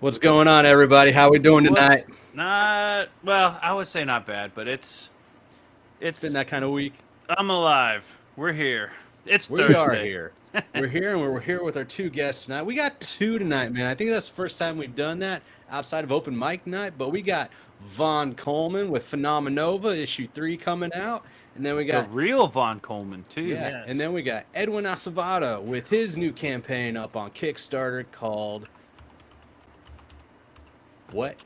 What's going on, everybody? How we doing What's tonight? not well? I would say not bad, but It's been it's that kind of week. I'm alive. We're here. It's We are Thursday. here. We're here, and we're here with our two guests tonight. We got two tonight, man. I think that's the first time we've done that outside of open mic night. But we got Vaughn Coleman with Phenomenova issue 3 coming out, and then we The got real Von Coleman too. yeah, and then we got Edwin Acevado with his new campaign up on Kickstarter called what?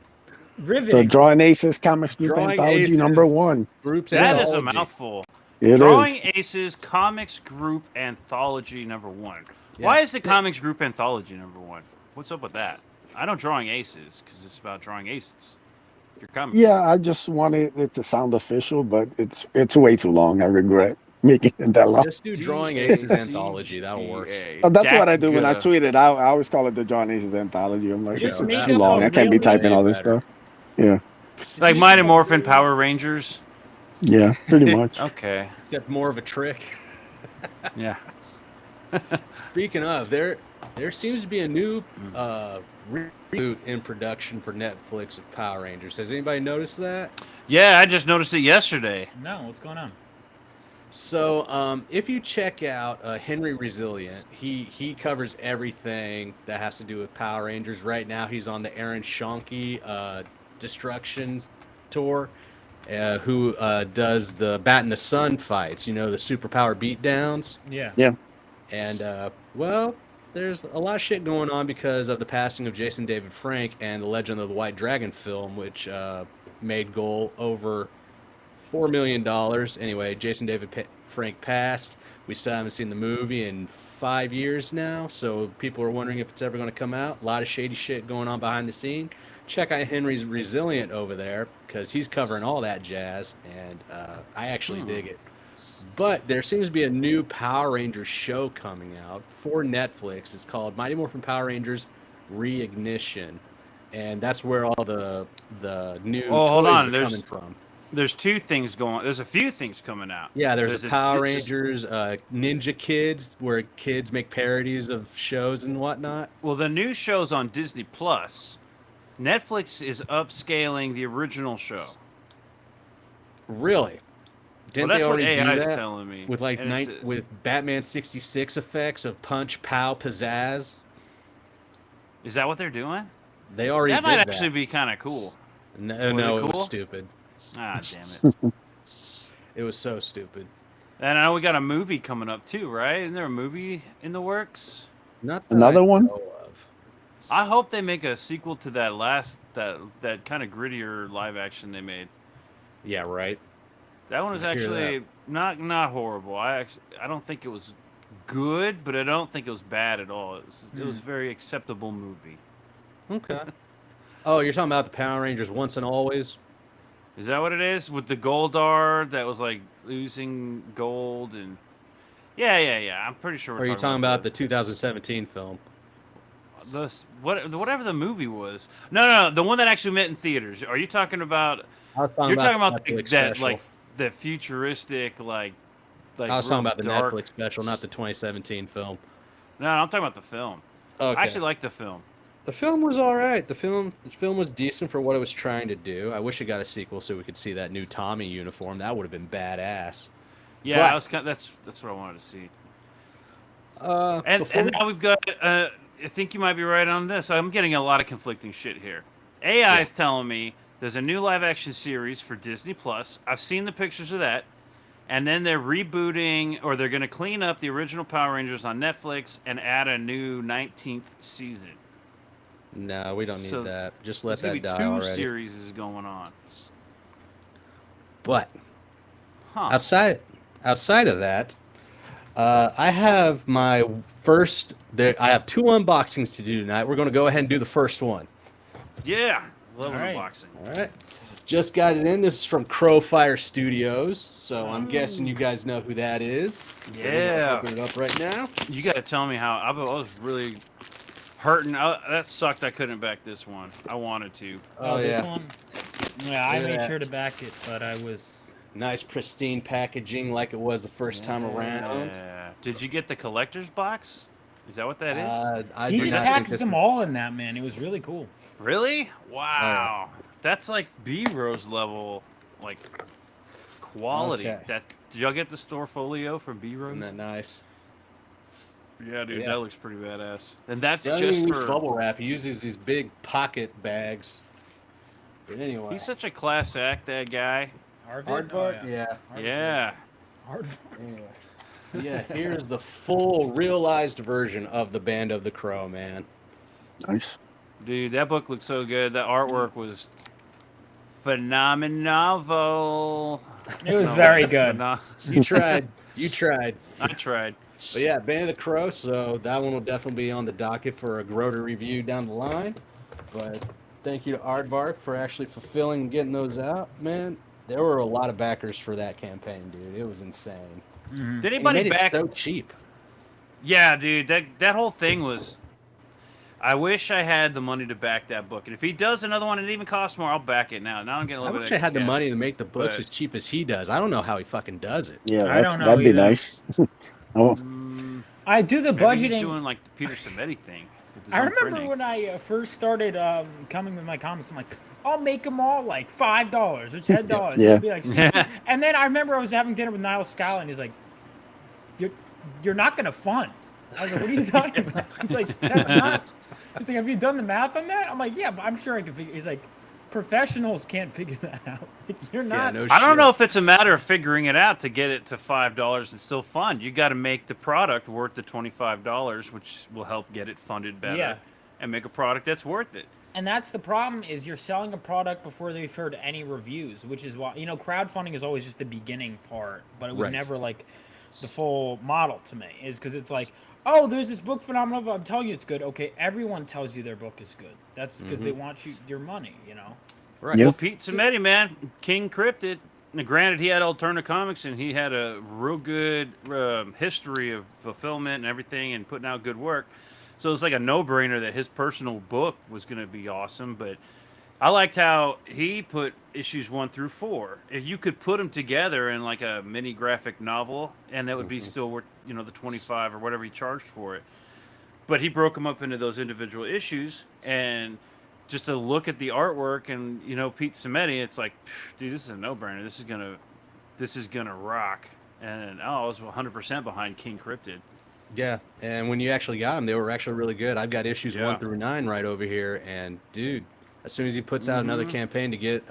The Riveting. Drawing Aces Comics Group Drawing Anthology Aces #1. Groups That is a Anthology. mouthful. It Drawing is. Aces Comics Group Anthology #1. Yeah. Why is the Comics Group Anthology #1? What's up with that? I know Drawing Aces because it's about drawing aces. Your comic. Yeah, I just wanted it to sound official, but it's way too long. I regret making it that long. Just do Drawing Aces Anthology. That'll work. That's what I do when I Dagga. tweet it out. I always call it the Drawing Aces Anthology. I'm like, Just it's make too up long. a I can't be real typing all this better. stuff. Yeah, Like Mighty Morphin Power Rangers. yeah, pretty much. Okay. Except more of a trick. Yeah. Speaking of, there seems to be a new reboot in production for Netflix of Power Rangers. Has anybody noticed that? Yeah, I just noticed it yesterday. No, what's going on? So, if you check out Henry Resilient, he covers everything that has to do with Power Rangers. Right now, he's on the Aaron Schonke Destruction tour, who does the Bat in the Sun fights. You know, the superpower beatdowns. Yeah. Yeah. And well, there's a lot of shit going on because of the passing of Jason David Frank and the Legend of the White Dragon film, which made goal over $4 million. Anyway, Jason David Frank passed. We still haven't seen the movie in 5 years now, so people are wondering if it's ever going to come out. A lot of shady shit going on behind the scene. Check out Henry's Resilient over there because he's covering all that jazz, and I actually dig it. But there seems to be a new Power Rangers show coming out for Netflix. It's called Mighty Morphin Power Rangers Reignition, and that's where all the new Oh, hold toys on, are there's- coming from. There's two things going. There's a few things coming out. Yeah, there's a Power dis- Rangers, Ninja Kids, where kids make parodies of shows and whatnot. Well, the new show's on Disney Plus. Netflix is upscaling the original show. Really? Didn't Well, they that's what already AI do is that telling me. with like And it's- with Batman 66 effects of punch, pow, pizzazz? Is that what they're doing? They already That did might that. actually be kind of cool. No, Was no, it it was cool? stupid. Ah, damn it. It was so stupid. And I know we got a movie coming up too, right? Isn't there a movie in the works? Not that Another I one? know of. I hope they make a sequel to that that kind of grittier live action they made. Yeah, right. That one was I hear actually not horrible. I don't think it was good, but I don't think it was bad at all. It was a very acceptable movie. Okay. Oh, you're talking about the Power Rangers Once and Always? Is that what it is with the Goldar that was like losing gold and yeah. I'm pretty sure. Or are you talking about the 2017 film? whatever the movie was? No, the one that actually met in theaters. Are you talking about? I was talking You're talking the about Netflix that special. like the futuristic like. I was talking real about the dark- Netflix special, not the 2017 film. No, I'm talking about the film. Okay. I actually like the film. The film was all right. The film was decent for what it was trying to do. I wish it got a sequel so we could see that new Tommy uniform. That would have been badass. Yeah, But- I was that's what I wanted to see. And And now we've got. I think you might be right on this. I'm getting a lot of conflicting shit here. AI is telling me there's a new live action series for Disney Plus. I've seen the pictures of that, and then they're rebooting or they're going to clean up the original Power Rangers on Netflix and add a new 19th season. no, we don't need So that. Just let There's going that to be die two already. series going on. But Huh? outside of that, I have my first. I have 2 unboxings to do tonight. We're going to go ahead and do the first one. Yeah, love All right. unboxing. All right. Just got it in. This is from Crowfire Studios. So I'm guessing you guys know who that is. Yeah. Open it up right now. You got to tell me how. I was really hurting. That sucked. I couldn't back this one. I wanted to. Oh, this yeah. one? Yeah, I Look at made that. sure to back it, but I was. Nice pristine packaging like it was the first time around. Yeah. Did you get the collector's box? Is that what that is? I He do just not think packaged this- them all in that, man. It was really cool. Really? Wow. That's like B-Rose level, like quality. Okay. Did y'all get the store folio from B-Rose? Isn't that nice? Yeah, dude, Yeah. that looks pretty badass. And that's He doesn't just even use for. bubble wrap. He uses these big pocket bags. But anyway, He's such a class act, that guy. Aardvark? Aardvark, Oh, yeah. Yeah. Aardvark. Yeah, here's the full realized version of the Band of the Crow, man. Nice. Dude, that book looked so good. That artwork was phenomenal. It was very good. You tried. You tried. I tried. But yeah, Band of the Crow, so that one will definitely be on the docket for a Groder review down the line. But thank you to Aardvark for actually fulfilling and getting those out, man. There were a lot of backers for that campaign, dude. It was insane. Did And he anybody made back? it so cheap. Yeah, dude, that whole thing was. I wish I had the money to back that book. And if he does another one and it even costs more, I'll back it now. Now I'm getting a I little wish bit I had the extra money to make the books but- as cheap as he does. I don't know how he fucking does it. Yeah, I don't know that'd be either. nice. Oh, cash. I do the Maybe he's budgeting. doing like the Peter Cimetti thing. with his I own remember printing. when I first started coming with my comics, I'm like, I'll make them all like $5 or $10. Yeah. It'll be like 60. And then I remember I was having dinner with Niall Scala, and he's like, "You're not gonna fund." I was like, "What are you talking about?" He's like, "That's not." He's like, "Have you done the math on that?" I'm like, "Yeah, but I'm sure I can figure." He's like, "Professionals can't figure that out. Like, you're not." no I don't shit. know if it's a matter of figuring it out to get it to $5 and still fund. You got to make the product worth the $25, which will help get it funded better, Yeah. and make a product that's worth it. And that's the problem, is you're selling a product before they've heard any reviews, which is why, crowdfunding is always just the beginning part, but it was Right. never like the full model to me, is because it's like, oh, there's this book phenomenon, I'm telling you it's good. Okay, everyone tells you their book is good. That's because they want your money, Right. Yeah. Well, Pete Cimetti, man, King Cryptid. Now, granted, he had Alterna Comics, and he had a real good history of fulfillment and everything, and putting out good work. So it's like a no-brainer that his personal book was going to be awesome. But I liked how he put issues 1 through 4. If you could put them together in like a mini graphic novel, and that would be still worth, the 25 or whatever he charged for it. But he broke them up into those individual issues, and just to look at the artwork and Pete Cimetti, it's like, dude, this is a no-brainer. This is gonna rock. And I was 100% behind King Cryptid. Yeah, and when you actually got them, they were actually really good. I've got issues Yeah. 1 through 9 right over here, and dude, as soon as he puts out another Mhm. campaign to get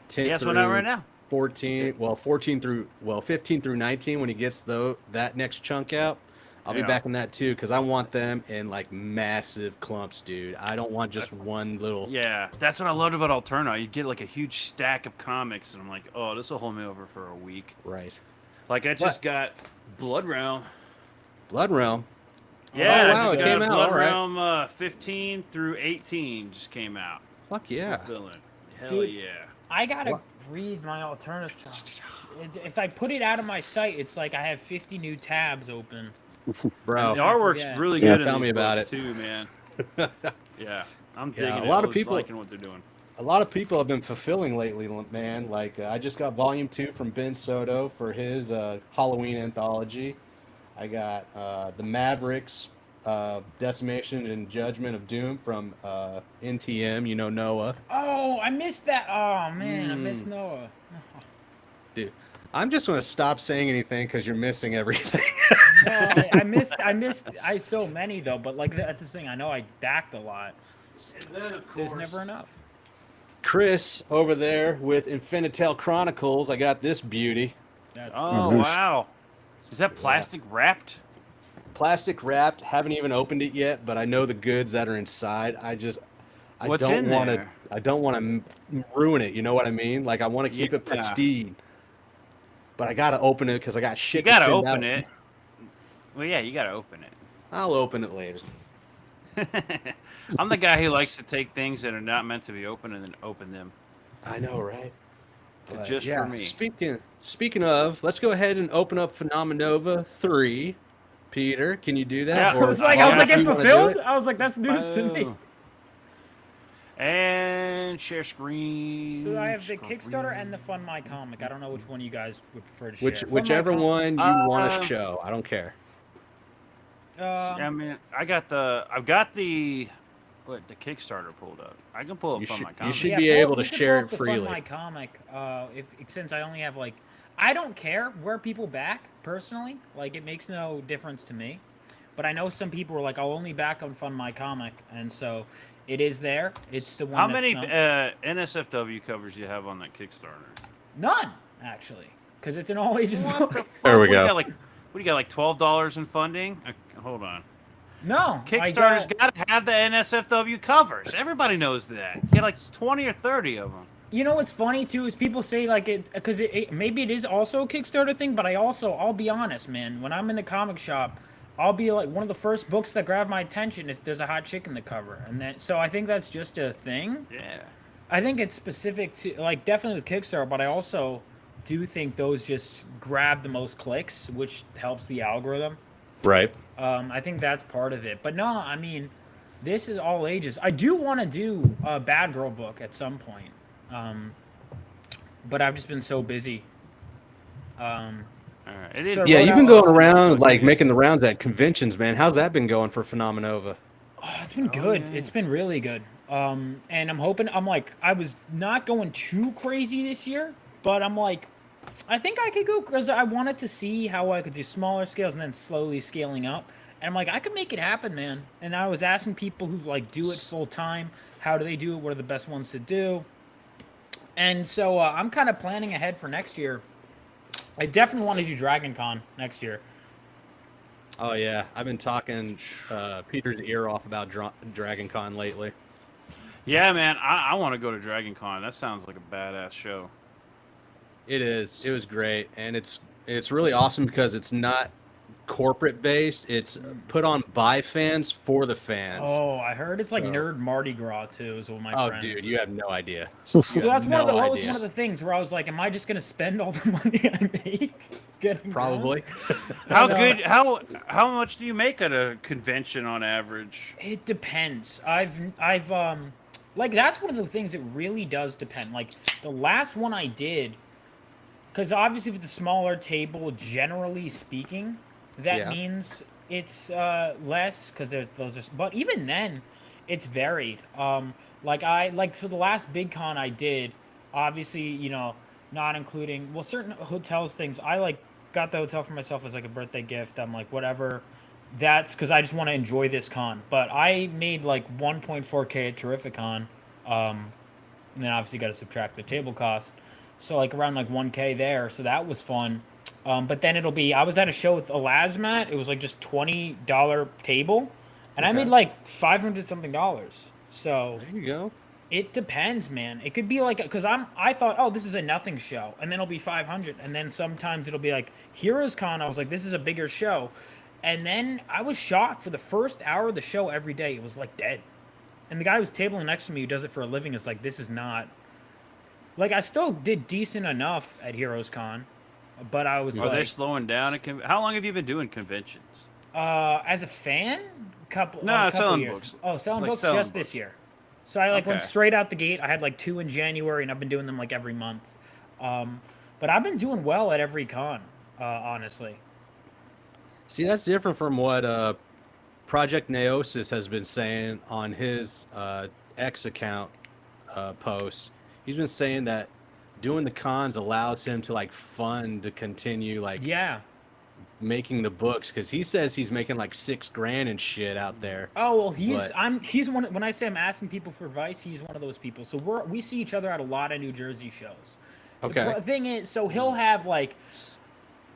10 Yes, through one out right now. 14 through 15 through 19, when he gets that next chunk out, I'll be Yeah. back on that too, because I want them in like massive clumps, dude. I don't want just one little. Yeah, that's what I loved about Alterna. You get like a huge stack of comics, and I'm like, oh, this will hold me over for a week. Right. Like I just got Blood Realm. Blood Realm. Yeah, Oh, I wow, just it got came out, Blood all right. Realm 15 through 18 just came out. Fuck yeah. Villain. Hell Dude. yeah. I gotta What? read my Alterna stuff. If I put it out of my site, it's like I have 50 new tabs open. Bro. The artwork's Yeah. really Yeah. good. Tell in me these about books it. too, man. Yeah, I'm Yeah, digging a it. lot of I was people- liking what they're doing. A lot of people have been fulfilling lately, man. Like, I just got volume 2 from Ben Soto for his Halloween anthology. I got the Mavericks, Decimation and Judgment of Doom from NTM, Noah. Oh, I missed that. Oh, man, I missed Noah. Dude, I'm just going to stop saying anything because you're missing everything. No, I missed so many, though, but like that's the thing. I know I backed a lot. There's never enough. Chris over there with Infinitel Chronicles. I got this beauty. That's Oh nice. wow, is that plastic wrapped? Plastic wrapped. Haven't even opened it yet, but I know the goods that are inside. I What's don't in want to. there? I don't want to ruin it. You know what I mean? Like I want to keep it Yeah. pristine. But I gotta open it because I got shit. You gotta to send open out. it. Well, yeah, you gotta open it. I'll open it later. I'm the guy who likes to take things that are not meant to be opened and then open them. I know, right? But, Just yeah, for me. Speaking of, let's go ahead and open up Phenomenova 3. Peter, can you do that? Yeah. I was like, do it you wanna do fulfilled. it? I was like, that's news to me. Oh. And share screen. So I have the screen. Kickstarter and the Fund My Comic. I don't know which one you guys would prefer to share. Fund My Whichever Comic- one you want to Uh, show. I don't care. I mean, I've got the Kickstarter pulled up. I can pull up You Fund should- My you Comic. should be able to you can share pull up it the freely. Fund My Comic, since I only have like, I don't care where people back personally. Like, it makes no difference to me. But I know some people are like, I'll only back on Fund My Comic, and so it is there. It's the one. How that's many not- NSFW covers do you have on that Kickstarter? None, actually, because it's an all ages What book. the fuck? There we What do you go. got, like, what do you got, like $12 in funding? Hold on. No, Kickstarter's got to have the NSFW covers. Everybody knows that. You get like 20 or 30 of them. You know what's funny too is people say like it because maybe it is also a Kickstarter thing, but I'll be honest, man. When I'm in the comic shop, I'll be like one of the first books that grab my attention if there's a hot chick in the cover, and then so I think that's just a thing. Yeah. I think it's specific to like definitely with Kickstarter, but I also do think those just grab the most clicks, which helps the algorithm. Right. I think that's part of it. But no, I mean, this is all ages. I do want to do a Bad Girl book at some point, but I've just been so busy. All right. It is. So- Yeah, What you've been else? going around like making the rounds at conventions, man. How's that been going for Phenomenova? Oh, it's been good. yeah. It's been really good. And I'm hoping. I was not going too crazy this year, but I'm like, I think I could go because I wanted to see how I could do smaller scales and then slowly scaling up. And I'm like, I could make it happen, man. And I was asking people who like do it full time, how do they do it? What are the best ones to do? And so I'm kind of planning ahead for next year. I definitely want to do Dragon Con next year. Oh yeah, I've been talking Peter's ear off about Dragon Con lately. Yeah, man. I want to go to Dragon Con. That sounds like a badass show. It is. It was great, and it's really awesome because it's not corporate based. It's put on by fans for the fans. Oh, I heard it's like So- Nerd Mardi Gras too, is what my Oh, friend. dude, you have no idea. So You have that's one of the no that was idea. one of the things where I was like, am I just gonna spend all the money I make getting Probably. How know. good? How much do you make at a convention on average? It depends. I've like that's one of the things that really does depend. Like the last one I did, because obviously if it's a smaller table, generally speaking, that Yeah. means it's less because there's those. But even then, it's varied. So the last big con I did, obviously not including certain hotels things. I like got the hotel for myself as like a birthday gift. I'm like whatever. That's because I just want to enjoy this con. But I made like 1.4K at Terrificon. And then obviously got to subtract the table cost. So like around like 1K there. So that was fun. But then I was at a show with Elasmat. It was like just $20 table. And I Okay. made like $500 something. So There you go. it depends, man. It could be like, because I thought, oh, this is a nothing show. And then it'll be 500. And then sometimes it'll be like Heroes Con. I was like, this is a bigger show. And then I was shocked for the first hour of the show every day. It was like dead. And the guy who's tabling next to me who does it for a living is like, this is not. Like, I still did decent enough at Heroes Con. But I was Are they like, slowing down? How long have you been doing conventions? as a fan, couple selling years. books. Oh, selling Like books selling just books. this year. So I went Okay. straight out the gate. I had like 2 in January, and I've been doing them like every month. But I've been doing well at every con, honestly. See, that's different from what Project Neosis has been saying on his X account posts. He's been saying that doing the cons allows him to like fund to continue like Yeah. making the books because he says he's making like $6,000 and shit out there. Oh well, But- he's one. When I say I'm asking people for advice, he's one of those people. So we see each other at a lot of New Jersey shows. Okay. The thing is, so he'll have like,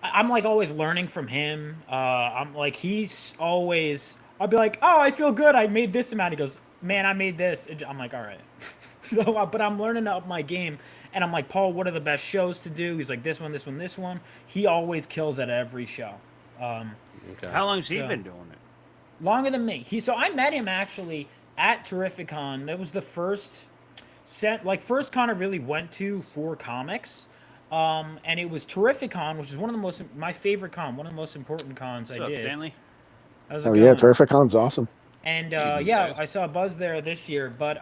I'm like always learning from him. I'm like he's always. I'll be like, oh, I feel good. I made this amount. He goes, man, I made this. I'm like, all right. So, but I'm learning up my game, and I'm like, Paul, what are the best shows to do? He's like, this one, this one, this one. He always kills at every show. Okay. How long has he So- been doing it? Longer than me. So I met him actually at Terrificon. That was the first first con I really went to for comics. And it was Terrificon, which is my favorite con, one of the most important cons What's I up, did. Stanley? How's it Oh yeah, going? Terrificon's awesome. And Evening, yeah, guys. I saw Buzz there this year, but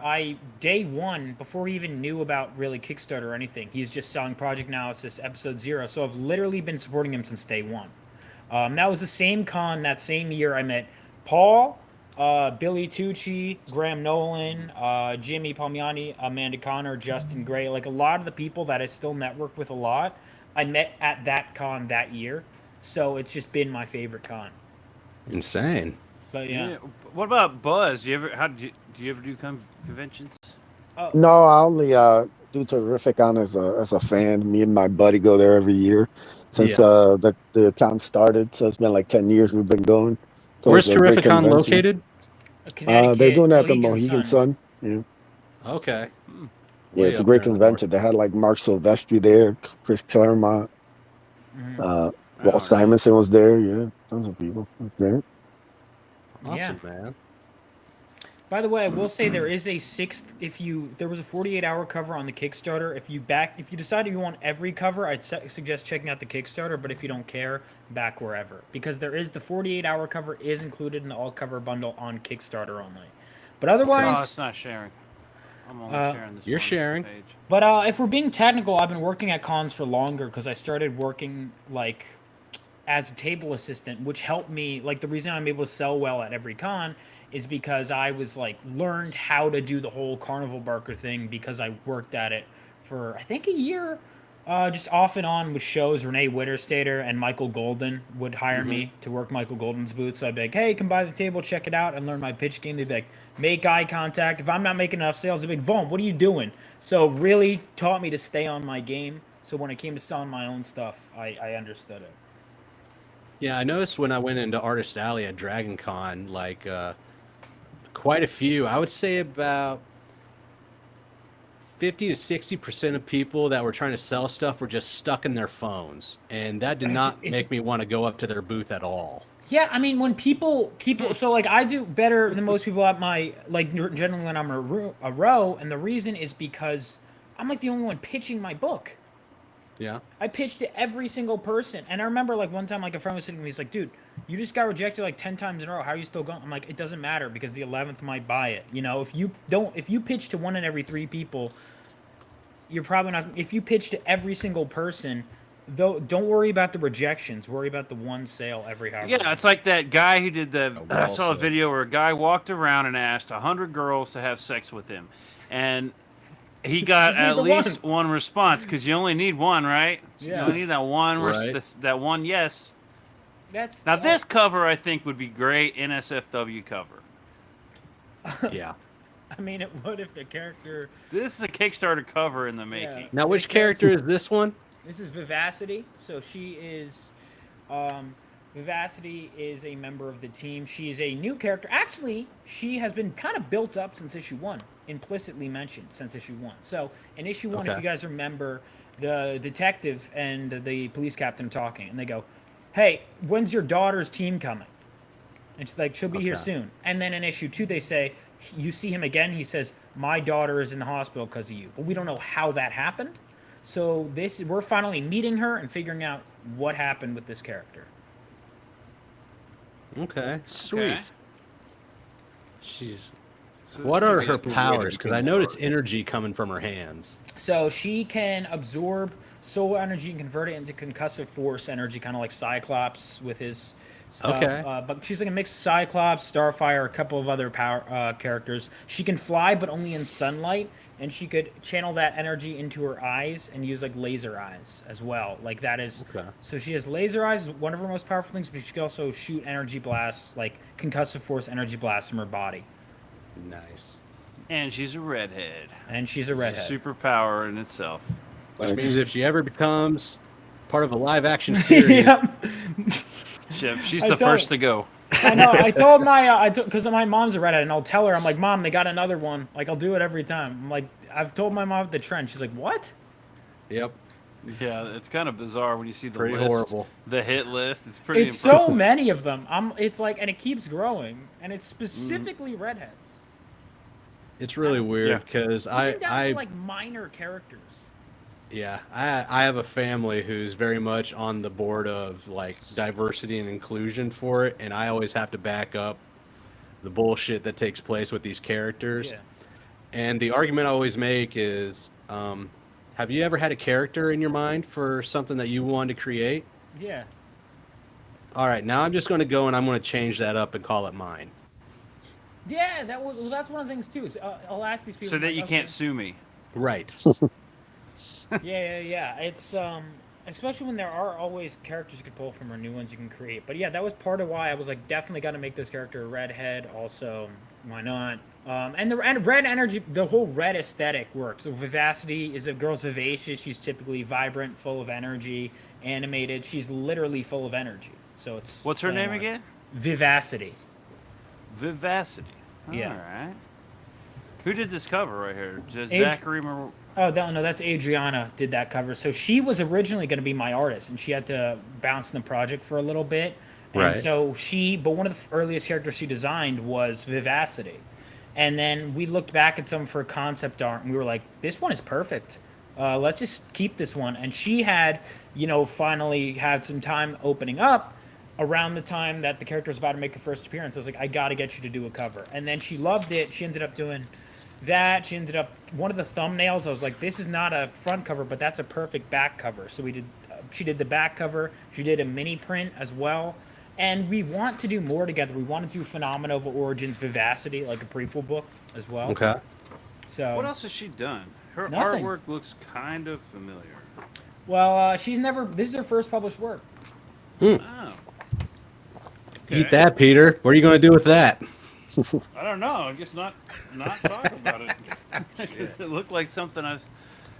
day one, before he even knew about really Kickstarter or anything, he's just selling Project Analysis Episode 0. So I've literally been supporting him since day one. That was the same con that same year I met Paul, Billy Tucci, Graham Nolan, Jimmy Palmiani, Amanda Connor, Justin Gray. Like a lot of the people that I still network with a lot, I met at that con that year. So it's just been my favorite con. Insane. But yeah. What about Buzz? Do you ever do conventions? No, I only do Terrificon as a fan. Me and my buddy go there every year since the con started. So it's been like 10 years we've been going. So Where's it's a great Terrificon convention. located? They're doing that at the Mohegan Sun. Yeah. Okay. Yeah, Way it's a up great there in the convention. They had like Mark Silvestri there, Chris Claremont, Walt Simonson was there. Yeah, tons of people. Okay. Awesome, man. By the way, I will say there is a sixth. There was a 48-hour cover on the Kickstarter. If you decide you want every cover, I'd suggest checking out the Kickstarter. But if you don't care, back wherever, because there is the 48-hour cover is included in the all cover bundle on Kickstarter only. But otherwise, it's not sharing. I'm only sharing this. You're sharing. Page. But if we're being technical, I've been working at cons for longer because I started working like as a table assistant, which helped me. Like the reason I'm able to sell well at every con is because I was like learned how to do the whole carnival barker thing because I worked at it for I think a year, just off and on with shows. Renee Witterstater and Michael Golden would hire me to work Michael Golden's booth. So I'd be like, hey, come by the table, check it out, and learn my pitch game. They'd be like, make eye contact. If I'm not making enough sales, they'd be like, Vaughn, what are you doing? So really taught me to stay on my game. So when it came to selling my own stuff, I understood it. Yeah, I noticed when I went into Artist Alley at Dragon Con, like quite a few, I would say about 50 to 60% of people that were trying to sell stuff were just stuck in their phones. And that did not make me want to go up to their booth at all. Yeah, I mean, when people, so like I do better than most people at my, like generally when I'm a row, and the reason is because I'm like the only one pitching my book. Yeah. I pitched to every single person. And I remember like one time like a friend was sitting with me, he's like, dude, you just got rejected like 10 times in a row. How are you still going? I'm like, it doesn't matter because the 11th might buy it. You know, if you pitch to 1 in every 3 people, you're probably not, if you pitch to every single person, though, don't worry about the rejections. Worry about the one sale every hour. Yeah, it's like that guy who did I saw a video where a guy walked around and asked 100 girls to have sex with him. And he got at least one response because you only need one, right? Yeah. You only need that one, that one yes. Now this cover I think would be great NSFW cover. Yeah. I mean, it would if the character. This is a Kickstarter cover in the making. Yeah. Now, which character is this one? This is Vivacity. So she is, Vivacity is a member of the team. She is a new character. Actually, she has been kind of built up since issue 1, implicitly mentioned since issue 1. So in issue 1, if you guys remember, the detective and the police captain are talking, and they go, "Hey, when's your daughter's team coming?" And she's like, "She'll be here soon." And then in issue 2, they say, you see him again. He says, "My daughter is in the hospital because of you," but we don't know how that happened. So we're finally meeting her and figuring out what happened with this character. Okay, sweet. Okay. She's. So What this are movie her is good. powers? Because I noticed energy coming from her hands. So she can absorb solar energy and convert it into concussive force energy, kind of like Cyclops with his stuff. Okay. But she's like a mix of Cyclops, Starfire, a couple of other power characters. She can fly, but only in sunlight, and she could channel that energy into her eyes and use like laser eyes as well. Like that is. Okay. So she has laser eyes, one of her most powerful things, but she can also shoot energy blasts, like concussive force energy blasts from her body. Nice. And she's a redhead. And she's a redhead. Superpower in itself. Which means if she ever becomes part of a live action series, Yep. She's the first to go. I know. I told because my mom's a redhead, and I'll tell her, I'm like, "Mom, they got another one." Like, I'll do it every time. I'm like, I've told my mom the trend. She's like, "What?" Yep. Yeah, it's kind of bizarre when you see the Pretty list, horrible. the hit list. It's pretty. It's impressive. so many of them. It's like, and it keeps growing, and it's specifically redheads. It's really weird because Even down to like minor characters. Yeah, I have a family who's very much on the board of like diversity and inclusion for it, and I always have to back up the bullshit that takes place with these characters. Yeah. And the argument I always make is, have you ever had a character in your mind for something that you wanted to create? Yeah. All right, now I'm just going to go and I'm going to change that up and call it mine. Yeah, that's one of the things too. Is, I'll ask these people So that like, you okay. can't sue me. Right. Yeah. It's especially when there are always characters you could pull from or new ones you can create. But yeah, that was part of why I was like, definitely got to make this character a redhead. Also, why not? And red energy, the whole red aesthetic works. So Vivacity is a girl's vivacious. She's typically vibrant, full of energy, animated. She's literally full of energy. So it's What's her name again? Vivacity. Vivacity. Yeah. All right. Who did this cover right here? Age- Zachary Mar- Oh, no, that's Adriana did that cover. So she was originally going to be my artist, and she had to bounce in the project for a little bit. And Right. so but one of the earliest characters she designed was Vivacity. And then we looked back at some of her concept art, and we were like, this one is perfect. Let's just keep this one. And she had, finally had some time opening up around the time that the character was about to make her first appearance. I was like, I got to get you to do a cover. And then she loved it. She ended up doing that. She ended up, one of the thumbnails, I was like, this is not a front cover, but that's a perfect back cover. So she did the back cover. She did a mini print as well. And we want to do more together. We want to do Phenomenova Origins Vivacity, like a prequel book as well. Okay. So What else has she done? Her Nothing. artwork looks kind of familiar. Well, this is her first published work. Oh. Eat that, Peter. What are you going to do with that? I don't know. I guess not talk about it. 'Cause it looked like something I was.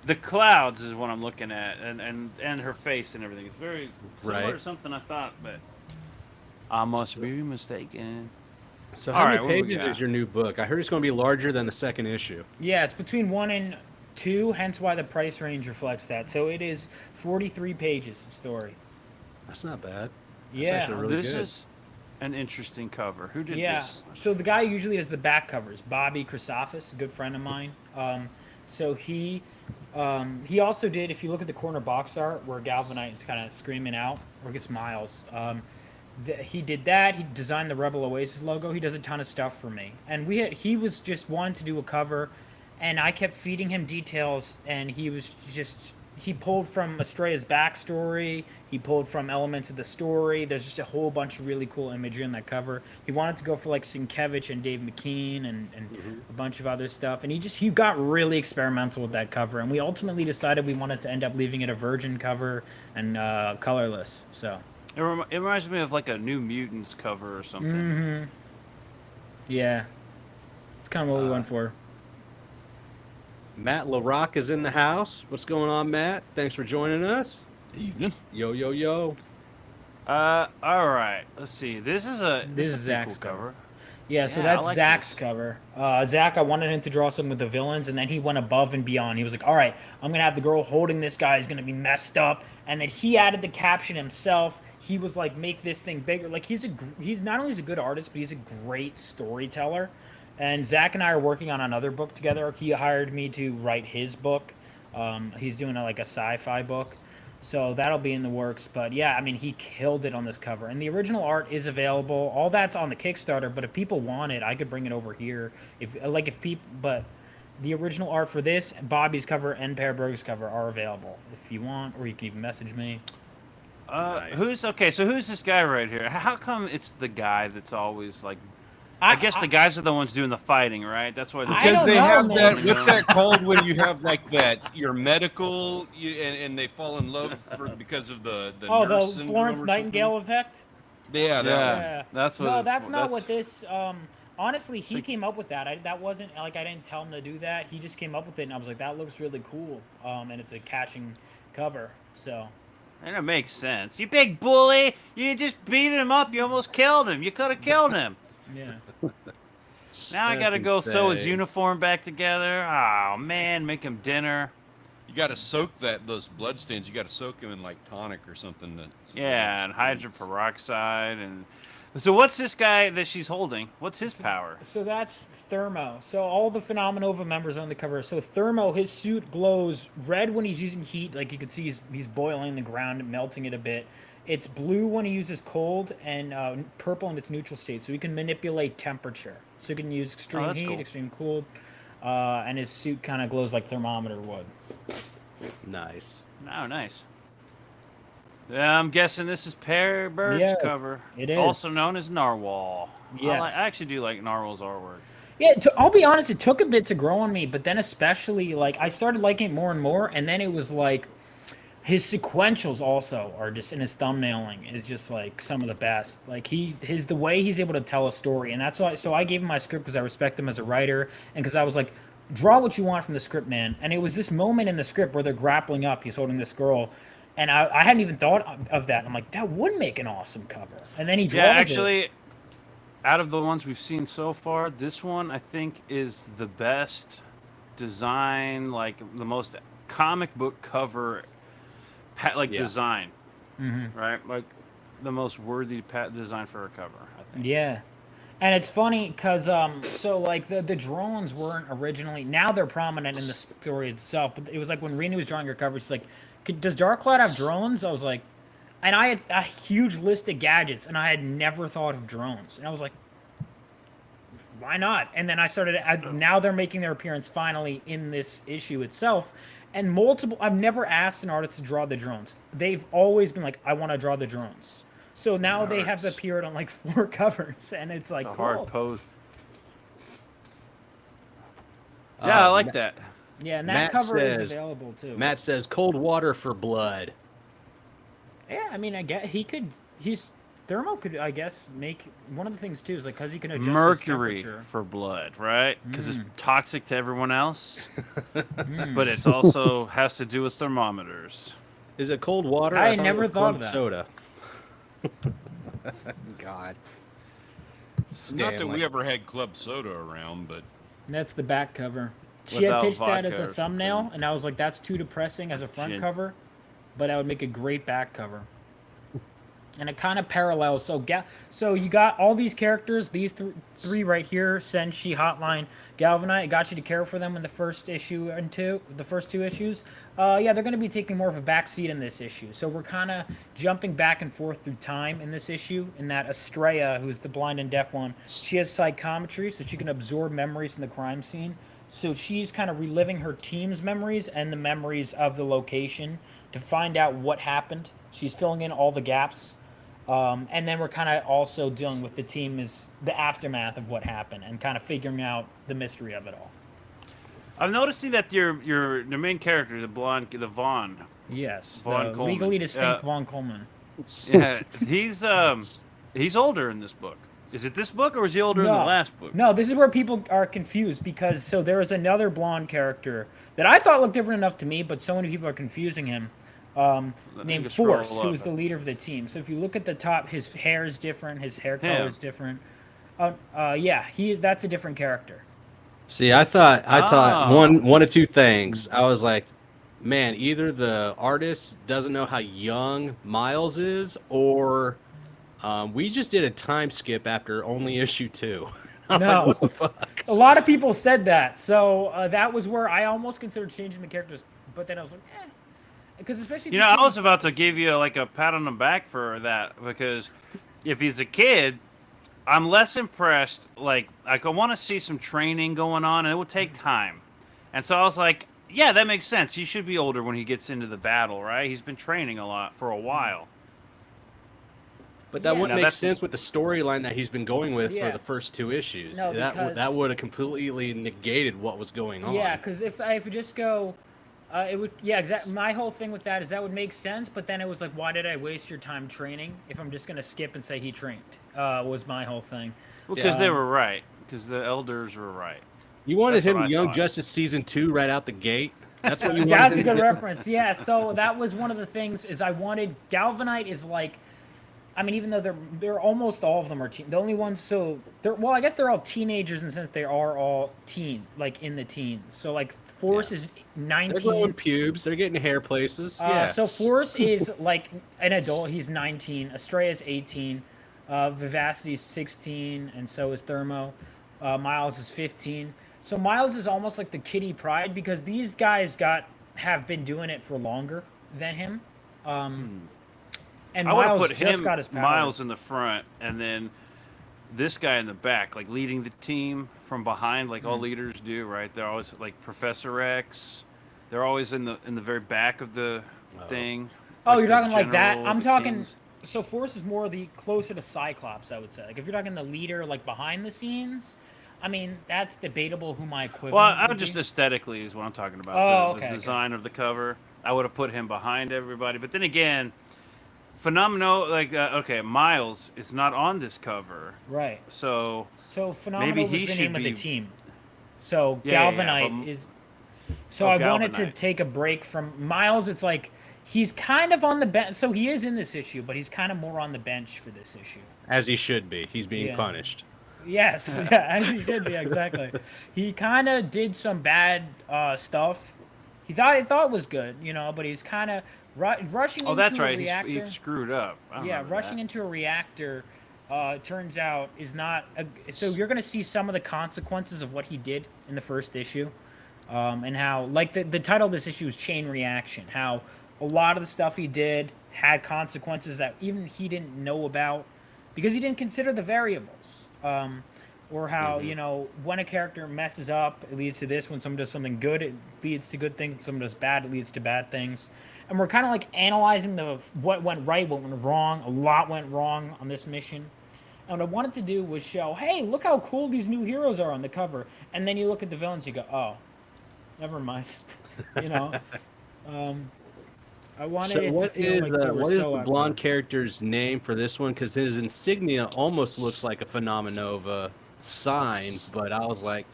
The clouds is what I'm looking at, and her face and everything. It's very similar Right. to something I thought, but I must be mistaken. So All how right, many what do we pages got? is your new book? I heard it's going to be larger than the second issue. Yeah, it's between 1 and 2, hence why the price range reflects that. So it is 43 pages, the story. That's not bad. That's Yeah. actually really This good. is an interesting cover. Who did Yeah. this? So the guy who usually does the back covers, Bobby Chrysopis, a good friend of mine. So he also did, if you look at the corner box art where Galvanite is kind of screaming out, or he smiles, he did that. He designed the Rebel Oasis logo. He does a ton of stuff for me. And he was just wanting to do a cover, and I kept feeding him details, and he pulled from Estrella's backstory. He pulled from elements of the story. There's just a whole bunch of really cool imagery on that cover. He wanted to go for like Sienkiewicz and Dave McKean and a bunch of other stuff. And he got really experimental with that cover. And we ultimately decided we wanted to end up leaving it a virgin cover and colorless. So. It reminds me of like a New Mutants cover or something. Mm-hmm. Yeah. It's kind of what we went for. Matt LaRock is in the house. What's going on, Matt? Thanks for joining us. Evening. Yo, yo, yo. All right. Let's see. This is a This is a Zach's cool cover. Yeah, so Yeah, I that's like Zach's this. cover. Zach, I wanted him to draw something with the villains, and then he went above and beyond. He was like, all right, I'm going to have the girl holding this guy is going to be messed up. And then he added the caption himself. He was like, make this thing bigger. Like, he's not only is a good artist, but he's a great storyteller. And Zach and I are working on another book together. He hired me to write his book. He's doing a sci-fi book. So that'll be in the works. But yeah, I mean, he killed it on this cover. And the original art is available. All that's on the Kickstarter. But if people want it, I could bring it over here. But the original art for this, Bobby's cover, and Per Berg's cover are available if you want, or you can even message me. Nice. Who's this guy right here? How come it's the guy that's always like? I guess the guys are the ones doing the fighting, right? That's why. I Because don't they know, have man. that. What's that called when you have like that? Your medical, and they fall in love because of the Oh, the nurse syndrome Florence or Nightingale effect? something? Yeah, that Yeah. one. Yeah. That's what. No, it's that's for. not what this. Honestly, he So- came up with that. That wasn't like I didn't tell him to do that. He just came up with it, and I was like, that looks really cool. And it's a catching cover. So. And it makes sense. You big bully! You just beat him up. You almost killed him. You could have killed him. Yeah. Now I That's gotta go sew his insane. uniform back together. Oh man, make him dinner. You got to soak those blood stains. You got to soak them in like tonic or something. Yeah, and hydroperoxide and. So what's this guy that she's holding? What's his power? So that's Thermo. So all the Phenomenova members on the cover. So Thermo, his suit glows red when he's using heat. Like you can see he's boiling the ground and melting it a bit. It's blue when he uses cold, and purple in its neutral state. So he can manipulate temperature. So he can use extreme that's heat, cool. extreme cold. And his suit kind of glows like thermometer would. Nice. Oh, nice. Yeah, I'm guessing this is Pear Bird's Yeah, cover. it is. Also known as Narwhal. Yes. I actually do like Narwhal's artwork. Yeah, I'll be honest, it took a bit to grow on me, but then especially like I started liking it more and more, and then it was like his sequentials also are just in his thumbnailing is just like some of the best. Like the way he's able to tell a story, and that's why. So I gave him my script because I respect him as a writer, and because I was like, draw what you want from the script, man. And it was this moment in the script where they're grappling up. He's holding this girl, and I hadn't even thought of that. I'm like, that would make an awesome cover. And then he draws Yeah, it. actually, out of the ones we've seen so far, this one I think is the best design, like the most comic book cover, like Yeah. design, Mhm. right? Like the most worthy design for a cover, I think. Yeah. And it's funny because so like the drones weren't originally, now they're prominent in the story itself, but it was like when Rena was drawing her cover, she's like, does Dark Cloud have drones? I was like, and I had a huge list of gadgets and I had never thought of drones, and I was like, why not? And then I started now they're making their appearance finally in this issue itself, and I've never asked an artist to draw the drones. They've always been like, I want to draw the drones. So now they have Nerds. appeared on like 4 covers, and it's like It's a cool. hard pose. Yeah, I like Ma- that. Yeah, and that Matt cover is says- available too. Matt says cold water for blood. Yeah, I mean, I get Thermo could, I guess, make one of the things too is like because he can adjust Mercury his temperature. for blood, right? Because it's Mm. toxic to everyone else, Mm. but it's also has to do with thermometers. Is it cold water? I thought it never was thought of club that. soda. God. Not that we Stanley. ever had club soda around, but And that's the back cover. She had Without pitched that as vodka a or thumbnail, something. and I was like, that's too depressing as a front Shit. cover, but that would make a great back cover. And it kind of parallels. So you got all these characters, these three right here: Senshi, Hotline, Galvanite. It got you to care for them in the first issue and the first 2 issues. Yeah, they're going to be taking more of a backseat in this issue. So we're kind of jumping back and forth through time in this issue. In that Estrella, who's the blind and deaf one, she has psychometry, so she can absorb memories from the crime scene. So she's kind of reliving her team's memories and the memories of the location to find out what happened. She's filling in all the gaps. And then we're kind of also dealing with the team is the aftermath of what happened and kind of figuring out the mystery of it all. I'm noticing that the main character, the Vaughn. Yes, Vaughn the Coleman. legally distinct Yeah. Vaughn Coleman. Yeah, he's older in this book. Is it this book or is he older in the last book? No, this is where people are confused because so there is another blonde character that I thought looked different enough to me, but so many people are confusing him. Named just scroll Force, up. who's the leader of the team. So if you look at the top, his hair is different, his hair color Him. is different. Yeah, that's a different character. See, I thought Ah. one of two things. I was like, man, either the artist doesn't know how young Miles is, or we just did a time skip after only issue 2. I was No. like, what the fuck? A lot of people said that, so that was where I almost considered changing the characters, but then I was like, because especially if You know, I see- was about to give you like a pat on the back for that because if he's a kid, I'm less impressed. Like I want to see some training going on, and it would take time. And so I was like, yeah, that makes sense. He should be older when he gets into the battle, right? He's been training a lot for a while. But that Yeah. wouldn't Now make that's- sense with the storyline that he's been going with Yeah. for the first 2 issues. No, that because- would have completely negated what was going on. Yeah, because if you just go, it would. Yeah, exactly. My whole thing with that is that would make sense, but then it was like, why did I waste your time training if I'm just gonna skip and say he trained? Was my whole thing. Because Yeah. they were right. Because the elders were right. You wanted That's what him I Young thought. Justice season 2 right out the gate. That's what you wanted. That's a him good to- reference. Yeah, so that was one of the things is I wanted Galvanite is like, I mean, even though they're almost all of them are the only ones. So well, I guess they're all teenagers in the sense they are all like in the teens. So like Force is They're 19. growing pubes. They're getting hair places. Yeah. So Force is like an adult. He's 19. Estrella's 18. Vivacity's 16, and so is Thermo. Miles is 15. So Miles is almost like the Kitty Pryde because these guys have been doing it for longer than him. And I would have Miles put just him, got his powers. Miles in the front, and then this guy in the back, like leading the team from behind, like all leaders do, right? They're always like Professor X. They're always in the very back of the thing. Oh, you're the talking like that? general, I'm the talking. kings? So Force is more the closer to Cyclops, I would say. Like if you're talking the leader, like behind the scenes, I mean that's debatable who my equivalent. Well, I would would just be. aesthetically is what I'm talking about. Oh, The okay, okay. design of the cover. I would have put him behind everybody. But then again, Phenomenal, like okay, Miles is not on this cover, Right. so So maybe Phenomenal was he the should name of the be. team. So Yeah, Galvanite but is. So oh, I wanted to Galvanite. take a break from Miles. It's like he's kind of on the bench. So he is in this issue, but he's kind of more on the bench for this issue. As he should be. He's being Yeah. punished. Yes, yeah, as he should be, exactly. He kind of did some bad stuff. He thought it was good, you know, but he's kind of rushing Oh, into that's a right. reactor. He screwed up. I Yeah, remember rushing that. into a reactor, turns out is not. So you're going to see some of the consequences of what he did in the first issue, and how, like the title of this issue is Chain Reaction. How a lot of the stuff he did had consequences that even he didn't know about, because he didn't consider the variables. Or how, you know, when a character messes up, it leads to this. When someone does something good, it leads to good things. When someone does bad, it leads to bad things. And we're kind of like analyzing what went right, what went wrong. A lot went wrong on this mission. And what I wanted to do was show, hey, look how cool these new heroes are on the cover. And then you look at the villains, you go, oh, never mind. You know, I wanted So it to what feel is like they were what is so the out blonde there. character's name for this one? Because his insignia almost looks like a Phenomenova sign, but I was like,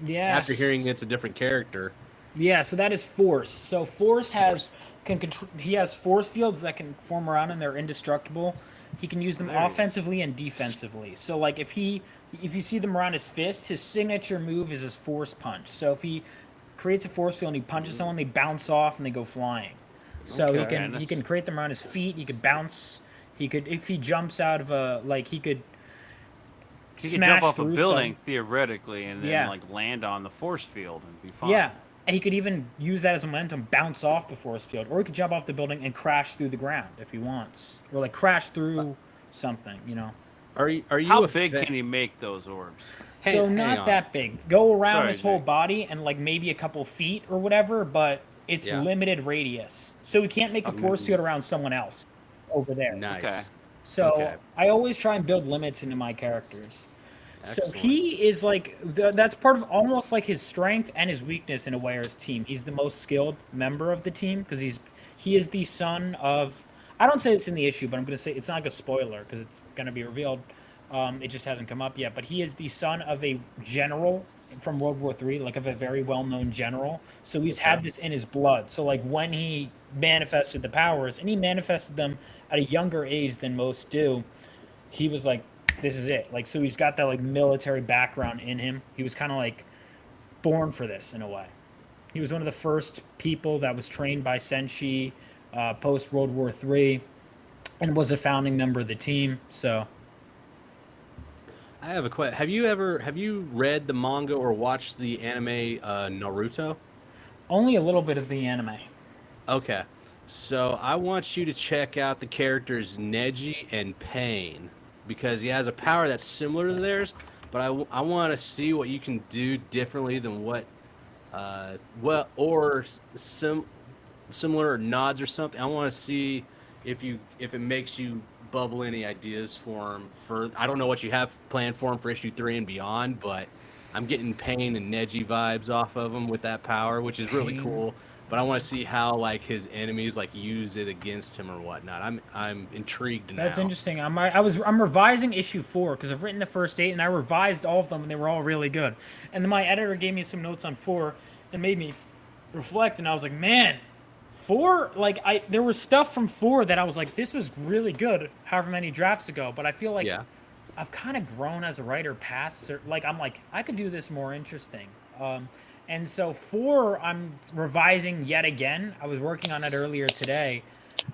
Yeah. after hearing it's a different character. Yeah, so that is Force. So Force he has force fields that can form around him. They're indestructible. He can use them There you go. offensively and defensively. So like if you see them around his fist, his signature move is his force punch. So if he creates a force field and he punches someone, they bounce off and they go flying. So Okay. he can create them around his feet. He could bounce. He could, if he jumps out of a, like he could He could smash jump off a through building stuff. theoretically, and then Yeah. like land on the force field and be fine. Yeah, and he could even use that as momentum, bounce off the force field, or he could jump off the building and crash through the ground if he wants, or like crash through something, you know. Are you How a big fa- can he make those orbs? So hang not on. that big. Go around Sorry, his whole Jake. body and like maybe a couple feet or whatever, but it's Yeah. limited radius. So he can't make a force field around someone else over there. Nice. Okay. So Okay. I always try and build limits into my characters. So Excellent. he is like that's part of almost like his strength and his weakness in a way, or his team. He's the most skilled member of the team because he is the son of. I don't say it's in the issue, but I'm going to say it's not like a spoiler because it's going to be revealed. It just hasn't come up yet. But he is the son of a general from World War III, like of a very well-known general. So he's had this in his blood. So like when he manifested the powers, and he manifested them at a younger age than most do, he was like, this is it. Like, so he's got that like military background in him. He was kind of like born for this in a way. He was one of the first people that was trained by Senshi post World War III, and was a founding member of the team. So I have a question. Have you read the manga or watched the anime Naruto? only a little bit of the anime. Okay. So I want you to check out the characters Neji and Pain because he has a power that's similar to theirs, but I want to see what you can do differently than similar or nods or something. I want to see if it makes you bubble any ideas for him. I don't know what you have planned for him for issue 3 and beyond, but I'm getting Pain and Neji vibes off of him with that power, which is really Pain. cool. But I want to see how like his enemies like use it against him or whatnot. I'm intrigued now. That's interesting. I'm revising issue 4 because I've written the first 8 and I revised all of them and they were all really good. And then my editor gave me some notes on 4 and made me reflect, and I was like, man, 4, like there was stuff from 4 that I was like, this was really good however many drafts ago, but I feel like Yeah. I've kind of grown as a writer past like I'm like I could do this more interesting. And so 4 I'm revising yet again. I was working on it earlier today.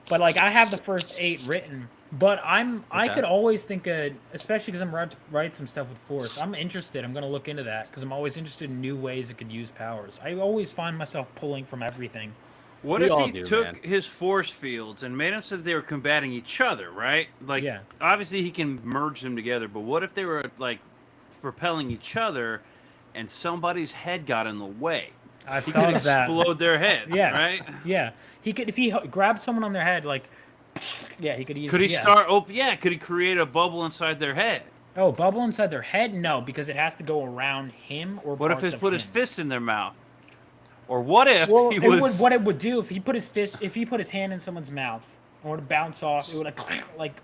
But like I have the first 8 written, but I could always think of, especially because I'm about to write some stuff with Force. I'm interested. I'm going to look into that because I'm always interested in new ways it could use powers. I always find myself pulling from everything. What We if all he do, took man. his force fields and made them so that they were combating each other, right? Like, Yeah. obviously he can merge them together, but what if they were like repelling each other and somebody's head got in the way? I He thought could of that. explode their head. Yes. Right? Yeah. He could if he grabbed someone on their head, like, yeah, he could easily. Could he yeah. start? Oh, yeah. Could he create a bubble inside their head? Oh, bubble inside their head? No, because it has to go around him or. What if parts he of put his him. fist in their mouth? Or what if Well, he it was? would, what it would do if he put his fist, if he put his hand in someone's mouth, and would bounce off, it would like.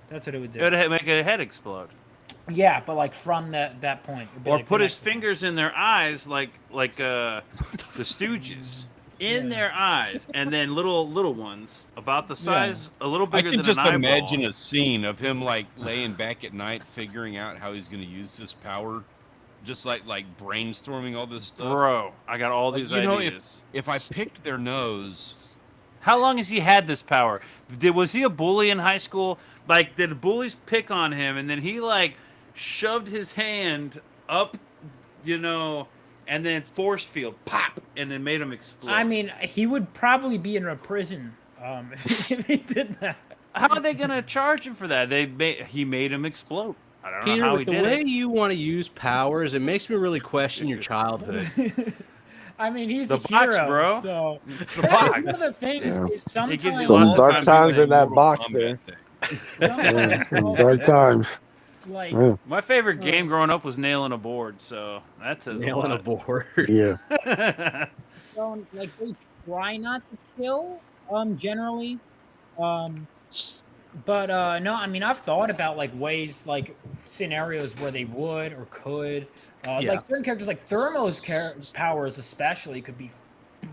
That's what it would do. It would make a head explode. Yeah, but like from that point. It'd be, Or like, put the his next- fingers in their eyes like the Stooges. In their eyes, and then little ones about the size, a little I bigger can than just an eyeball. imagine a scene of him like laying back at night, figuring out how he's going to use this power, just like brainstorming all this stuff. Bro, I got all Like, these you know, ideas. If I picked their nose, How long has he had this power? Was he a bully in high school? Like, did bullies pick on him, and then he like shoved his hand up, and then force field pop, and then made him explode? I mean, he would probably be in a prison if he did that. how are they gonna charge him for that? He made him explode. I don't Peter, know how he with the did way it. you want to use powers, it makes me really question your childhood. I mean, he's The a box, hero, bro. So It's the that's box. another thing is, Yeah. is sometimes gives you Some lots of dark time to times do in that Mortal box Kombat there. thing. Yeah, some sometimes, dark times. like Yeah. My favorite game growing up was nailing a board, so that says Nail on a a board. Yeah. lot. so like they try not to kill generally but no, I mean, I've thought about like ways, like scenarios where they would or could Yeah. like certain characters like Thermo's powers especially could be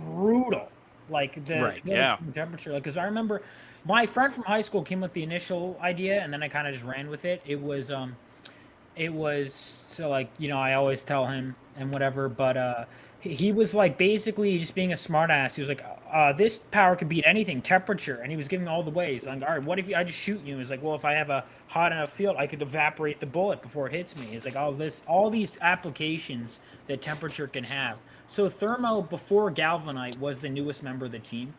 brutal, like the Right, yeah. temperature, like because I remember my friend from high school came with the initial idea and then I kind of just ran with it. It was so like, I always tell him and whatever, but he was like basically just being a smartass. He was like, this power could beat anything, temperature, and he was giving all the ways. Like, all right, what if I just shoot you? He's like, well, if I have a hot enough field, I could evaporate the bullet before it hits me. It's like all these applications that temperature can have. So Thermo before Galvanite was the newest member of the team.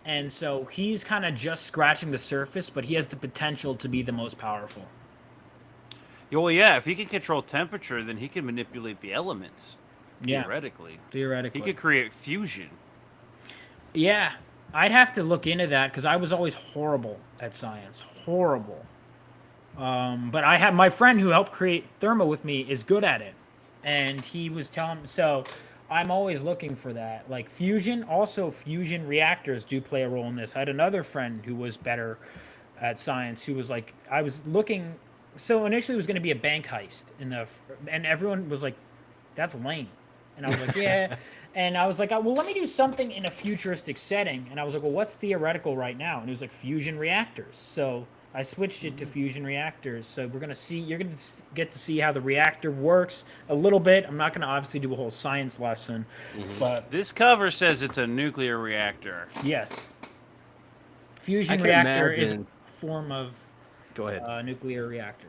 And so he's kind of just scratching the surface, but he has the potential to be the most powerful. Well, yeah, if he can control temperature, then he can manipulate the elements. Yeah, Theoretically. theoretically. He could create fusion. Yeah, I'd have to look into that because I was always horrible at science. Horrible. But I have my friend who helped create Thermo with me is good at it. And he was telling me, so I'm always looking for that. Like fusion, also fusion reactors do play a role in this. I had another friend who was better at science who was like, I was looking, so initially it was going to be a bank heist and everyone was like, that's lame. And I was like, yeah. And I was like, well, let me do something in a futuristic setting. And I was like, well, what's theoretical right now? And it was like fusion reactors. So I switched it to fusion reactors. So you're going to get to see how the reactor works a little bit. I'm not going to obviously do a whole science lesson, but This cover says it's a nuclear reactor. yes. I Fusion can reactor is imagine- a form of Go ahead. nuclear reactor.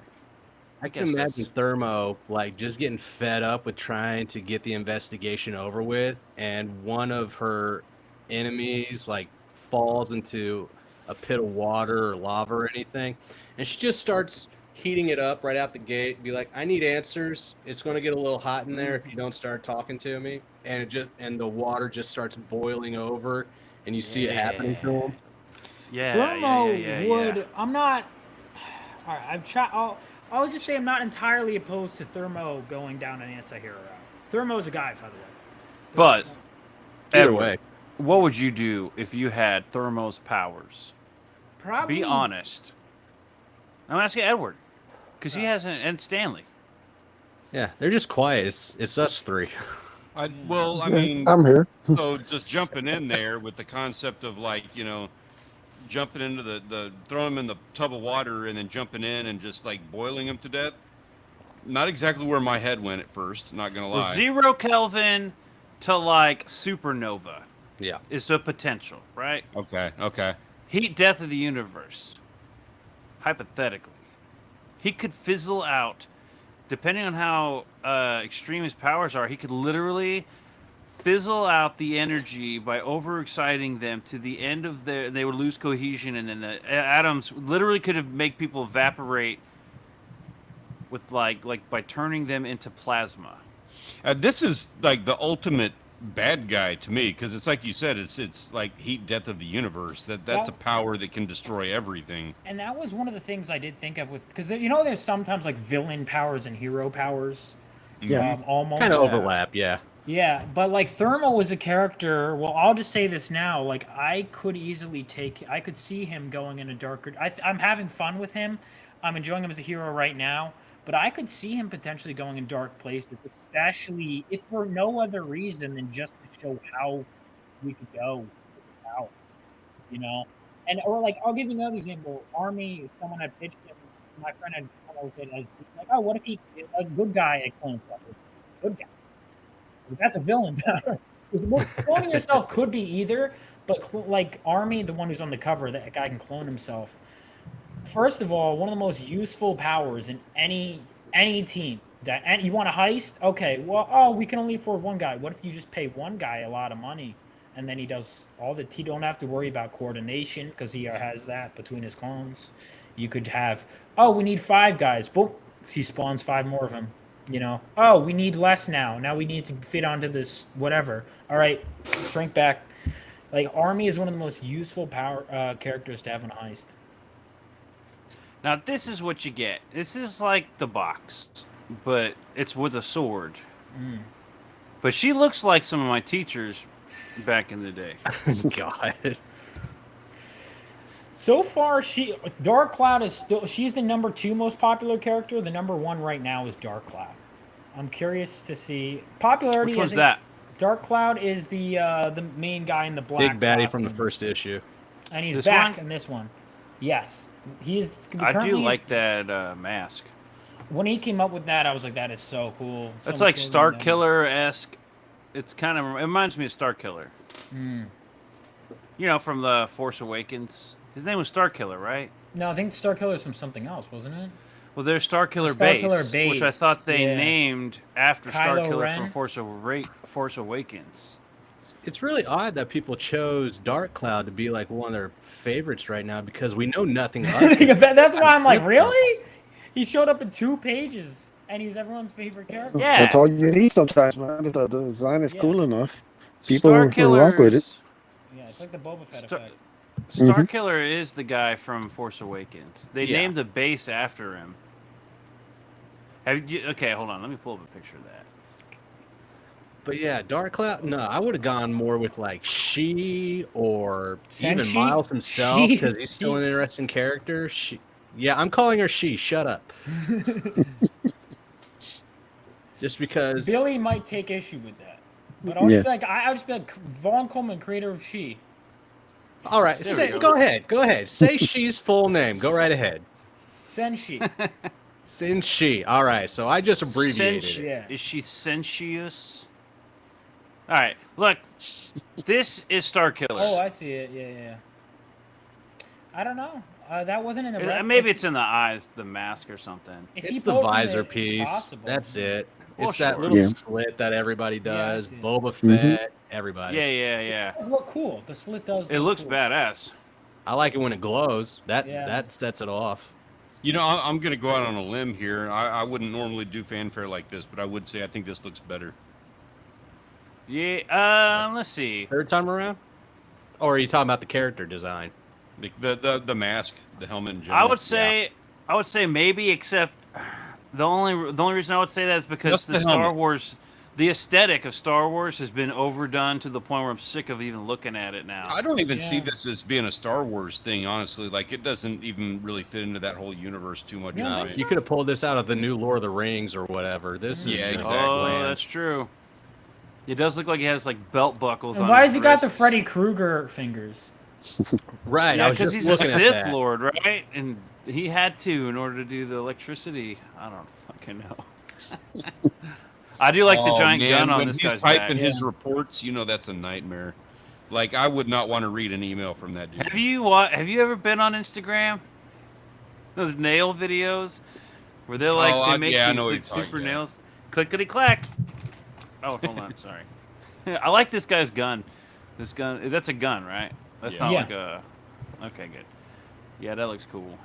I can guess imagine that's- Thermo like just getting fed up with trying to get the investigation over with, and one of her enemies like falls into a pit of water or lava or anything, and she just starts heating it up right out the gate. Be like, I need answers. It's going to get a little hot in there if you don't start talking to me, and the water just starts boiling over, and you see it happening to him. Thermo yeah. would. I'm not. All right, I've tried. I'll just say I'm not entirely opposed to Thermo going down an anti-hero route. Thermo's a guy, by the way. But Either Edward, way, what would you do if you had Thermo's powers? Probably. Be honest. I'm asking Edward, because he hasn't, and Stanley. yeah, they're just quiet. It's us three. I Yeah, mean, I'm here. so just jumping in there with the concept of like, jumping into the throwing them in the tub of water and then jumping in and just like boiling them to death. Not exactly where my head went at first, not gonna Well, lie. 0 Kelvin to like supernova Yeah. is the potential, right? Okay. Heat death of the universe. Hypothetically, he could fizzle out, depending on how extreme his powers are. He could literally fizzle out the energy by overexciting them to the end of they would lose cohesion, and then the atoms literally could have make people evaporate with like by turning them into plasma. This is like the ultimate bad guy to me because it's like you said, it's like heat death of the universe. That's a power that can destroy everything. And that was one of the things I did think of with, because you know, there's sometimes like villain powers and hero powers. Yeah. Almost Kind of overlap, yeah. Yeah, but like Thermal was a character. Well, I'll just say this now. Like I could see him going in a darker. I'm having fun with him. I'm enjoying him as a hero right now. But I could see him potentially going in dark places, especially if for no other reason than just to show how we could go with the power, you know. And or like I'll give you another example. Army, someone had pitched him. My friend had come over with it as like, oh, what if he a good guy at clone stuff? Good guy. That's a villain. Because cloning yourself could be either, but like Army, the one who's on the cover, that guy can clone himself. First of all, one of the most useful powers in any team. And you want a heist? Okay, well, we can only afford one guy. What if you just pay one guy a lot of money, and then he does he don't have to worry about coordination because he has that between his clones. You could have, we need 5 guys. Boom, he spawns 5 more of them. You know, we need less now. Now we need to fit onto this whatever. All right, shrink back. Like Army is one of the most useful power characters to have in a heist. Now this is what you get. This is like the box, but it's with a sword. But she looks like some of my teachers back in the day. God. So far, Dark Cloud is she's the number 2 most popular character. The number 1 right now is Dark Cloud. I'm curious to see popularity. Which one's that? Dark Cloud is the main guy in the black Big baddie costume. from the first issue. And he's This back one? in this one. Yes. He's I do currently, like that mask. when he came up with that, I was like, that is so cool. So That's much like cooler Star than- Killer-esque. It reminds me of Star Killer. You know, from the Force Awakens. His name was Star Killer, right? No, I think Star Killer is from something else, wasn't it? Well, there's Star Killer Star Base, Killer which I Base, thought they yeah. named after Star Kylo Killer Ren? from Force Awakens. It's really odd that people chose Dark Cloud to be like one of their favorites right now because we know nothing about it. That's why I'm like, really? He showed up in 2 pages, and he's everyone's favorite character. Yeah. That's all you need sometimes, man. The design is Yeah. cool enough. People Star who rock with it. Killer's- Yeah, it's like the Boba Fett Star, effect. Star Killer is the guy from Force Awakens. They Yeah. named the base after him. Okay, hold on. Let me pull up a picture of that. But yeah, Dark Cloud. No, I would have gone more with like She or even Senshi? Miles himself She? because he's still an interesting character. Yeah, I'm calling her She. Shut up. Just because. Billy might take issue with that, but I'll just be like, I'll just be like, Vaughn Coleman, creator of She. All right, There we go. go ahead. Go ahead. Say She's full name. Go right ahead. Senshi. Sin She. All right, so I just abbreviated it. Yeah. Is she sensuous? All right, look. This is Star Killer. Oh, I see it. Yeah. I don't know. That wasn't in the. Maybe it's in the eyes, the mask or something. If he It's the pulled from visor it, it's piece. possible. That's it. Well, It's that sure. little Yeah. slit that everybody Yeah, I does. see it. Boba Fett, everybody. Yeah. It does look cool. The slit does. It look looks cool. badass. I like it when it glows. That Yeah. sets it off. You know, I'm going to go out on a limb here. I wouldn't normally do fanfare like this, but I would say I think this looks better. Yeah. Let's see. Third time around? Or are you talking about the character design? The mask, the helmet in I general. would say maybe, except the only reason I would say that is because Just the the Star helmet. Wars, the aesthetic of Star Wars has been overdone to the point where I'm sick of even looking at it now. I don't even see Yeah. this as being a Star Wars thing, honestly. Like, it doesn't even really fit into that whole universe too much. Yeah, for that's me. You could have pulled this out of the new Lord of the Rings or whatever. This is Yeah, just exactly. Oh, bland. that's true. It does look like he has like belt buckles And on. why his has he got the wrists. Freddy Krueger fingers? right. I Yeah, was because just he's a looking at Sith that. Lord, right? And he had to in order to do the electricity. I don't fucking know. I do like the Oh, giant man, gun on when this he's guy's back. typing his reports, you know that's a nightmare. Like, I would not want to read an email from that dude. Have you ever been on Instagram? Those nail videos where they're like Oh, they make yeah, I these know what like, you're talking super about. nails. Clickety clack. Oh, hold on, sorry. I like this guy's gun. This gun, that's a gun, right? That's Yeah. not Yeah. like a. Okay, good. Yeah, that looks cool.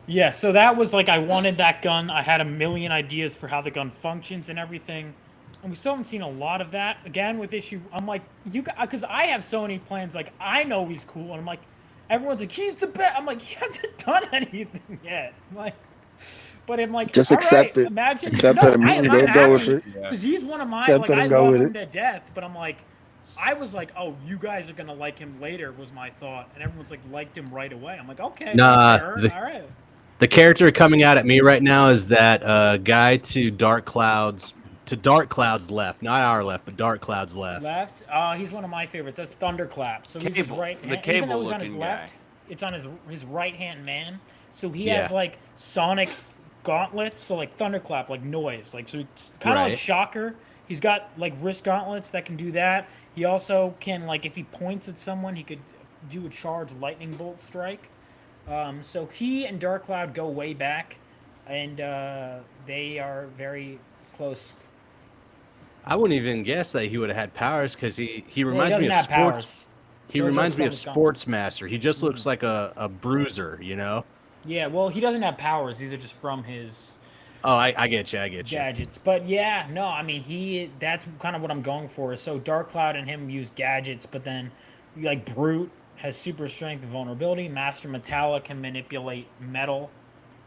Yeah, so that was like I wanted that gun. I had a million ideas for how the gun functions and everything. and we still haven't seen a lot of that. Again, with issue, I'm like, because I have so many plans. Like, I know he's cool, and I'm like, everyone's like, he's the best. I'm like, he hasn't done anything yet. I'm like, but I'm like, Just all accept right, it. Imagine, Accept no, it and I'm go with happy, it. because he's one of my, Accept like, it I and go love with him it. to death. But I'm like, I was like, oh, you guys are gonna like him later, was my thought, and everyone's like liked him right away. I'm like, okay, Nah, fair, all right. The character coming out at me right now is that guy to Dark Cloud's left, not our left, but Dark Cloud's left. Left. He's one of my favorites. That's Thunderclap. So he's his Cable, right the hand. Even though he's on his cable-looking left, guy. it's on his right hand man. So he Yeah. has like sonic gauntlets. So like Thunderclap, like noise. Like so, it's kind of like Right. Shocker. He's got like wrist gauntlets that can do that. He also can, like, if he points at someone, he could do a charged lightning bolt strike. So he and Dark Cloud go way back, and they are very close. I wouldn't even guess that he would have had powers because he Well, reminds me doesn't of have sports. powers. He Those are reminds me of from the Sports Master. He just looks like a bruiser, you know. Yeah, well, he doesn't have powers. These are just from his Oh, I get you. I get you. gadgets. But yeah, no, I mean, that's kind of what I'm going for. So Dark Cloud and him use gadgets, but then like Brute has super strength and vulnerability. Master Metallic can manipulate metal.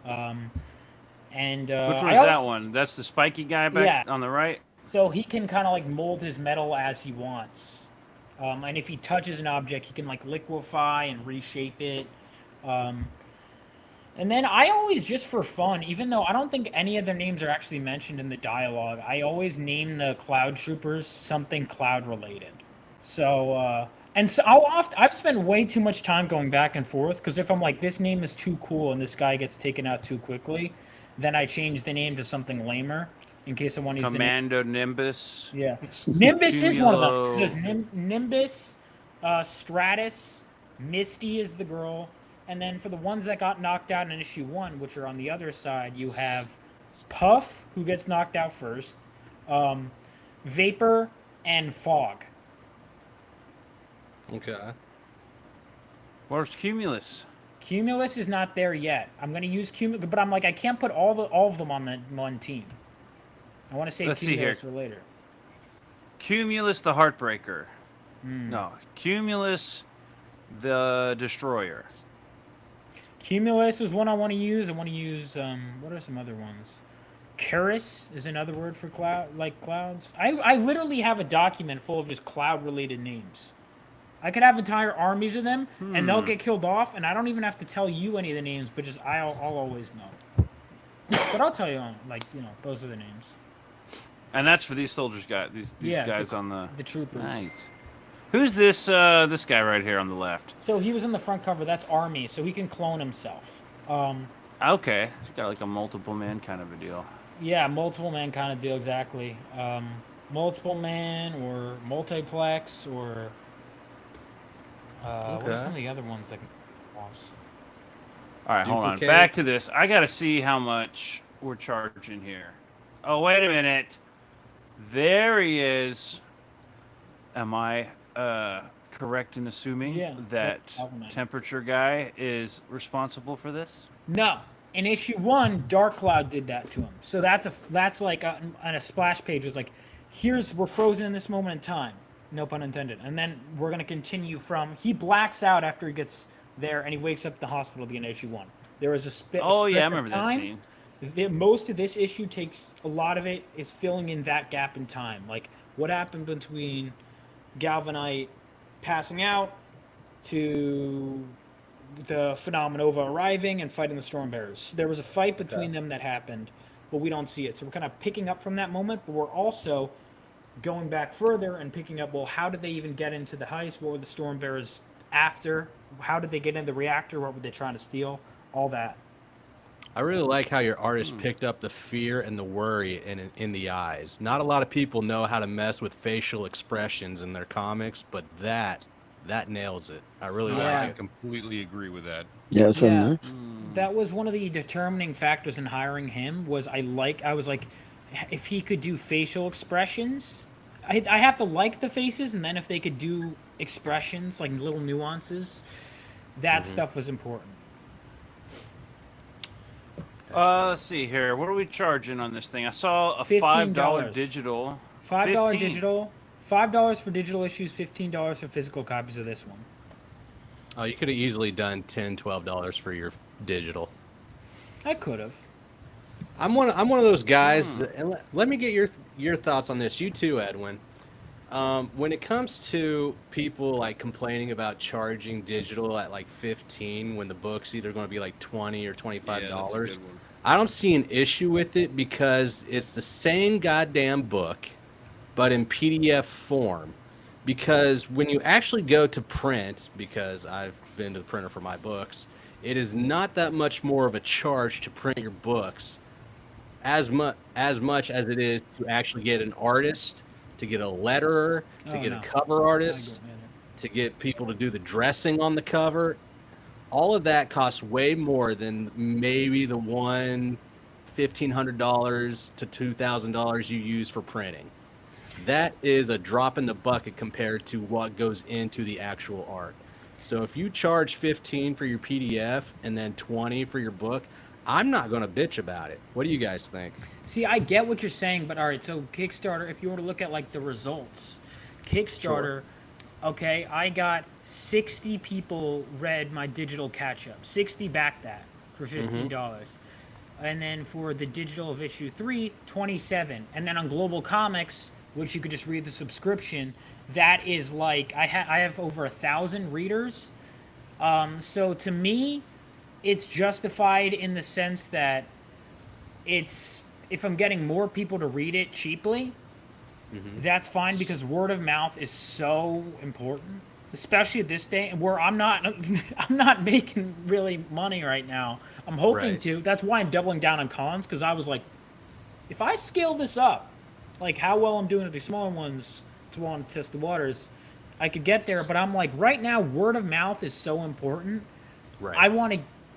And Which one's I that also- one? That's the spiky guy back on the right? So he can kind of like mold his metal as he wants. And if he touches an object, he can like liquefy and reshape it. And then I always, just for fun, even though I don't think any of their names are actually mentioned in the dialogue, I always name the Cloud Troopers something Cloud related. So, I've spent way too much time going back and forth, because if I'm like, this name is too cool and this guy gets taken out too quickly, then I change the name to something lamer in case I want to use the name. Commando Nimbus. Yeah. Nimbus is one of them. So Cumulo. there's Nimbus, Stratus, Misty is the girl. And then for the ones that got knocked out in issue 1, which are on the other side, you have Puff, who gets knocked out first, Vapor, and Fog. Okay. Where's Cumulus? Cumulus is not there yet. I'm going to use Cumulus, but I'm like, I can't put all of them on the one team. I want to save Let's see here. Cumulus for later. Cumulus the Heartbreaker. Hmm. No, Cumulus the Destroyer. Cumulus is one I want to use. I want to use, what are some other ones? Curus is another word for clouds. I literally have a document full of just cloud-related names. I could have entire armies of them, and they'll get killed off, and I don't even have to tell you any of the names, but just I'll always know. But I'll tell you, those are the names. And that's for these soldiers guys. These Yeah, guys on the troopers. Nice. Who's this this guy right here on the left? So he was in the front cover. That's Army, so he can clone himself. Okay. He's got like a multiple man kind of a deal. Yeah, multiple man kind of deal, exactly. Multiple man or multiplex or what are Okay. some of the other ones that can All right, hold on. Duplicate. Back to this. I got to see how much we're charging here. Oh, wait a minute. There he is. Am I correct in assuming Yeah, that that's Alchemite. temperature guy is responsible for this? No. In issue 1, Dark Cloud did that to him. So that's like on a splash page. It's like, we're frozen in this moment in time. No pun intended. And then we're going to continue he blacks out after he gets there, and he wakes up in the hospital at the end of issue 1. There was a strip Oh, yeah, I of remember that time. scene. Most of this issue a lot of it is filling in that gap in time. Like, what happened between Galvanite passing out to the Phenomenova arriving and fighting the Stormbearers. There was a fight between them that happened, but we don't see it. So we're kind of picking up from that moment, but we're also going back further and picking up, well, how did they even get into the heist? What were the Stormbearers after? How did they get in the reactor? What were they trying to steal? All that. I really like how your artist picked up the fear and the worry in the eyes. Not a lot of people know how to mess with facial expressions in their comics, but that nails it. I really Yeah. I like it. completely agree with that. Yeah, that's really Yeah. nice. That was one of the determining factors in hiring him. I was like, if he could do facial expressions, I have to like the faces, and then if they could do expressions, like little nuances, that stuff was important. Let's see here. What are we charging on this thing? I saw a $15. $5 digital. $5 15. digital, $5 for digital issues, $15 for physical copies of this one. Oh, you could have easily done $10, $12 for your digital. I could have. I'm one of those guys. And let me get your thoughts on this. You too, Edwin. When it comes to people like complaining about charging digital at like 15 when the book's either going to be like 20 or $25, Yeah, that's a good one. I don't see an issue with it because it's the same goddamn book, but in PDF form. Because when you actually go to print, because I've been to the printer for my books, it is not that much more of a charge to print your books as much as it is to actually get an artist, to get a letterer, to Oh, get no. a cover artist, I go, man. to get people to do the dressing on the cover. All of that costs way more than maybe the $1,500 to $2,000 you use for printing. That is a drop in the bucket compared to what goes into the actual art. So if you charge 15 for your PDF and then 20 for your book, I'm not going to bitch about it. What do you guys think? See, I get what you're saying, but all right, so Kickstarter, if you were to look at like the results, Kickstarter, okay, I got 60 people read my digital catch up. 60 backed that for $15. And then for the digital of issue 3, 27. And then on Global Comics, which you could just read the subscription, that is like I have over 1,000 readers. So to me, it's justified in the sense that it's if I'm getting more people to read it cheaply, that's fine because word of mouth is so important, especially at this day where I'm not making really money right now. I'm hoping Right. to. That's why I'm doubling down on cons because I was like, if I scale this up, like how well I'm doing at these smaller ones, to want to test the waters, I could get there. But I'm like, right now, word of mouth is so important. Right. I want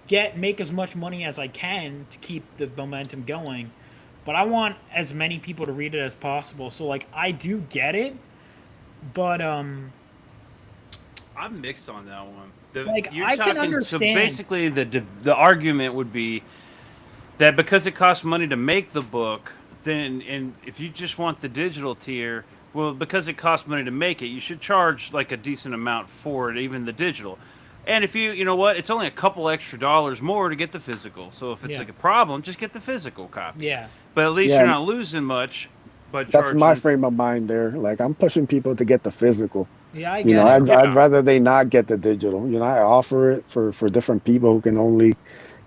to make as much money as I can to keep the momentum going, but I want as many people to read it as possible. So like I do get it, but I'm mixed on that one. Like, I can understand. So basically, the argument would be that because it costs money to make the book, then and if you just want the digital tier, well, because it costs money to make it, you should charge like a decent amount for it, even the digital. And if you know what, it's only a couple extra dollars more to get the physical. So if it's Yeah. like a problem, just get the physical copy. yeah, But at least Yeah. you're not losing much. But That's my charging- frame of mind there. Like I'm pushing people to get the physical. yeah, I You get know, it. I'd rather they not get the digital. You know, I offer it for different people who can only,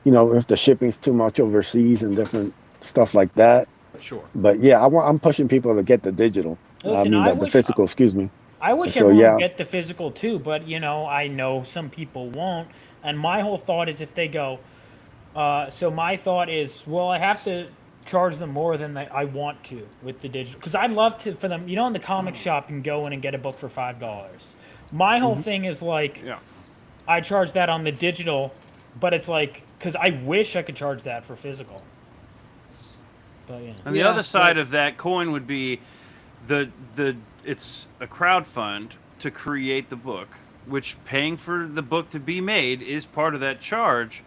you know, if the shipping's too much overseas and different stuff like that. Sure. But yeah, I'm pushing people to get the digital. Listen, I I mean, the wish- physical. Excuse me. I wish So, everyone yeah. would get the physical too, but you know, I know some people won't. And my whole thought is if they go, so my thought is, well, I have to charge them more than I want to with the digital, because I'd love to for them. You know, in the comic shop, you can go in and get a book for $5. My whole thing is like, Yeah. I charge that on the digital, but it's like because I wish I could charge that for physical. But yeah. And the Yeah, other side of that coin would be the it's a crowdfund to create the book, which paying for the book to be made is part of that charge.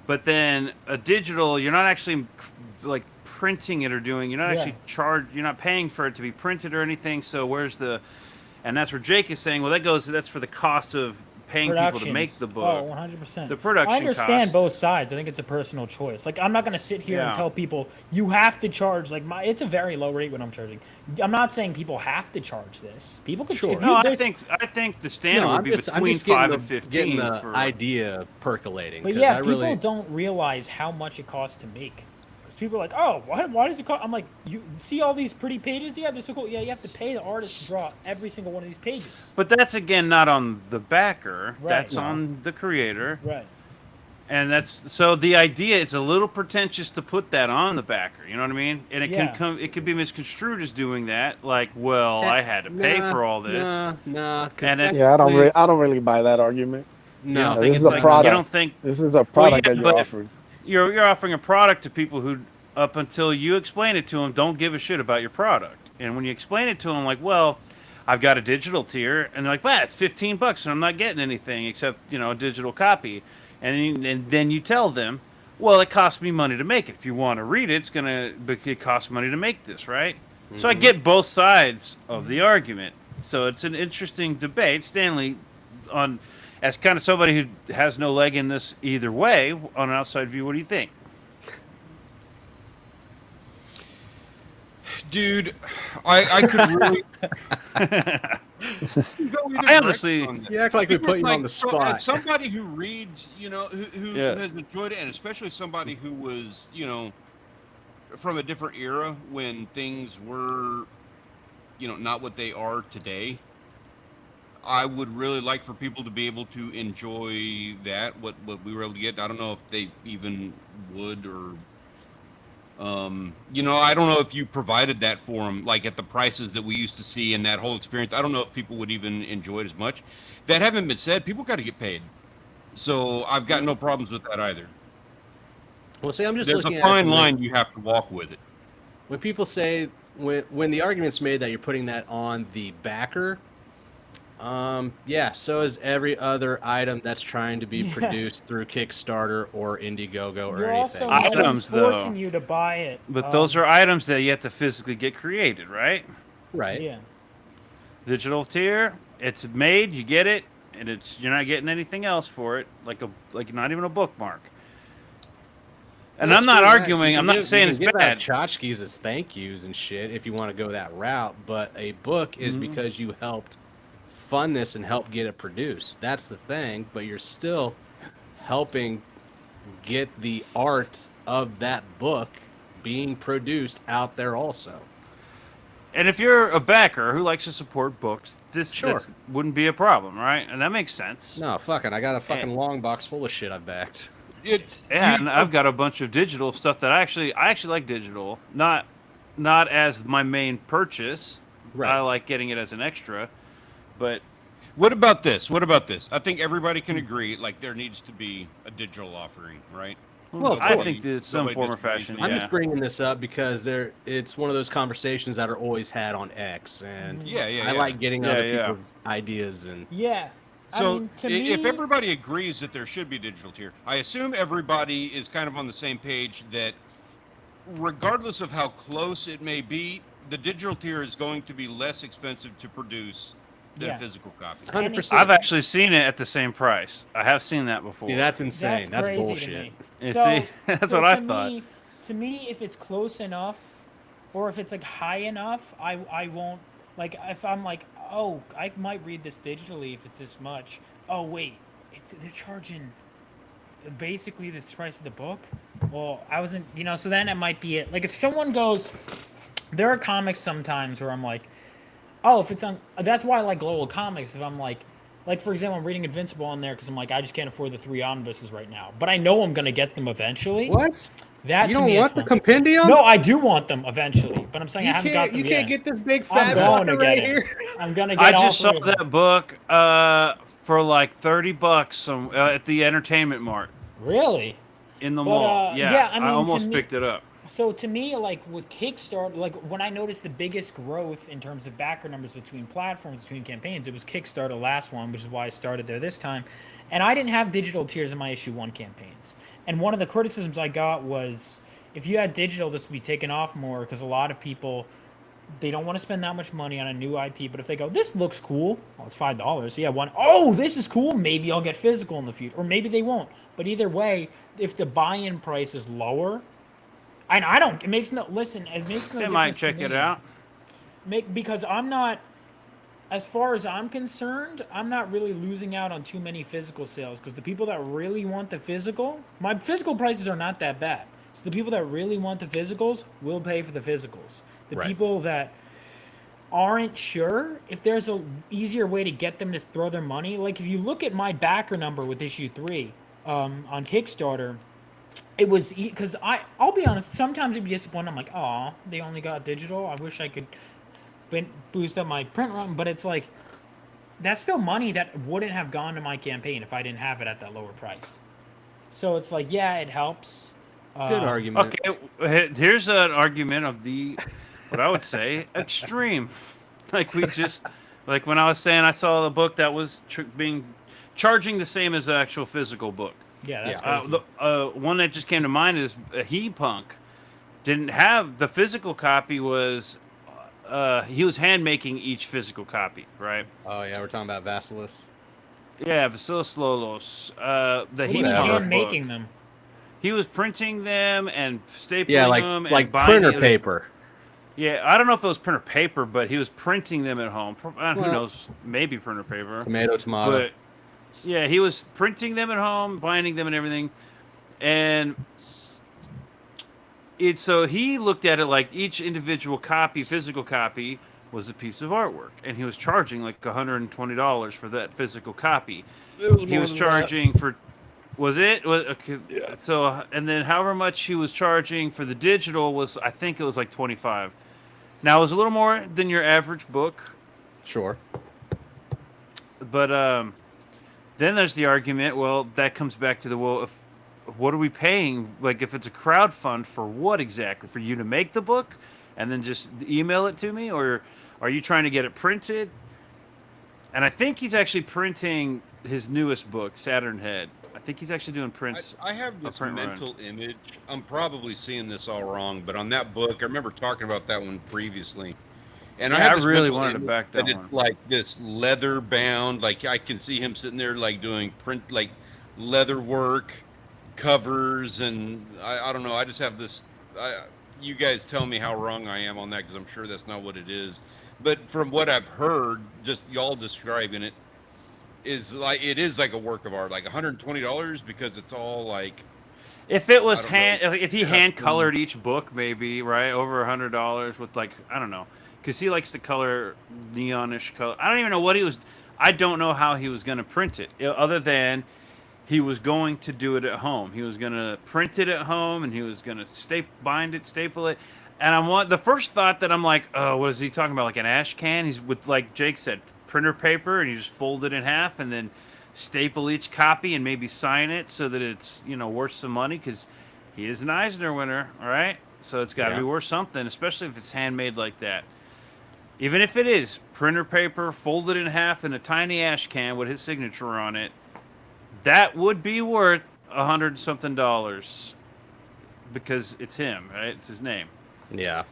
But then a digital, you're not actually like printing it or doing. You're not Yeah. actually you're not paying for it to be printed or anything. So where's the? And that's where Jake is saying, well, that's for the cost of paying people to make Productions. the book. Oh, 100%. The production I understand costs. both sides. I think it's a personal choice. Like, I'm not going to sit here and Yeah. tell people, you have to charge. Like, it's a very low rate when I'm charging. I'm not saying people have to charge this. People could Sure. if No, I there's- think the standard No, would I'm be just between getting 5 the, and 15. getting the for, idea percolating. But 'cause yeah, I people really, don't realize how much it costs to make. Because people are like, oh, why does it cost? I'm like, you see all these pretty pages? Yeah, they're so cool. Yeah, you have to pay the artist to draw every single one of these pages. But that's again not on the backer. Right. That's No. on the creator. Right. And that's so the idea. It's a little pretentious to put that on the backer. You know what I mean? And it Yeah. can come. It could be misconstrued as doing that. Like, well, I had to pay for all this. Nah. 'Cause And it's- Yeah, I don't technically- really buy that argument. You No, don't this think is it's a like, product. You don't think This is a product yeah, that you're but- offering. you're offering a product to people who, up until you explain it to them, don't give a shit about your product. And when you explain it to them, like, well, I've got a digital tier, and they're like, well, it's $15, and I'm not getting anything except a digital copy. And then you tell them, well, it costs me money to make it. If you want to read it, it costs money to make this, right? So I get both sides of the argument. So it's an interesting debate. Stanley, on as kind of somebody who has no leg in this either way, on an outside view, what do you think? Dude, I could really. I honestly, You act like we put you on the spot. As somebody who reads, who Yeah. has enjoyed it, and especially somebody who was, from a different era when things were, not what they are today. I would really like for people to be able to enjoy that, what we were able to get. I don't know if they even would, or I don't know if you provided that for them, like at the prices that we used to see and that whole experience. I don't know if people would even enjoy it as much. That haven't been said. People got to get paid, so I've got no problems with that either. Well, see, I'm just There's looking a at fine line you have to walk with it. when people say when the argument's made that you're putting that on the backer. Yeah, so is every other item that's trying to be produced through Kickstarter or Indiegogo or You're anything. also Items, forcing though. you to buy it. but those are items that you have to physically get created, right? Right. Yeah. Digital tier, it's made, you get it, and you're not getting anything else for it, like not even a bookmark. And Well, I'm not screw that. arguing. You I'm can not give- saying you it's can give out bad. tchotchkes as thank yous and shit if you want to go that route, but a book is because you helped fund this and help get it produced. That's the thing, but you're still helping get the art of that book being produced out there also. And if you're a backer who likes to support books, this Sure. wouldn't be a problem, right? And that makes sense. No, fucking, I got a fucking long box full of shit I've backed. Yeah, and I've got a bunch of digital stuff that I actually like digital, not as my main purchase. Right. I like getting it as an extra, but What about this? I think everybody can agree, like, there needs to be a digital offering, right? Well, of I course. think there's some Nobody form or disagrees fashion. with I'm Yeah. just bringing this up because it's one of those conversations that are always had on X, and Yeah. I like getting Yeah, other yeah. people's ideas and Yeah. So I mean, to if me, everybody agrees that there should be digital tier, I assume everybody is kind of on the same page that regardless of how close it may be, the digital tier is going to be less expensive to produce than Yeah. a physical copy. 100%. I've actually seen it at the same price. I have seen that before. See, that's insane. That's crazy bullshit. To me. You So- see? That's so what I to thought. me- to me, if it's close enough, or if it's like high enough, I won't like. If I'm like, oh, I might read this digitally if it's this much. Oh wait, they're charging basically this price of the book. Well, I wasn't, so then it might be it. Like if someone goes, there are comics sometimes where I'm like, oh, if it's on, that's why I like global comics. If I'm like for example, I'm reading Invincible on there because I'm like, I just can't afford the 3 omnibuses right now, but I know I'm gonna get them eventually. What? That You to don't me want is the fun. compendium? No, I do want them eventually, but I'm saying I haven't got them You yet. can't get this big I'm fat going to fucker get right it. here. I'm gonna I get all just saw three of them. that book for like $30 at the Entertainment Mart Really? in the But, mall. yeah, I mean, to almost me- picked it up. So to me, like with Kickstarter, like when I noticed the biggest growth in terms of backer numbers between platforms, between campaigns, it was Kickstarter last one, which is why I started there this time. And I didn't have digital tiers in my issue 1 campaigns. And one of the criticisms I got was, if you had digital, this would be taken off more because a lot of people, they don't want to spend that much money on a new IP. But if they go, this looks cool, well, it's $5. So yeah, oh, this is cool. Maybe I'll get physical in the future, or maybe they won't. But either way, if the buy-in price is lower, and I don't, it makes no difference. They might to check it me. out. Because I'm not, as far as I'm concerned, I'm not really losing out on too many physical sales because the people that really want the physical, my physical prices are not that bad. So the people that really want the physicals will pay for the physicals. The Right. people that aren't sure, if there's a easier way to get them to throw their money, like if you look at my backer number with issue 3 on Kickstarter, it was because I'll be honest, sometimes it'd be disappointing. I'm like, oh, they only got digital. I wish I could boost up my print run, but it's like that's still money that wouldn't have gone to my campaign if I didn't have it at that lower price. So it's like, yeah, it helps. Good argument. Okay, here's an argument of the, what I would say, extreme. Like like when I was saying I saw the book that was charging the same as the actual physical book. Yeah, that's Yeah. crazy. The one that just came to mind is He Punk. Didn't have the physical copy, was he was hand making each physical copy, right? Oh yeah, we're talking about Vasilis. Yeah, Vasilis Lolos. The He Heat was comic hand book. making them. He was printing them and stapling Yeah, them and like binding printer paper. Yeah, I don't know if it was printer paper, but he was printing them at home. Who Well- knows? Maybe printer paper. Tomato. But yeah, he was printing them at home, binding them and everything. And so he looked at it like each individual copy, physical copy, was a piece of artwork. And he was charging like $120 for that physical copy. He was charging for okay. Yeah. So and then however much he was charging for the digital was, I think it was like 25. Now it was a little more than your average book, Sure. but then there's the argument. Well, that comes back to what are we paying? Like, if it's a crowdfund, for what exactly? For you to make the book and then just email it to me, or are you trying to get it printed? And I think he's actually printing his newest book, Saturn Head. I think he's actually doing prints. I have this print run. mental image. I'm probably seeing this all wrong, but on that book, I remember talking about that one previously. And Yeah, I, had I this really mental wanted to image back that it's one. like this leather bound, like I can see him sitting there like doing print, like leather work, covers, and I don't know. I just have this. You guys tell me how wrong I am on that, because I'm sure that's not what it is. But from what I've heard, just y'all describing it, it is like a work of art, like $120, because it's all like, If it was I don't know. if he Yeah. hand colored each book, maybe right over $100 with, like, I don't know, because he likes to color neonish color. I don't even know what he was. I don't know how he was going to print it, other than he was going to do it at home. He was going to print it at home, and he was going to bind it, staple it. And the first thought that I'm like, oh, what is he talking about? Like an ash can? He's with, like Jake said, printer paper, and you just fold it in half and then staple each copy and maybe sign it so that it's, worth some money, because he is an Eisner winner, all right? So it's got to be worth something, especially if it's handmade like that. Even if it is printer paper folded in half in a tiny ash can with his signature on it, that would be worth $100-something, because it's him, right? It's his name. Yeah.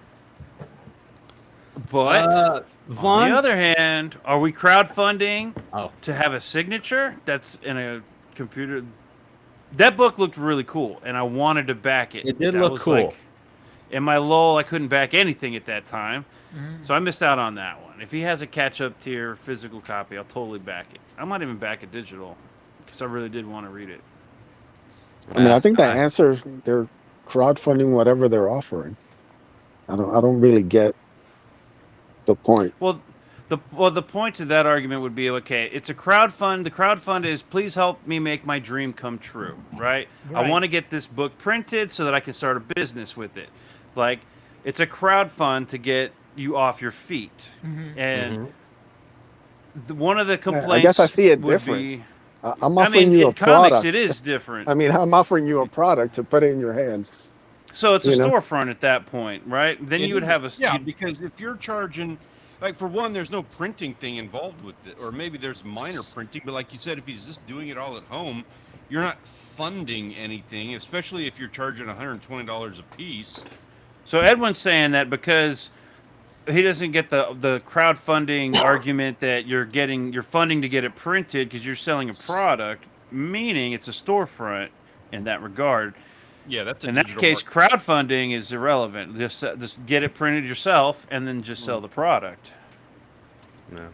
But Vaughn. on the other hand, are we crowdfunding Oh. to have a signature that's in a computer? That book looked really cool, and I wanted to back it. It did That look was cool. like, in my lull, I couldn't back anything at that time, Mhm. so I missed out on that one. If he has a catch-up tier physical copy, I'll totally back it. I might even back it digital, because I really did want to read it. I mean, I think the Uh, answer is they're crowdfunding whatever they're offering. I don't really get the point. Well, the point to that argument would be, okay, it's a crowdfund. The crowdfund is, please help me make my dream come true, right? I Right. want to get this book printed so that I can start a business with it. Like, it's a crowdfund to get you off your feet. Mhm. And one of the I complaints guess I see it would different. be, I'm I offering mean, you a in comics, product. it is different. I mean, I'm offering you a product to put in your hands. So it's a you know? storefront at that point, right? Then you would have a yeah, because if you're charging, like, for one, there's no printing thing involved with it, or maybe there's minor printing, but like you said, if he's just doing it all at home, you're not funding anything, especially if you're charging $120 a piece. So Edwin's saying that because he doesn't get the crowdfunding argument that you're funding to get it printed because you're selling a product, meaning it's a storefront in that regard. Yeah, that's a In that digital case, market. crowdfunding is irrelevant. Just get it printed yourself and then just sell the product. No.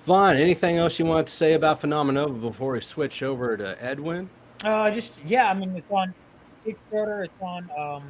Vaughn, anything else you want to say about Phenomenova before we switch over to Edwin? I mean, it's on Kickstarter, it's on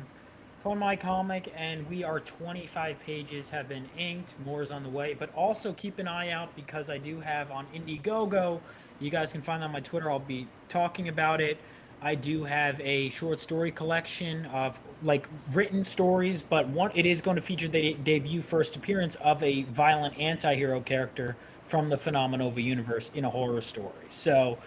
Fun My Comic, and we are 25 pages have been inked. More is on the way, but also keep an eye out, because I do have on Indiegogo. You guys can find that on my Twitter. I'll be talking about it. I do have a short story collection of, like, written stories, but it is going to feature the debut first appearance of a violent anti-hero character from the Phenomenova universe in a horror story. So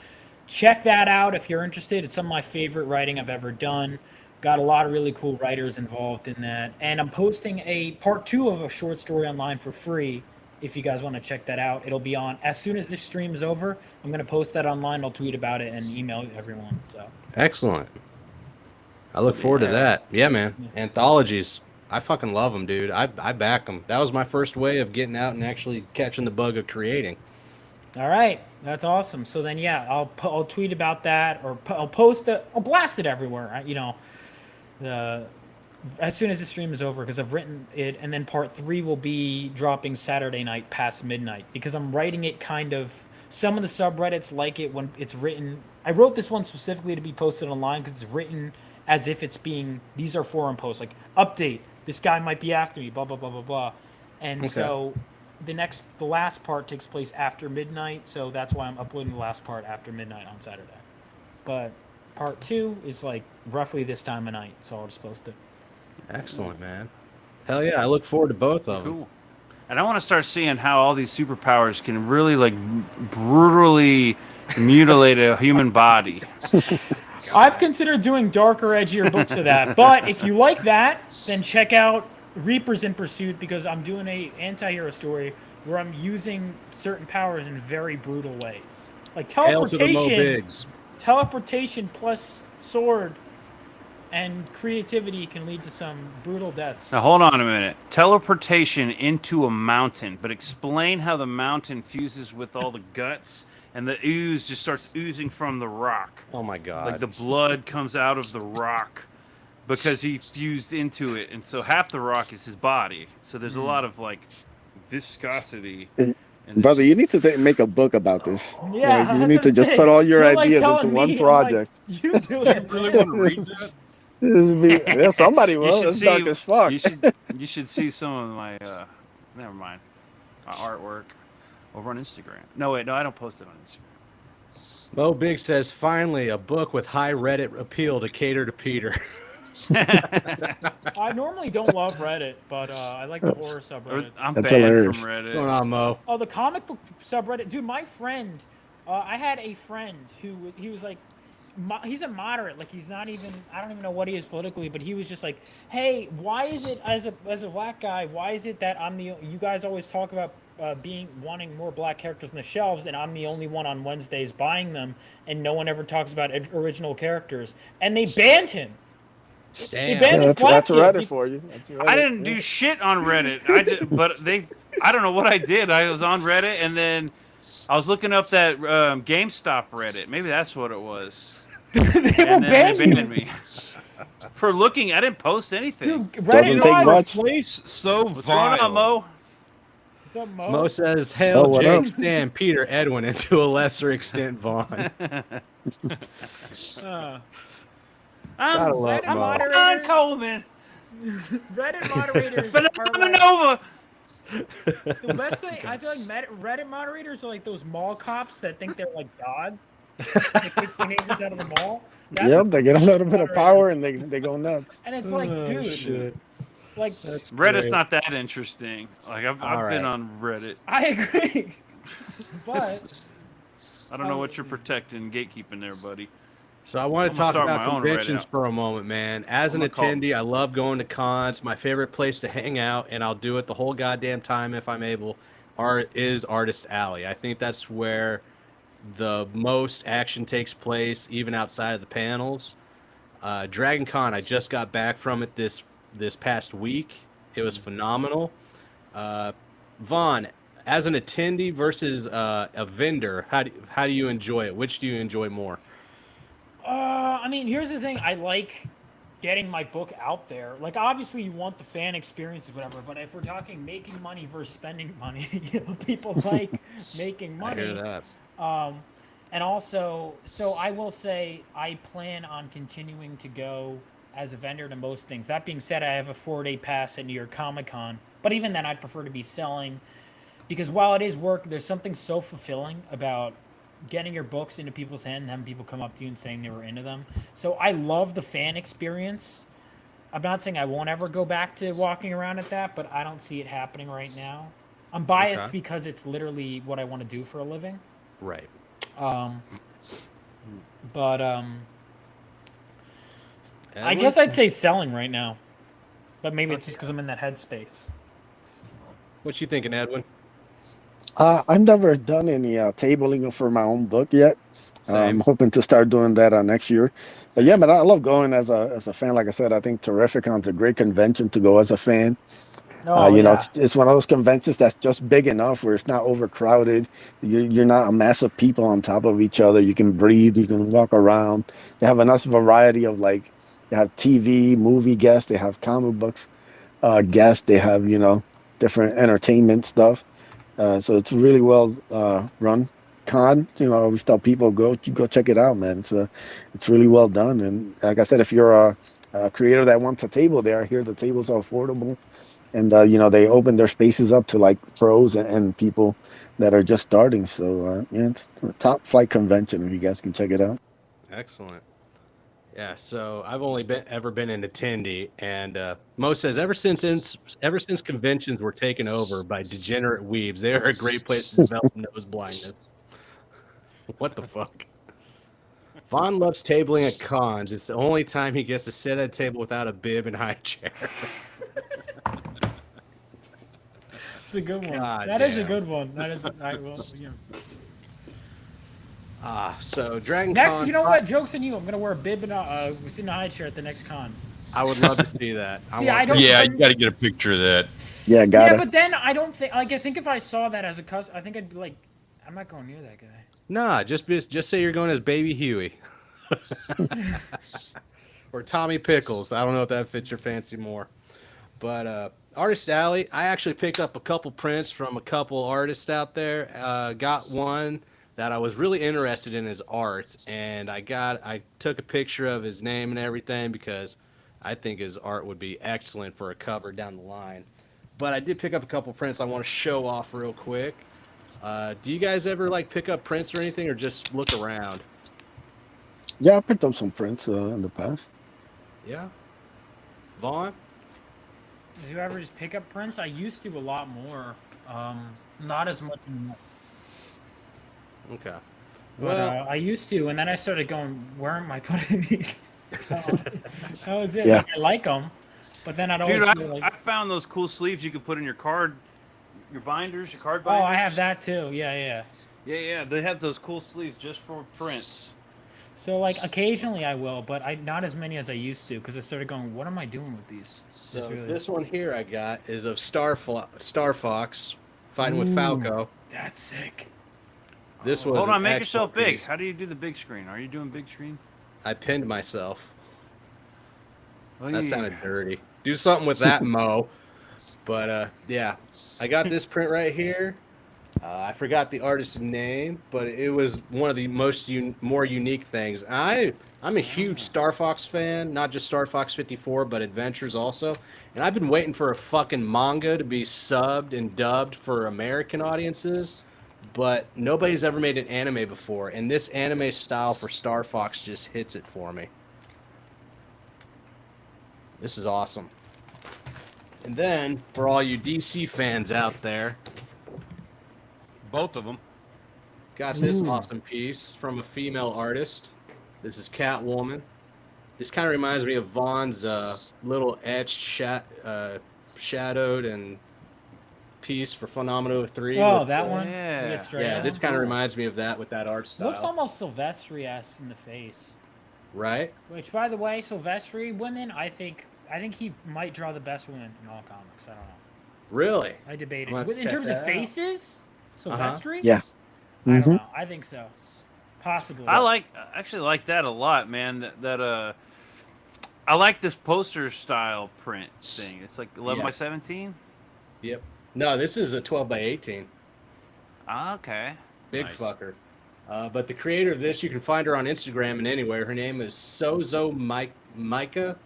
check that out if you're interested. It's some of my favorite writing I've ever done. Got a lot of really cool writers involved in that. And I'm posting a part 2 of a short story online for free if you guys want to check that out. It'll be on as soon as this stream is over. I'm going to post that online. I'll tweet about it and email everyone. So Excellent. I look forward to that. Yeah, man. Anthologies. I fucking love them, dude. I back them. That was my first way of getting out and actually catching the bug of creating. All right, that's awesome. So then, yeah, I'll tweet about that, or I'll post it. I'll blast it everywhere. As soon as the stream is over, because I've written it, and then part 3 will be dropping Saturday night past midnight, because I'm writing it kind of. Some of the subreddits like it when it's written. I wrote this one specifically to be posted online because it's written as if it's being. These are forum posts, like update. This guy might be after me. Blah blah blah blah blah, and Okay. so the last part takes place after midnight. So that's why I'm uploading the last part after midnight on Saturday. But part 2 is like roughly this time of night, so I'll just post it. Excellent, man. Hell yeah, I look forward to both of them. Cool. And I want to start seeing how all these superpowers can really like brutally mutilate a human body. I've considered doing darker, edgier books of that. But if you like that, then check out Reapers in Pursuit, because I'm doing a anti-hero story where I'm using certain powers in very brutal ways. Like Hail to the Mo teleportation. Bigs. Teleportation plus sword and creativity can lead to some brutal deaths. Now hold on a minute. Teleportation into a mountain, but explain how the mountain fuses with all the guts and the ooze just starts oozing from the rock. Oh my god. Like the blood comes out of the rock because he fused into it, and so half the rock is his body. So there's a lot of like viscosity. And and Brother, you need to make a book about this. Yeah, Like, you I need was to gonna just say, put all your you're, like, ideas telling into one me, I'm like, project. you do it. Really man. want to read that? Yeah, somebody You will. should It's see- dark as fuck. You should see some of my never mind. My artwork over on Instagram. No wait, no, I don't post it on Instagram. Mo Big says, finally, a book with high Reddit appeal to cater to Peter. I normally don't love Reddit, but I like the horror subreddits. I'm That's banned hilarious. from What's Reddit. going on, Mo? Oh, the comic book subreddit, dude. My friend, I had a friend he was like, he's a moderate, like he's not even. I don't even know what he is politically, but he was just like, hey, why is it as a black guy? Why is it that you guys always talk about wanting more black characters on the shelves, and I'm the only one on Wednesdays buying them, and no one ever talks about original characters, and they banned him. Damn. banned his black That's kid. Reddit for you. That's Reddit, I didn't yeah. do shit on Reddit. I don't know what I did. I was on Reddit and then I was looking up that GameStop Reddit. Maybe that's what it was. They will And then ban they you. banned me for looking. I didn't post anything. Dude, Doesn't Reddit take lies. much. Place so What's vile. going on, Mo? What's up, Mo? Mo says, hail Oh, what Jake, up? Stan, Peter, Edwin, and to a lesser extent, Vaughn. Gotta love Reddit Mo. moderators. Ron Coleman. Reddit moderators are like, Phenomenova. the best thing. I feel like Reddit moderators are like those mall cops that think they're like gods. They kick teenagers out of the mall. That's Yep, what they get a little bit of moderators- power and they go nuts. And it's like, Oh, dude, shit. like That's Reddit's great. not that interesting. Like I've All been right. on Reddit. I agree, but I don't know what you're protecting, gatekeeping there, buddy. So I want I'm to gonna talk start about my own Reddit conventions out. for a moment, man. As an I'm gonna call- attendee, I love going to cons. My favorite place to hang out, and I'll do it the whole goddamn time if I'm able, is Artist Alley. I think that's where the most action takes place, even outside of the panels. Dragon Con, I just got back from it this past week. It was phenomenal. Vaughn, as an attendee versus a vendor, how do you enjoy it? Which do you enjoy more? I mean, here's the thing. I like getting my book out there. Like, obviously, you want the fan experience or whatever. But if we're talking making money versus spending money, people like making money. I hear that. And also, so I will say I plan on continuing to go as a vendor to most things. That being said, I have a 4-day pass at New York Comic Con. But even then, I'd prefer to be selling. Because while it is work, there's something so fulfilling about getting your books into people's hands and having people come up to you and saying they were into them. So I love the fan experience. I'm not saying I won't ever go back to walking around at that, but I don't see it happening right now. I'm biased Okay. because it's literally what I want to do for a living. Right. But I guess I'd say selling right now. But maybe it's just because I'm in that headspace. What you thinking, Edwin? I've never done any tabling for my own book yet. Same. I'm hoping to start doing that next year. But yeah, man, I love going as a fan. Like I said, I think Terrificon's a great convention to go as a fan. Oh, You know, yeah. it's one of those conventions that's just big enough where it's not overcrowded. You're not a mass of people on top of each other. You can breathe. You can walk around. They have a nice variety of like, they have TV, movie guests. They have comic books guests. They have, you know, different entertainment stuff. So it's really well run con. You know, I always tell people go check it out, man. It's really well done. And like I said, if you're a creator that wants a table there, here the tables are affordable. And you know, they open their spaces up to like pros and people that are just starting. So yeah, it's a top flight convention. If you guys can check it out. Excellent. Yeah, so I've only ever been an attendee, and Mo says ever since conventions were taken over by degenerate weebs, they are a great place to develop nose blindness. What the fuck? Vaughn loves tabling at cons. It's the only time he gets to sit at a table without a bib and high chair. It's a good one. God That is a damn. good one. That is. Yeah. So Dragon Next, Con. you know what? Joke's on you. I'm gonna wear a bib and sit in a high chair at the next con. I would love to see that. See, I don't- Yeah, you got to get a picture of that. Yeah, got Yeah, it. but then I don't think. Like, I think if I saw that as a cuss, I think I'd be like, I'm not going near that guy. Nah, just say you're going as Baby Huey. Or Tommy Pickles. I don't know if that fits your fancy more. But Artist Alley, I actually picked up a couple prints from a couple artists out there. Got one that I was really interested in his art, and I took a picture of his name and everything because I think his art would be excellent for a cover down the line. But I did pick up a couple prints I want to show off real quick. Do you guys ever like pick up prints or anything, or just look around? Yeah, I picked up some prints in the past. Yeah. Vaughn? Did you ever just pick up prints? I used to a lot more. Not as much anymore. Okay. But Well, I used to, and then I started going, where am I putting these? So, that was it. Yeah. Like, I like them, but then I'd always Dude, feel like, I found those cool sleeves you could put in your card, your binders, your card oh, binders. I have that too. Yeah. Yeah, they have those cool sleeves just for prints. So like occasionally I will, but not as many as I used to because I started going, what am I doing with these? so really- this one here I got is of Star Fox fighting with Ooh. Falco. That's sick. This was Hold an on, make excellent yourself big. piece. How do you do the big screen? Are you doing big screen? I pinned myself. Oh, That yeah. sounded dirty. Do something with that, Mo. But yeah, I got this print right here. I forgot the artist's name, but it was one of the more unique things. I'm a huge Star Fox fan, not just Star Fox 54, but Adventures also. And I've been waiting for a fucking manga to be subbed and dubbed for American audiences, but nobody's ever made an anime before. And this anime style for Star Fox just hits it for me. This is awesome. And then, for all you DC fans out there, Both of them. got this awesome piece from a female artist. This is Catwoman. This kind of reminds me of Vaughn's little etched, shadowed and piece for Phenomeno 3. Oh, with that the- one? Yeah. Yeah, straight Yeah, on. this kind of reminds me of that with that art style. Looks almost Silvestri-esque in the face. Right? Which, by the way, Silvestri women, I think he might draw the best women in all comics. I don't know. Really? I debated. I'm gonna In check terms of that out. faces, Silvestri? Yeah. I don't Mhm. know. I think so. Possibly. I actually like that a lot, man. I like this poster style print thing. It's like 11 by Yes. 17. Yep. No, this is a 12 by 18. Ah, okay. Big Nice. fucker. But the creator of this, you can find her on Instagram and anywhere. Her name is Sozo Mika.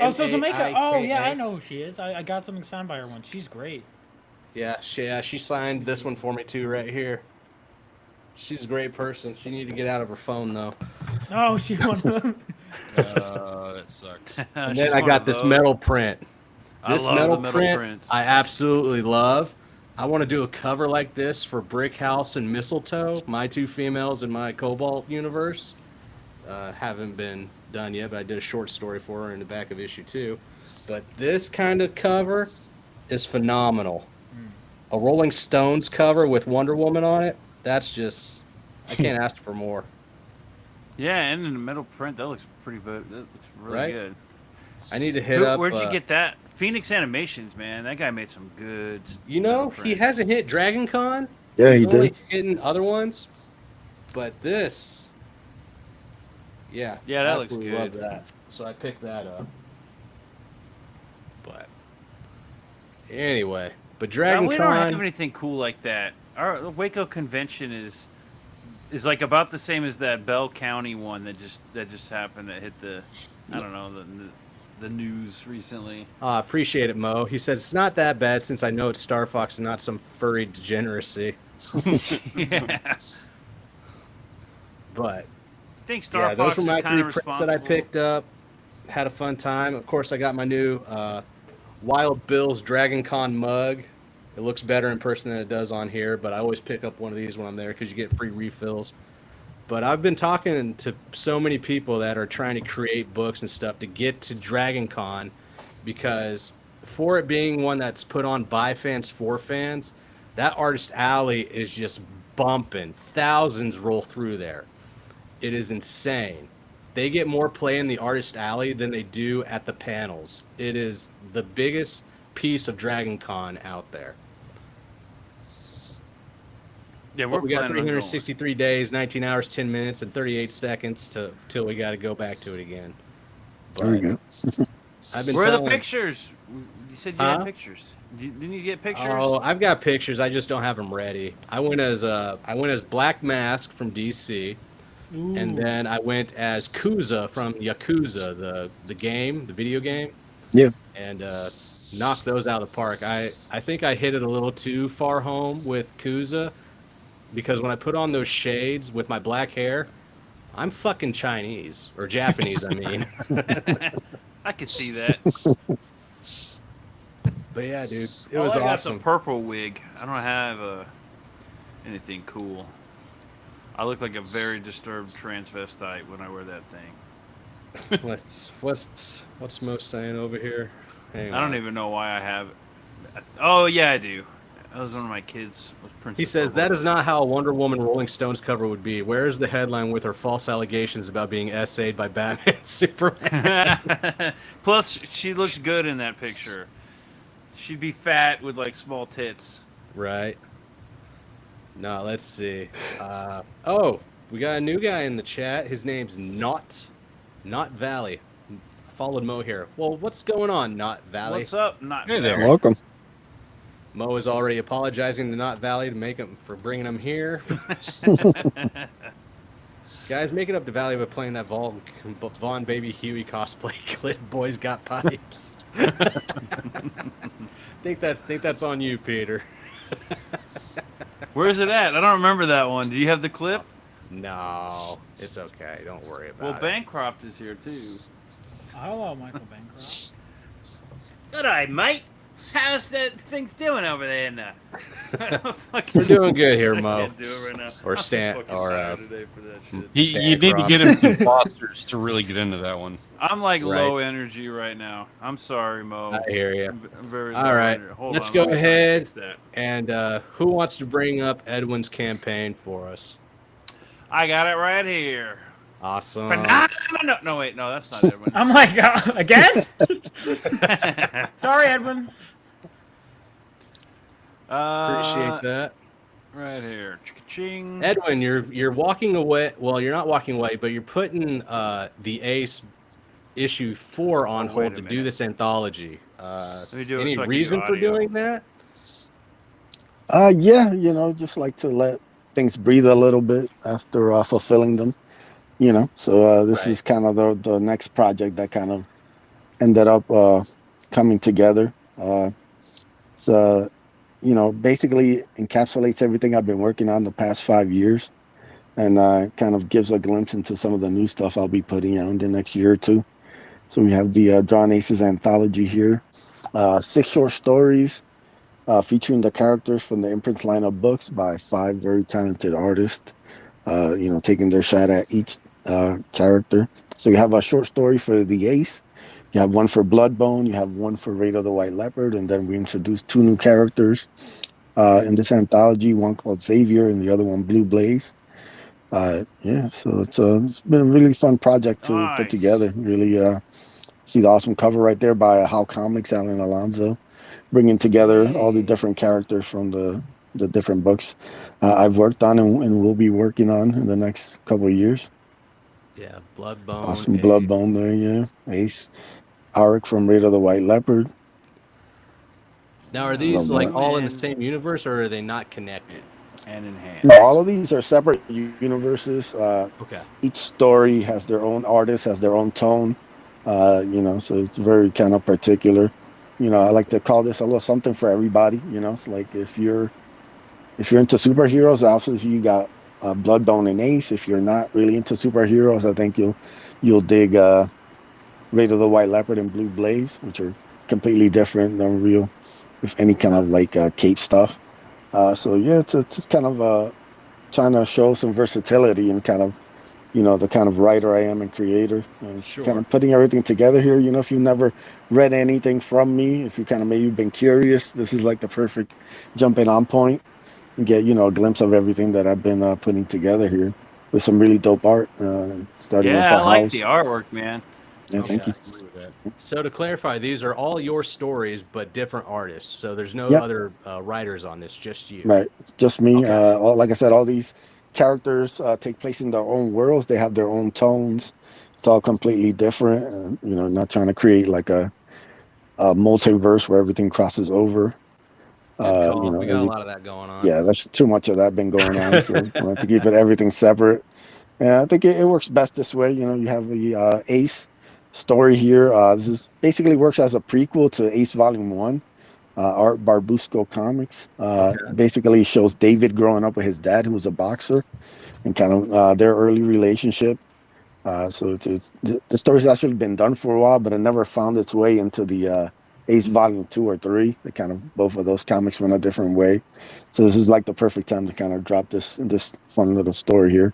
Oh, so Jamaica. Oh, yeah, M-A-I-K-A. I know who she is. I got something signed by her once. She's great. Yeah, she signed this one for me too, right here. She's a great person. She need to get out of her phone though. Oh, she won. That sucks. And then I got this metal print. I This love metal, the metal print prints. I absolutely love. I want to do a cover like this for Brick House and Mistletoe, my two females in my Cobalt universe. Haven't been done yet, but I did a short story for her in the back of issue 2. But this kind of cover is phenomenal. A Rolling Stones cover with Wonder Woman on it, that's just I can't ask for more. Yeah, and in the metal print, that looks pretty good. That looks really Right? good. I need to hit up. Where'd you get that? Phoenix Animations, man. That guy made some good. You metal know, he prints. hasn't hit Dragon Con. Yeah, He's he only did. hitting other ones, but this, yeah, Yeah, that looks absolutely love good. that. So I picked that up. But anyway, but Dragon we don't have Con, anything cool like that. Our Waco convention is like about the same as that Bell County one that just happened that hit the I don't know the news recently. appreciate it, Mo. He says it's not that bad since I know it's Star Fox and not some furry degeneracy. Yeah. But I think Star yeah, Fox those were my is kind three of prints that I responsible. picked up. Had a fun time. Of course, I got my new Wild Bill's Dragon Con mug. It looks better in person than it does on here, but I always pick up one of these when I'm there because you get free refills. But I've been talking to so many people that are trying to create books and stuff to get to Dragon Con because for it being one that's put on by fans for fans, that Artist Alley is just bumping. Thousands roll through there. It is insane. They get more play in the Artist Alley than they do at the panels. It is the biggest piece of Dragon Con out there. Yeah, But we got planning on going. 363 days, 19 hours, 10 minutes, and 38 seconds till we got to go back to it again. There we go. I've been Where are the telling- pictures? You said you Huh? had pictures. Didn't you get pictures? Oh, I've got pictures. I just don't have them ready. I went as Black Mask from DC, and then I went as Kuza from Yakuza, the game, the video game. Yeah. And knocked those out of the park. I think I hit it a little too far home with Kuza, because when I put on those shades with my black hair, I'm fucking Chinese or Japanese. I mean. I could see that. But yeah, dude, it Oh, was I got awesome. some purple wig. I don't have anything cool. I look like a very disturbed transvestite when I wear that thing. What's Mo saying over here? Hang I don't on. even know why I have it. Oh yeah, I do. That was one of my kids. Was Princess He says Purple. that is not how a Wonder Woman Rolling Stones cover would be. Where is the headline with her false allegations about being essayed by Batman and Superman? Plus, she looks good in that picture. She'd be fat with like small tits. Right. No, let's see. Oh, we got a new guy in the chat. His name's Not Valley. I followed Mo here. Well, what's going on, Not Valley? What's up? Not Hey there. Valley. Welcome. Mo is already apologizing to Not Valley to make him for bringing him here. Guys, make it up to Valley by playing that Vaughn Baby Huey cosplay. Clit Boys Got Pipes. think that's on you, Peter. Where's it at? I don't remember that one. Do you have the clip? No, it's okay. Don't worry about Well, it. Bancroft is here too. Hello, Michael Bancroft. Good eye, mate. How's that things doing over there now? We're doing good here, I Mo. can't do it right now. Or I'm so Stan- fucking or, tired today for that shit. You need to get him some Fosters to really get into that one. I'm like Right. low energy right now. I'm sorry, Mo. I hear you. I'm very All low right, energy. Hold let's on, go let me try and ahead. fix that. And who wants to bring up Edwin's campaign for us? I got it right here. Awesome. No, wait, no, that's not Edwin. I'm like, again? Sorry, Edwin. Appreciate that. Right here. Ching. Edwin, you're walking away. Well, you're not walking away, but you're putting the Ace issue 4 on Oh, wait hold a to do minute. this anthology. me do it Any so I can do reason for audio. doing that? Yeah, just like to let things breathe a little bit after fulfilling them, So this Right. is kind of the next project that kind of ended up coming together. It's basically encapsulates everything I've been working on the past 5 years, and kind of gives a glimpse into some of the new stuff I'll be putting out in the next year or two. So we have the Drawn Aces anthology here, 6 short stories. Featuring the characters from the Imprints line of books by 5 very talented artists, taking their shot at each character. So you have a short story for the Ace, you have one for Bloodbone, you have one for Raider the White Leopard, and then we introduced 2 new characters in this anthology, one called Xavier and the other one Blue Blaze. Yeah, so it's been a really fun project to put Nice. together. Really, see the awesome cover right there by How Comics, Alan Alonso, bringing together all the Yay. different characters from the different books I've worked on and will be working on in the next couple of years. Yeah, Bloodbone. Awesome Ace. Bloodbone there, yeah. Ace, Arik from Raid of the White Leopard. Now, are Oh, these like man. all in the same universe, or are they not connected? And enhance. No, all of these are separate universes. Okay. Each story has their own artist, has their own tone. So it's very kind of particular. I like to call this a little something for everybody. It's like if you're into superheroes, obviously you got Bloodbone and Ace. If you're not really into superheroes, I think you'll dig Raid of the White Leopard and Blue Blaze, which are completely different than real, with any kind of like cape stuff. So yeah, it's kind of trying to show some versatility and kind of, the kind of writer I am and creator, and Sure. kind of putting everything together here. If you've never read anything from me, if you kind of maybe been curious, this is like the perfect jumping on point and get, a glimpse of everything that I've been putting together here with some really dope art. Starting with Yeah, a I like house. the artwork, man. Yeah, thank you. I agree with that. So to clarify, these are all your stories, but different artists. So there's no Yep. other writers on this, just you. Right. It's just me. Okay. Like I said, all these characters take place in their own worlds. They have their own tones. It's all completely different. Not trying to create like a multiverse where everything crosses over. Good call. We got a lot of that going on. Yeah, that's too much of that been going on. So I like to keep everything separate. And I think it works best this way. You have the Ace story here. This is basically works as a prequel to Ace Volume 1. Art Barbusco Comics. Basically shows David growing up with his dad, who was a boxer, and kind of their early relationship. So the story's actually been done for a while, but it never found its way into the Ace Volume 2 or 3. They kind of, both of those comics went a different way. So this is like the perfect time to kind of drop this fun little story here,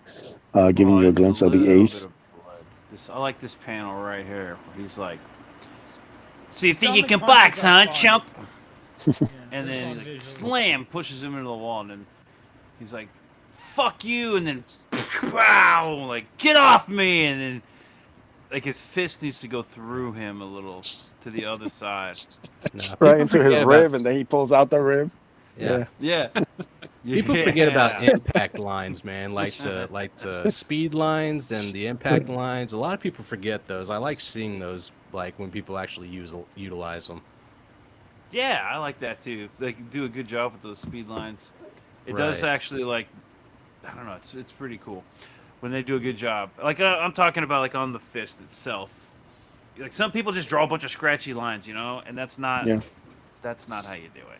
giving you a there's glimpse of the little Ace. bit of blood. I like this panel right here where he's like, "So you think you can box, huh, chump?" And then he's like, slam, pushes him into the wall, and then he's like, "Fuck you!" And then, wow, like, "Get off me!" And then, like, his fist needs to go through him a little to the other side. No, Right people into his forget rib, about- and then he pulls out the rib. Yeah. Yeah. People forget about Yeah. impact lines, man. Like the speed lines and the impact lines. A lot of people forget those. I like seeing those, like when people actually utilize them. Yeah, I like that too. They can do a good job with those speed lines. It does Right. actually, like, I don't know, it's pretty cool when they do a good job. Like I'm talking about like on the fist itself. Like some people just draw a bunch of scratchy lines, and that's not Yeah. that's not how you do it.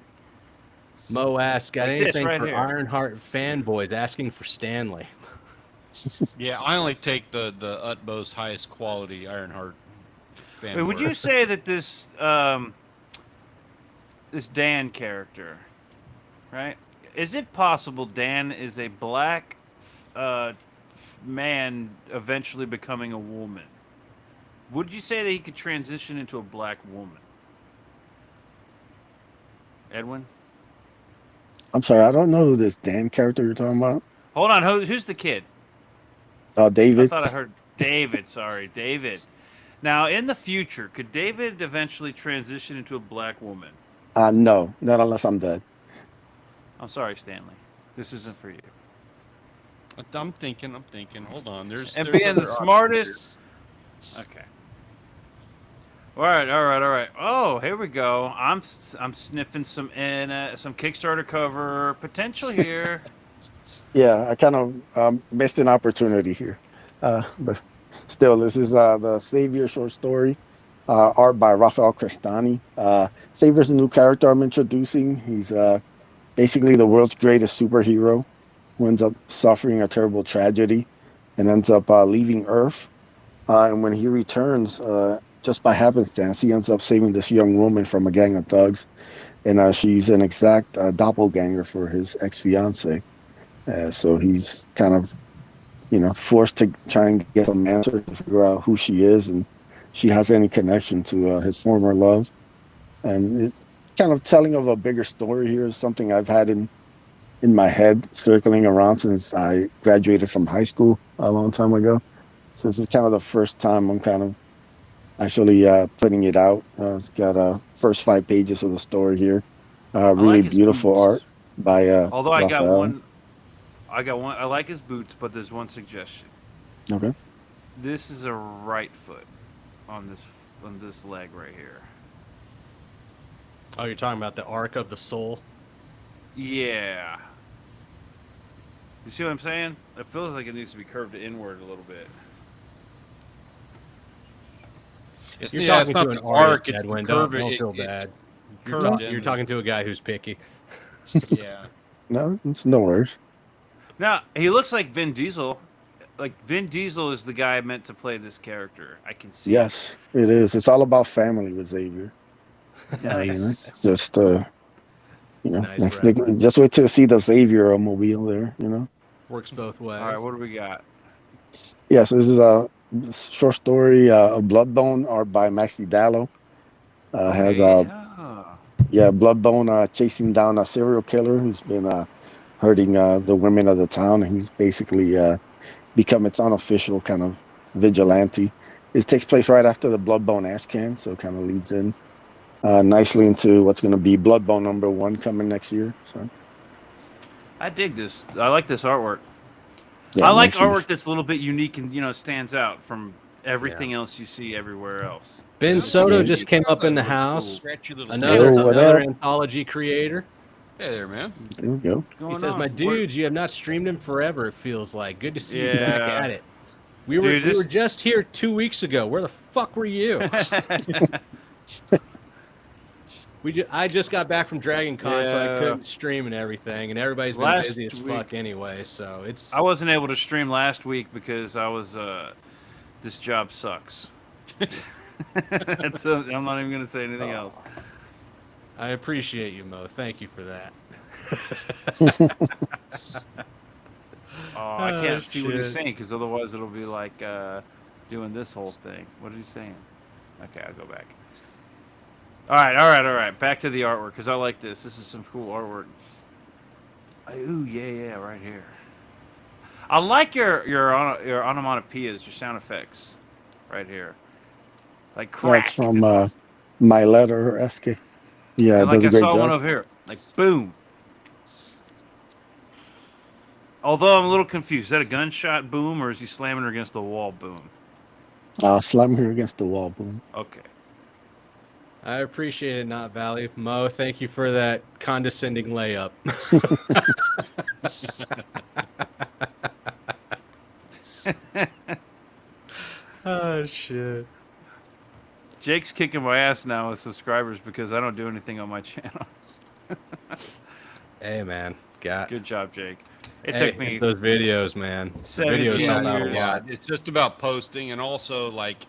Mo asks, got Like this anything right for here. Ironheart fanboys asking for Stanley? Yeah, I only take the utmost highest quality Ironheart fan. Wait, would you say that this this Dan character, right? Is it possible Dan is a black man eventually becoming a woman? Would you say that he could transition into a black woman? Edwin? I'm sorry, I don't know who this Dan character you're talking about. Hold on, who's the kid? I David. thought I heard David. Sorry, David. Now, in the future, could David eventually transition into a black woman? No, not unless I'm dead. I'm sorry, Stanley. This isn't for you. I'm thinking. Hold on. There's And there's being the other smartest. Okay. All right. Oh, here we go. I'm sniffing some Kickstarter cover potential here. Yeah, I kind of missed an opportunity here. But still, this is the Savior short story, art by Rafael Crestani. Savior's a new character I'm introducing. He's basically the world's greatest superhero who ends up suffering a terrible tragedy and ends up leaving Earth. And when he returns, just by happenstance, he ends up saving this young woman from a gang of thugs. And she's an exact doppelganger for his ex-fiance. So he's kind of, forced to try and get some answers to figure out who she is and she has any connection to his former love. And it's kind of telling of a bigger story here. Is something I've had in in my head, circling around since I graduated from high school a long time ago. So this is kind of the first time I'm kind of actually putting it out. It's got first 5 pages of the story here. I Really like his beautiful boots. art by Although I got Raphael. one. I like his boots, but there's one suggestion. Okay. This is a right foot on this leg right here. Oh, you're talking about the arc of the soul? Yeah. You see what I'm saying? It feels like it needs to be curved inward a little bit. It's You're yeah, it's talking not to the an artist, arc, it's the Edwin. curve. Don't It- feel it's bad. curved You're in. talking to a guy who's picky. Yeah. No, it's no worries. Now, he looks like Vin Diesel. Like, Vin Diesel is the guy meant to play this character. I can see Yes, it is. It's all about family with Xavier. it. You know, Nice. it's just Nice next reference. just wait to see the Xavier mobile there. You know. Works both ways. All right, what do we got? Yes, this is a short story, a Bloodbone, art by Maxi Dallo. Has Yeah. Bloodbone chasing down a serial killer who's been hurting the women of the town. And he's basically become its unofficial kind of vigilante. It takes place right after the Bloodbone Ash Can, so it kind of leads in nicely into what's going to be Bloodbone #1 coming next year. So I dig this. I like this artwork. yeah, I like Maxi's- artwork that's a little bit unique and, stands out from everything else you see everywhere else. Ben Soto just came up in the house. Scratchy little Another, Yo, what another up? anthology creator. Hey there, man. There we go. What's He going says, on? "My What- dudes, you have not streamed in forever. It feels like good to see you back Yeah. at it. We were Dude, we this- were just here 2 weeks ago. Where the fuck were you? I just got back from Dragon Con, so I Yeah. couldn't stream and everything, and everybody's been Last busy as week- fuck anyway. So it's I wasn't able to stream last week because I was this job sucks. I'm not even gonna say anything else. I appreciate you, Mo. Thank you for that. Oh, I can't Oh, see what he's shit. saying because otherwise it'll be like doing this whole thing. What are you saying? Okay, I'll go back. All right. Back to the artwork because I like this. This is some cool artwork. Ooh, yeah, right here. I like your onomatopoeias, your sound effects, right here. Like crack. That's from My Letter SK. Yeah, it And does like a I great saw one job. over here, like boom. Although I'm a little confused, is that a gunshot boom or is he slamming her against the wall boom? Slam her against the wall, boom. Okay. I appreciate it, Not Valley. Mo, thank you for that condescending layup. Oh shit. Jake's kicking my ass now with subscribers because I don't do anything on my channel. Hey man, got Good job, Jake. It hey, took me it's those videos, man. The 17 videos help out a years. lot. Yeah, it's just about posting, and also like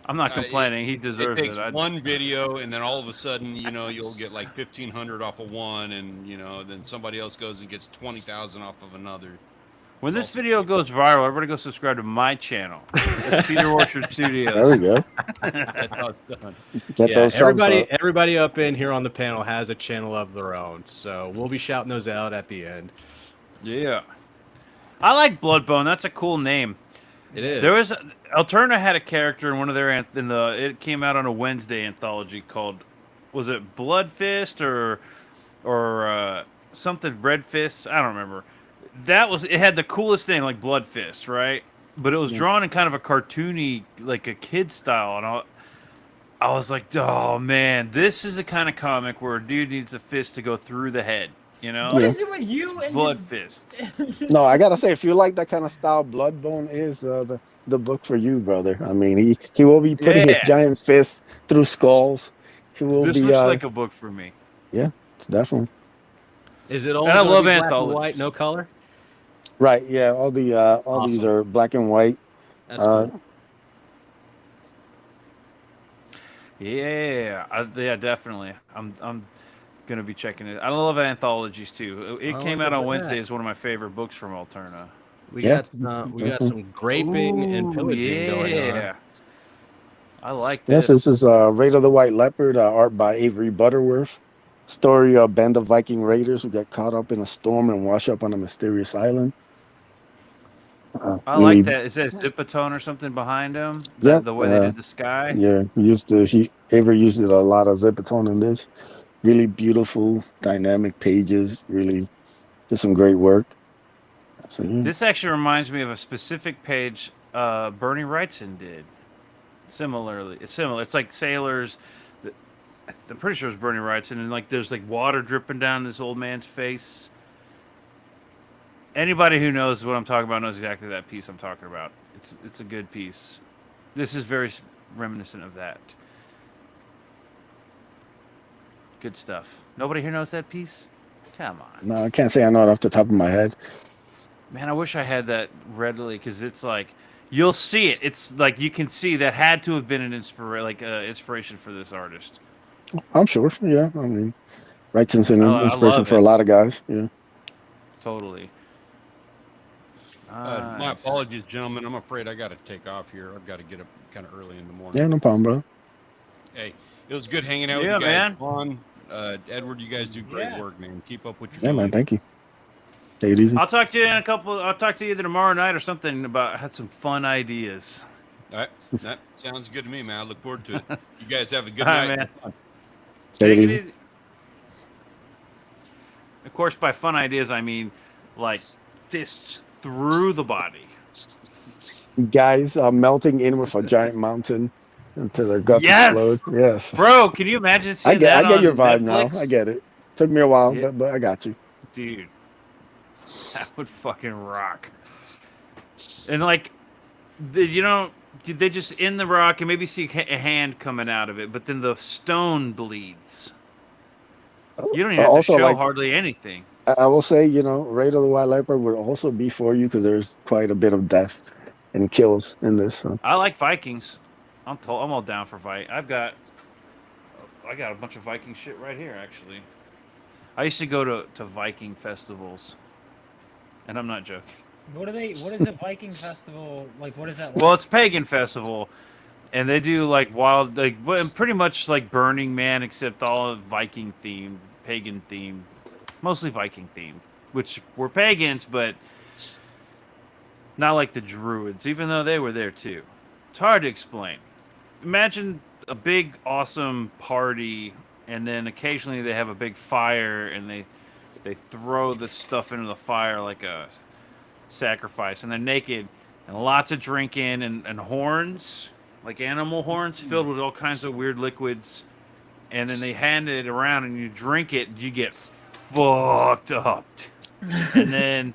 I'm not it- complaining. He it deserves takes it. one video, and then all of a sudden, you'll get like 1,500 off of one, and then somebody else goes and gets 20,000 off of another. When this also- video goes viral, everybody go subscribe to my channel. It's Peter Orchard Studios. There we go. That's how it's done. Get Yeah, those subs up. everybody up in here on the panel has a channel of their own, so we'll be shouting those out at the end. Yeah. I like Bloodbone. That's a cool name. It is. There was Alterna had a character in one of their it came out on a Wednesday anthology called, was it Blood Fist or something Red Fist? I don't remember. It had the coolest name, like Blood Fist, right? But it was drawn in kind of a cartoony, like a kid style, and I was like, oh man, this is the kind of comic where a dude needs a fist to go through the head, What Yeah. is it with you and Blood just- fists. No, I gotta say, if you like that kind of style, Bloodbone is the book for you, brother. I mean, he will be putting his Yeah. giant fist through skulls. He will This be looks like a book for me. definitely Is it only And I gonna love be black and anthologies. white, no color? right. Yeah, all these Awesome. are black and white. That's Uh, cool. Yeah, definitely. I'm gonna be checking it. I love anthologies too. It Oh, came look out at on that. Wednesday. It's one of my favorite books from Alterna. We yeah, got some graping and Ooh, pillaging going on. yeah. I like Yes, this. this is Raid of the White Leopard, art by Avery Butterworth. Story of a band of Viking raiders who get caught up in a storm and wash up on a mysterious island. I Really, like that. It says Zipatone or something behind him. Yep, The way they did the sky. yeah, Avery used a lot of Zipatone in this. Really beautiful, dynamic pages. Really did some great work. So, yeah. This actually reminds me of a specific page Bernie Wrightson did. Similarly, it's similar. It's like sailors. I'm pretty sure it's Bernie Wrightson, and like there's like water dripping down this old man's face. Anybody who knows what I'm talking about knows exactly that piece I'm talking about. It's a good piece. This is very reminiscent of that. Good stuff. Nobody here knows that piece? Come on. No, I can't say I know it off the top of my head. Man, I wish I had that readily because it's like you'll see it. It's like you can see that had to have been an inspiration for this artist. I'm sure. Yeah, I mean, Wrightson's an I inspiration love for a it. lot of guys. Yeah. Totally. My Nice. apologies, gentlemen. I'm afraid I got to take off here. I've got to get up kind of early in the morning. Yeah, no problem, bro. Hey, it was good hanging out Yeah, with you guys. man. Vaughn, Edward, you guys do great Yeah. work, man. Keep up what you're Yeah, doing. man. Thank you. Take it easy. I'll talk to you in a couple. I'll talk to you either tomorrow night or something about had some fun ideas. All right, that sounds good to me, man. I look forward to it. You guys have a good All right, night. man. Take it easy. Of course, by fun ideas, I mean like fists through the body. Guys melting in with a giant mountain until their guts Yes! explode. Yes. Bro, can you imagine I seeing get that on your vibe Netflix? now. I get it. Took me a while, Yeah. but I got you. Dude, that would fucking rock. And like, they just in the rock and maybe see a hand coming out of it, but then the stone bleeds. You don't even have Also, to show like- hardly anything. I will say, Raid of the White Leopard would also be for you because there's quite a bit of death and kills in this. So. I like Vikings. I'm all down for Viking. I got a bunch of Viking shit right here, actually. I used to go to Viking festivals, and I'm not joking. What is a Viking festival like? What is that? Well, it's pagan festival, and they do like wild, pretty much like Burning Man, except all Viking themed, pagan themed, mostly Viking themed, which were pagans, but not like the Druids, even though they were there too. It's hard to explain. Imagine a big, awesome party, and then occasionally they have a big fire, and they throw the stuff into the fire like a sacrifice, and they're naked, and lots of drinking, and horns, like animal horns, filled with all kinds of weird liquids, and then they hand it around, and you drink it, you get fucked up, and then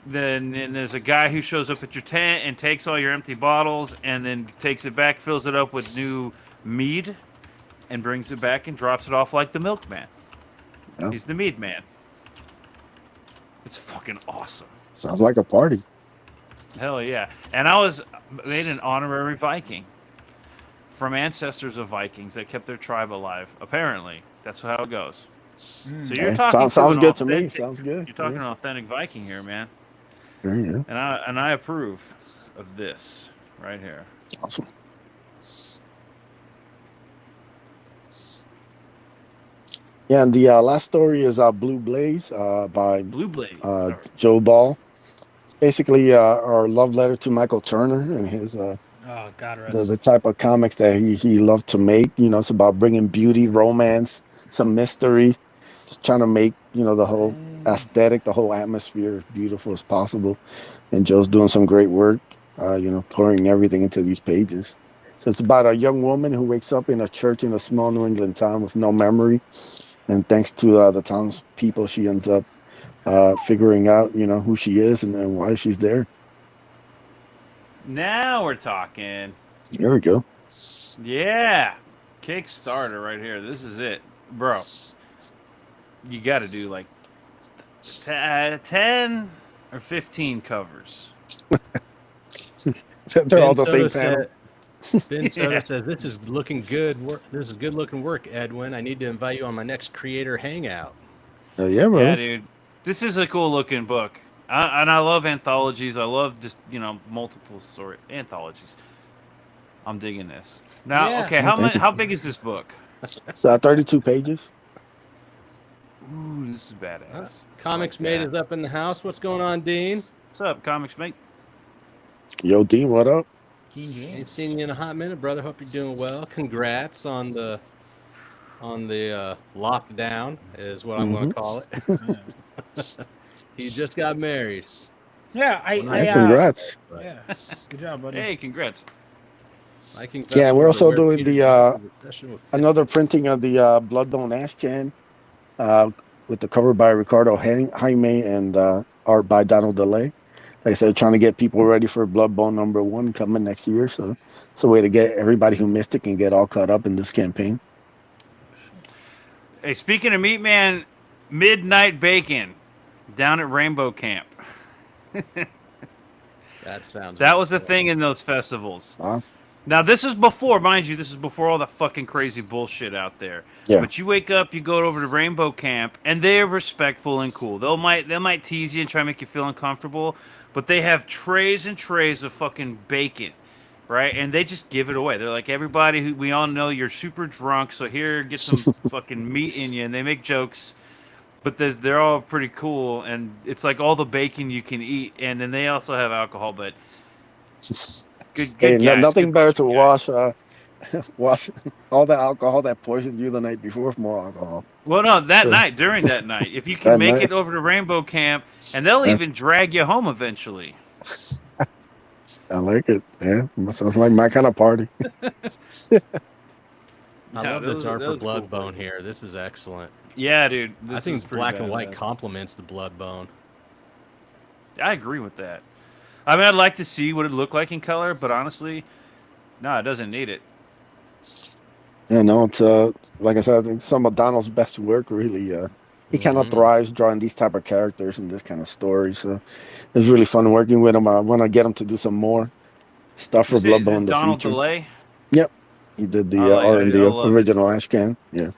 there's a guy who shows up at your tent and takes all your empty bottles and then takes it back, fills it up with new mead, and brings it back and drops it off like the milkman. Yeah. He's the mead man. It's fucking awesome. Sounds like a party. Hell yeah. And I was made an honorary Viking from ancestors of Vikings that kept their tribe alive. Apparently. That's how it goes. So you're Yeah, talking sounds to an good to me. authentic- Sounds good. You're talking an authentic Viking here, man. Yeah. And I approve of this right here. Awesome. Yeah, and the last story is Blue Blaze by Blue Blade. Joe Ball. It's basically our love letter to Michael Turner and his Oh God, rest. the type of comics that he loved to make. It's about bringing beauty, romance, some mystery, just trying to make the whole aesthetic, the whole atmosphere as beautiful as possible. And Joe's doing some great work, pouring everything into these pages. So it's about a young woman who wakes up in a church in a small New England town with no memory, and thanks to the town's people, she ends up figuring out who she is and why she's there. Now we're talking. There we go. Yeah. Kickstarter right here. This is it. Bro. You got to do like 10 or 15 covers. They're all the same panel. Ben Soda says, "This is looking good. This is good looking work, Edwin. I need to invite you on my next creator hangout." Oh, yeah, bro. Yeah, dude. This is a cool looking book. And I love anthologies. I love just, multiple story anthologies. I'm digging this. Now, Yeah. okay, Oh, thank you. how big is this book? It's 32 pages. Ooh, this is badass. Comics I like Mate that. is up in the house. What's going on, Dean? What's up, Comics Mate? Yo, Dean, what up? King James. Ain't seen you in a hot minute, brother. Hope you're doing well. Congrats on the lockdown, is what I'm going to call it. He just got married. Yeah, Yeah, congrats. Yeah, good job, buddy. Hey, congrats. I can Yeah, and we're also doing Peter the, Jackson's obsession with Another printing of the Bloodbone Ash Can with the cover by Ricardo Jaime and art by Donald DeLay. Like I said, trying to get people ready for Bloodbone #1 coming next year. So it's a way to get everybody who missed it can get all caught up in this campaign. Hey, speaking of Meat Man, Midnight Bacon down at Rainbow Camp. That sounds. That was a messed up. thing in those festivals. Huh? Now, this is before, mind you, this is before all the fucking crazy bullshit out there. Yeah. But you wake up, you go over to Rainbow Camp, and they're respectful and cool. They might tease you and try to make you feel uncomfortable, but they have trays and trays of fucking bacon, right? And they just give it away. They're like, everybody, we all know you're super drunk, so here, get some fucking meat in you. And they make jokes, but they're all pretty cool, and it's like all the bacon you can eat. And then they also have alcohol, but good Hey, guys, nothing good better to guys. wash all the alcohol that poisoned you the night before with more alcohol. Well, no, that Sure. night, during that night, if you can That make night. it over to Rainbow Camp, and they'll Yeah. even drag you home eventually. I like it. Yeah, sounds like my kind of party. I Yeah, love those- the art for those cool Bloodbone places. here. This is excellent. Yeah, dude. I This think is pretty black and white badass. complements the Bloodbone. I agree with that. I mean, I'd like to see what it looked like in color, but honestly, no, it doesn't need it. Yeah, no, it's like I said, I think some of Donald's best work really. He kind of Mhm. thrives drawing these type of characters and this kind of stories. So it's really fun working with him. I want to get him to do some more stuff for You say Bloodbone in the Donald future. DeLay? He did the I like art it. in I the love it. original Ashcan. Yeah.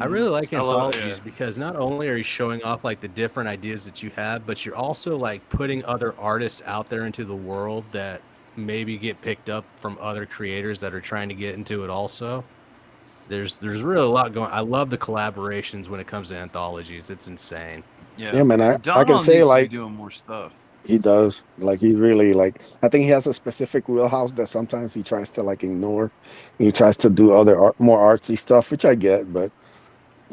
I really like I love- anthologies yeah. because not only are you showing off like the different ideas that you have, but you're also like putting other artists out there into the world that maybe get picked up from other creators that are trying to get into it also. There's really a lot going. I love the collaborations when it comes to anthologies. It's insane. Yeah, man. I Donald can say needs to like be doing more stuff. he does. Like he really like. I think he has a specific wheelhouse that sometimes he tries to like ignore. He tries to do other more artsy stuff, which I get. But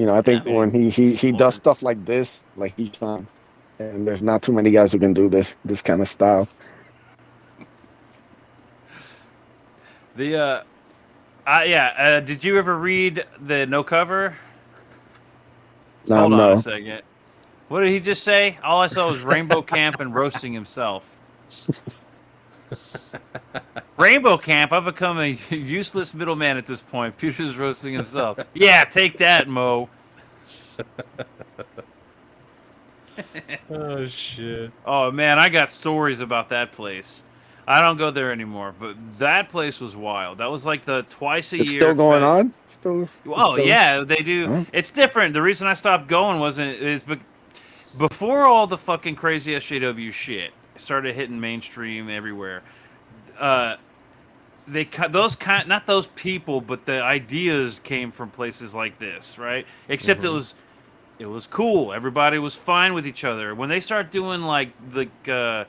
I think man. when he does stuff like this, like he shines. And there's not too many guys who can do this kind of style. The did you ever read the No Cover? Hold on No. a second. What did he just say? All I saw was Rainbow Camp and roasting himself. Rainbow Camp, I've become a useless middleman at this point. Peter's roasting himself. Yeah, take that, Mo. Oh shit! Oh man, I got stories about that place. I don't go there anymore, but that place was wild. That was like the twice a It's year. still going fe- on. Still. Oh still- yeah, they do. Huh? It's different. The reason I stopped going before all the fucking crazy SJW shit started hitting mainstream everywhere. They cut not those people, but the ideas came from places like this, right? Except it was cool. Everybody was fine with each other. When they start doing like the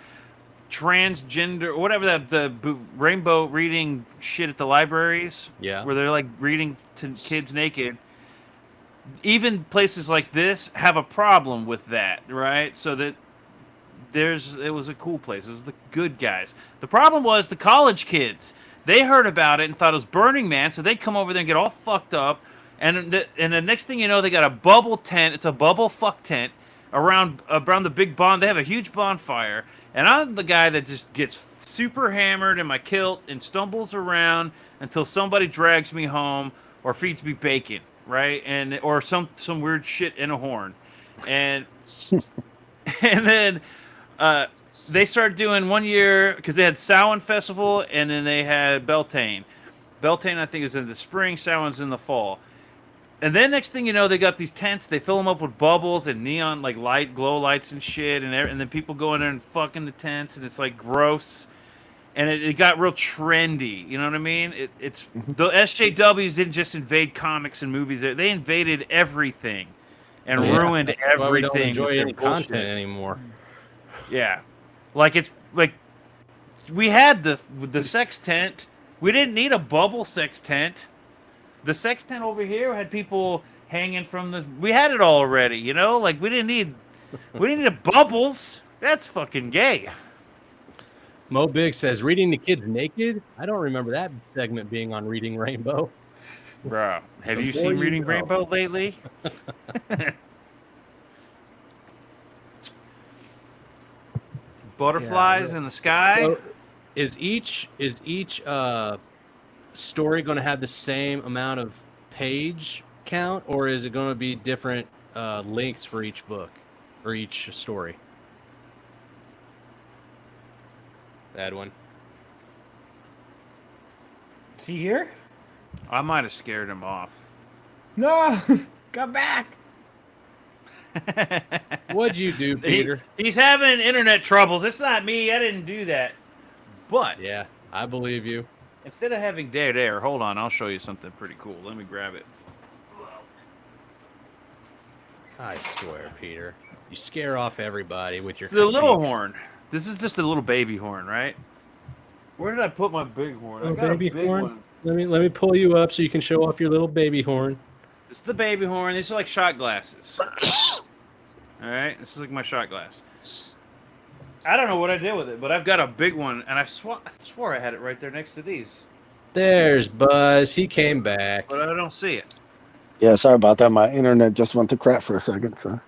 transgender or whatever the rainbow reading shit at the libraries, Yeah. where they're like reading to kids naked. Even places like this have a problem with that, right? So that it was a cool place. It was the good guys. The problem was the college kids. They heard about it and thought it was Burning Man, so they'd come over there and get all fucked up. And the next thing you know, they got a bubble tent. It's a bubble fuck tent around the big they have a huge bonfire. And I'm the guy that just gets super hammered in my kilt and stumbles around until somebody drags me home or feeds me bacon, right? Or some weird shit in a horn. And and then they started doing one year because they had Samhain Festival and then they had Beltane. Beltane, I think, is in the spring. Samhain's in the fall. And then next thing you know, they got these tents. They fill them up with bubbles and neon, like light glow lights and shit. And then people go in there and fuck in the tents, and it's like gross. And it got real trendy. You know what I mean? The SJWs didn't just invade comics and movies. They invaded everything. and Yeah, ruined that's why we don't everything. enjoy with their any content bullshit. anymore. Yeah, like it's like we had the sex tent. We didn't need a bubble sex tent. The sex tent over here had people hanging from the. We had it all already, you know. Like we didn't need bubbles. That's fucking gay. Mo Big says, reading the kids naked? I don't remember that segment being on Reading Rainbow. Bro, have The you more seen you Reading know. Rainbow lately? Butterflies Yeah, in the sky. So is each story going to have the same amount of page count, or is it going to be different lengths for each book or each story? That one. Is he here? I might have scared him off. No, come back. What'd you do, Peter? He's having internet troubles. It's not me. I didn't do that. But Yeah, I believe you. instead of having dead air, hold on. I'll show you something pretty cool. Let me grab it. I swear, Peter. You scare off everybody with your It's the little critiques. horn. This is just a little baby horn, right? Where did I put my big horn? I Little got baby a big horn? one. Let me pull you up so you can show off your little baby horn. This is the baby horn. These are like shot glasses. All right, this is like my shot glass. I don't know what I did with it, but I've got a big one, and I swore I had it right there next to these, There's Buzz. He came back. but I don't see it. Yeah, sorry about that. My internet just went to crap for a second. So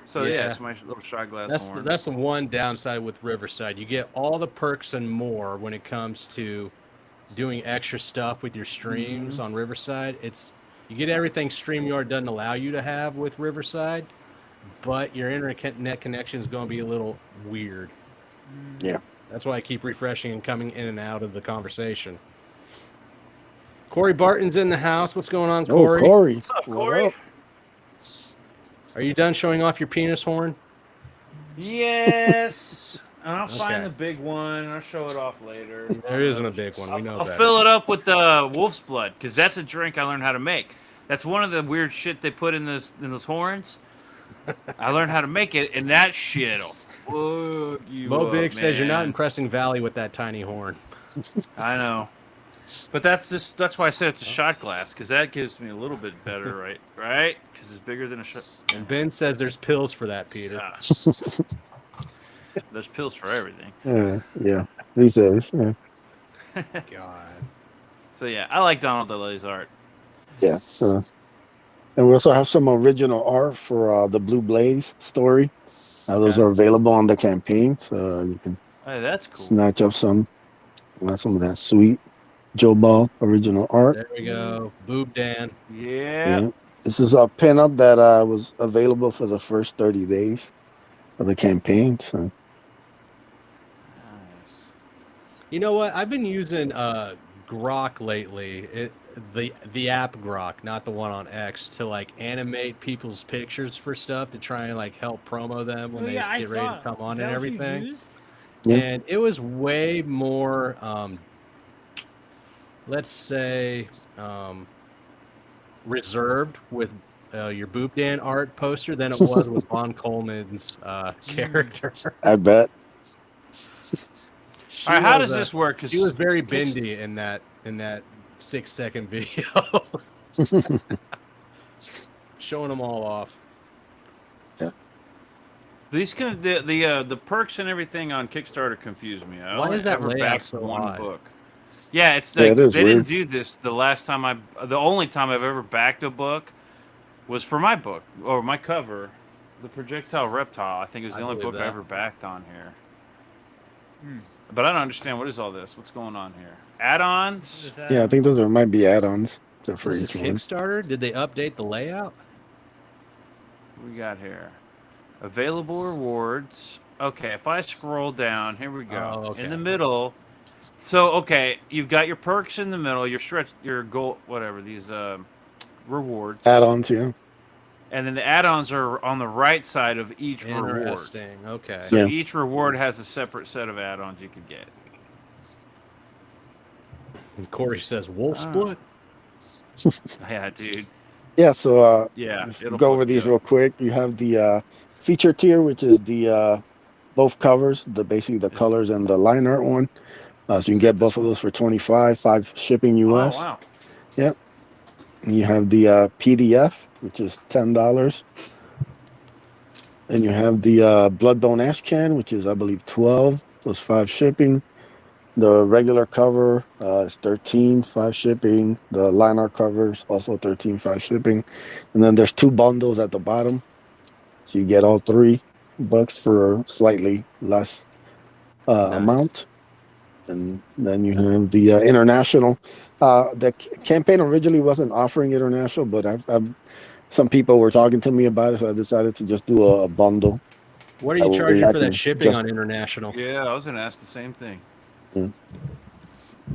So Yeah. yeah, it's my little shot glass horn. That's the one downside with Riverside. You get all the perks and more when it comes to doing extra stuff with your streams on Riverside. You get everything StreamYard doesn't allow you to have with Riverside, but your internet connection is going to be a little weird. Yeah. That's why I keep refreshing and coming in and out of the conversation. Corey Barton's in the house. What's going on, Corey? Oh, Corey. What's up, What Corey? up? Are you done showing off your penis horn? Yes. And I'll find Okay. the big one, and I'll show it off later. There isn't a big one. We know I'll better. fill it up with wolf's blood, because that's a drink I learned how to make. That's one of the weird shit they put in those horns. I learned how to make it, and that shit'll fuck you Mo up, Big says you're not man. impressing Valley with that tiny horn. I know. But that's why I said it's a shot glass, because that gives me a little bit better, right? Because it's bigger than a shot. And Ben says there's pills for that, Peter. Ah. There's pills for everything. Yeah. He says. Yeah. God. So yeah, I like Donald DeLay's art. Yeah. So, and we also have some original art for the Blue Blaze story. Those Okay. are available on the campaign, so you can Hey, that's cool. snatch up some of that sweet Joe Ball original art. There we go. Boob Dan. Yeah. Yeah. This is a pinup that was available for the first 30 days of the campaign. So Nice. You know what? I've been using Grok lately. The app Grok, not the one on X, to like animate people's pictures for stuff to try and like help promo them when Oh, they yeah, I get ready saw to it. come on Is and that what you everything. used? Yeah. And it was way more, let's say, reserved with your Boob Dan art poster than it was with Von Coleman's character. I bet. She All right, how was, does this work? 'Cause She was very Kick- bendy in that 6-second video, showing them all off. These the perks and everything on Kickstarter confuse me. I Why only is that ever layout backed so one odd? book. Yeah, it's Yeah, like it is they weird. didn't do this the only time I've ever backed a book was for my book or my cover, the Projectile Reptile. I think it was the I only believe book I that. ever backed on here. But I don't understand what is all this. What's going on here? Add-ons? Is that- Yeah, I think those might be add-ons for This is each one. Kickstarter. Did they update the layout? What we got here? Available rewards. Okay, if I scroll down, here we go. Oh, okay. In the middle. So okay, you've got your perks in the middle, your goal, whatever these rewards. Add-ons, yeah. And then the add-ons are on the right side of each reward. Interesting. Okay. So Yeah. each reward has a separate set of add-ons you could get. And Corey says Wolf's Ah. Blood. Yeah, dude. Yeah, so Yeah, let's it'll go over fuck you these up. real quick. You have the feature tier, which is the both covers, the basically the Is- colors and the line art one. So you can get both of those for 25, 5 shipping Oh US. wow. Yep. And you have the PDF, which is $10. And you have the Bloodbone Ash Can, which is I believe 12 plus 5 shipping. The regular cover is 13, 5 shipping. The line art cover is also 13, 5 shipping. And then there's 2 bundles at the bottom. So you get all $3 for slightly less Nice. amount. And then you have the international. The campaign originally wasn't offering international, but some people were talking to me about it, so I decided to just do a bundle. What are That you way charging I for that can shipping just- on international? Yeah, I was gonna ask the same thing. Mm.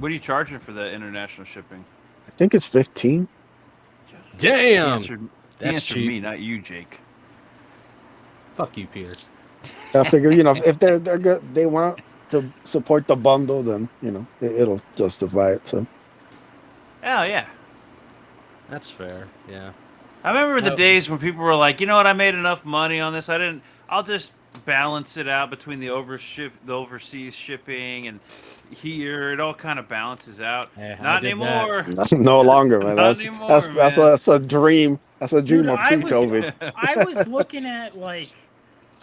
What are you charging for that international shipping? I think it's 15. He Damn, answered, he that's answered cheap. me, not you, Jake. Fuck you, Peter. I figure, if they're good, they want to support the bundle, then it'll justify it. So Hell yeah. That's fair. Yeah. I remember the Oh. days when people were like, you know what, I made enough money on this. I'll just balance it out between the overseas shipping and here. It all kind of balances out. Hey, I Not did that. anymore. no longer, man. Not That's anymore, that's a dream. That's a dream Dude, of pre-COVID. I was looking at like,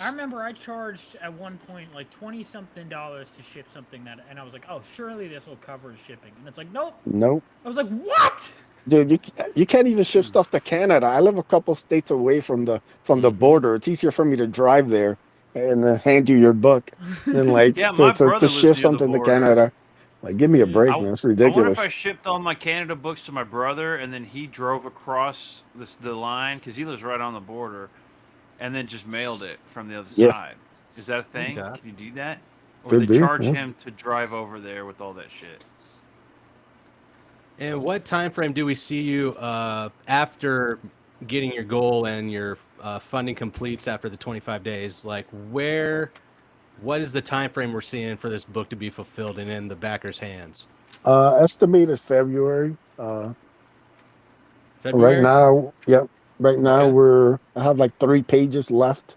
I remember I charged at one point like $20-something to ship something and I was like, oh, surely this will cover the shipping, and it's like, nope. Nope. I was like, what? Dude, you can't even ship stuff to Canada. I live a couple states away from the border. It's easier for me to drive there and then hand you your book than like Yeah, my to brother lives ship near the something to border. Canada. Like, give me a break, man. It's I wonder ridiculous. if I shipped all my Canada books to my brother and then he drove across the line because he lives right on the border, and then just mailed it from the other Yeah. side. Is that a thing? Okay. Can you do that? Or Could they be, charge yeah. him to drive over there with all that shit? And what time frame do we see you after getting your goal and your funding completes after the 25 days? Like, what is the time frame we're seeing for this book to be fulfilled and in the backers' hands? Estimated February. February? Right now, yep. Right now Okay. I have like 3 pages left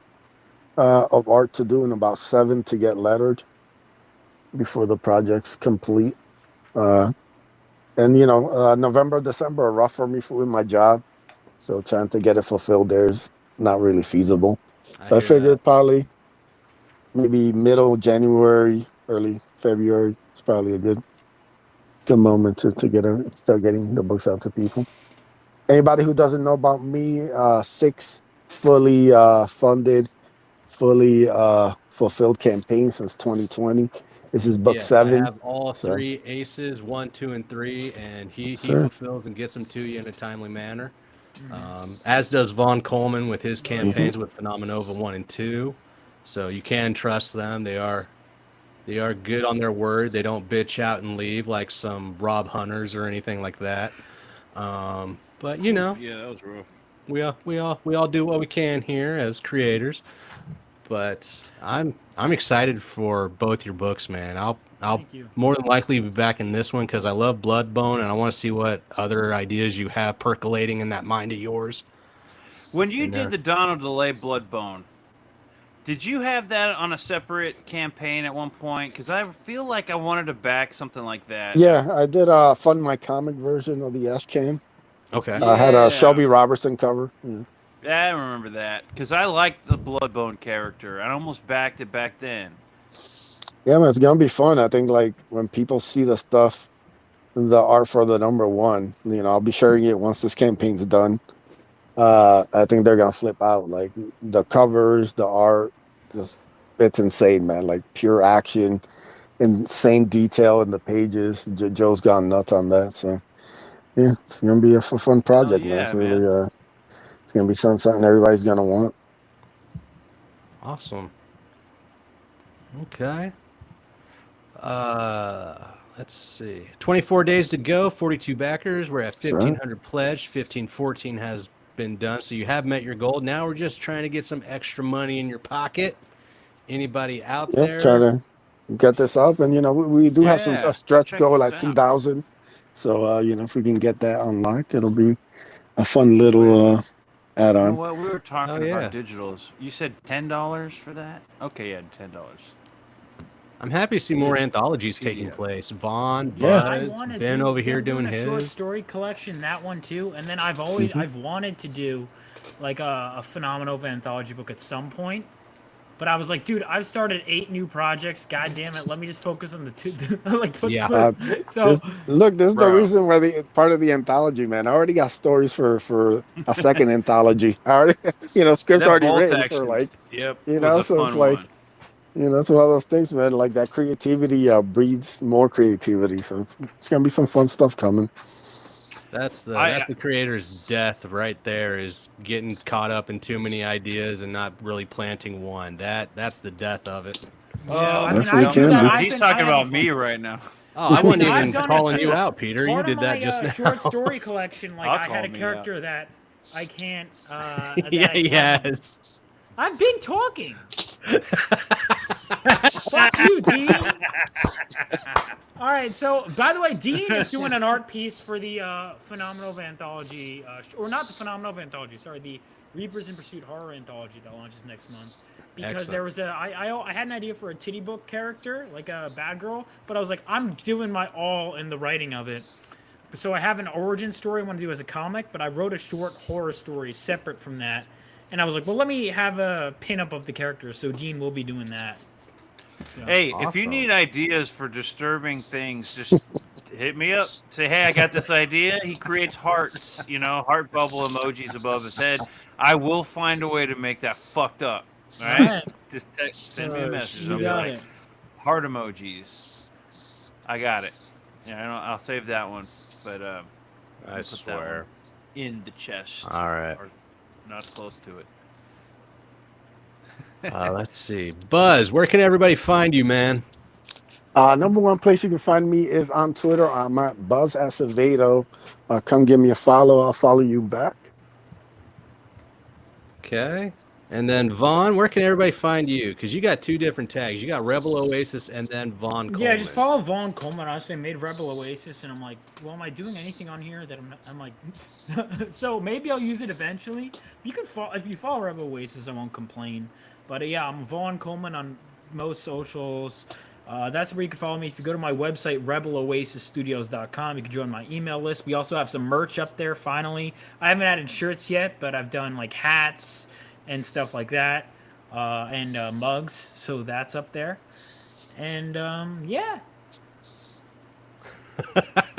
of art to do and about 7 to get lettered before the project's complete. And November, December are rough for me with my job, so trying to get it fulfilled there is not really feasible. So I hear figured probably maybe middle January, early February is probably a good moment to start getting the books out to people. Anybody who doesn't know about me, 6 fully funded, fully fulfilled campaigns since 2020. This is book 7. I have all so- 3 aces, 1, 2, and 3, and he Sir. fulfills and gets them to you in a timely manner. As does Vaughn Coleman with his campaigns with Phenomenova 1 and 2. So you can trust them. They are good on their word. They don't bitch out and leave like some Rob Hunters or anything like that. But Yeah, that was rough. we all do what we can here as creators. But I'm excited for both your books, man. I'll Thank you. more than likely be back in this one because I love Bloodbone and I want to see what other ideas you have percolating in that mind of yours. When you And, did the Donald DeLay Bloodbone, did you have that on a separate campaign at one point? Because I feel like I wanted to back something like that. Yeah, I did fund my comic version of the Ash Can. Okay. I had Yeah. a Shelby Robertson cover. Yeah. Yeah, I remember that because I liked the Bloodbone character. I almost backed it back then. Yeah, man, it's gonna be fun. I think like when people see the stuff, the art for the number 1, I'll be sharing it once this campaign's done. I think they're gonna flip out. Like the covers, the art, it's insane, man. Like pure action, insane detail in the pages. Joe's gone nuts on that. So yeah, it's gonna be a fun project, man. yeah, It's really it's gonna be something everybody's gonna want. Awesome. Okay. Let's see. 24 days to go, 42 backers. We're at Sure. 1,500 pledged. 1514 has been done. So you have met your goal. Now we're just trying to get some extra money in your pocket. Anybody out Yeah, there? try to get this up, and we do have Yeah, a stretch check goal this at out. 2,000. So if we can get that unlocked, it'll be a fun little You know add-on. what? We were talking Oh, yeah. about digitals. You said $10 for that? Okay, yeah, $10. I'm happy to see more anthologies taking PDF. place. Vaughn, Yeah. Buzz, Ben over here doing a short his. story collection, that one too. And then I've wanted to do like a Phenomenal anthology book at some point. But I was like, dude, I've started 8 new projects. God damn it, let me just focus on the 2. Yeah. So This is the Bro. reason why part of the anthology, man. I already got stories for a second anthology. I already, scripts That already Bolt written action, for like, yep, you was know, a so fun it's like, one. it's one of those things, man. Like that creativity breeds more creativity. So it's gonna be some fun stuff coming. That's the creator's death right there, is getting caught up in too many ideas and not really planting one. That's the death of it. I Definitely do can that. be. I've He's been- talking I about have- me right now. Oh, I wasn't I've even done it calling you too. out, Peter. You Part did of that my, just now. short story collection, like I'll I had a call me character that I can't. Yeah, yes. I've been talking. Fuck you, Dean. All right. So, by the way, Dean is doing an art piece for the Phenomenal Anthology, or not the Phenomenal Anthology. Sorry, the Reapers in Pursuit horror anthology that launches next month. Because Excellent. there was I had an idea for a titty book character, like a bad girl, but I was like, I'm doing my all in the writing of it. So I have an origin story I want to do as a comic, but I wrote a short horror story separate from that. And I was like, well, let me have a pinup of the character. So Dean will be doing that. So. Hey, if you Awesome. need ideas for disturbing things, just hit me up. Say, hey, I got this idea. He creates hearts, heart bubble emojis above his head. I will find a way to make that fucked up. All right? Just send me a message. You I'll be got like, it. heart emojis. I got it. Yeah, I'll save that one. But I put that swear. one in the chest. All right. Or not close to it. Let's see. Buzz, where can everybody find you, man? Number one place you can find me is on Twitter. I'm at Buzz Acevedo. Come give me a follow. I'll follow you back. Okay. And then Vaughn, where can everybody find you? Because you got 2 different tags. You got Rebel Oasis and then Vaughn Coleman. Yeah, just follow Vaughn Coleman. Honestly, I made Rebel Oasis, and I'm like, well, am I doing anything on here that I'm like, so maybe I'll use it eventually. You can follow, if you follow Rebel Oasis, I won't complain. But yeah, I'm Vaughn Coleman on most socials. That's where you can follow me. If you go to my website, rebeloasisstudios.com, you can join my email list. We also have some merch up there, finally. I haven't added shirts yet, but I've done like hats and stuff like that, and mugs, so that's up there. And yeah.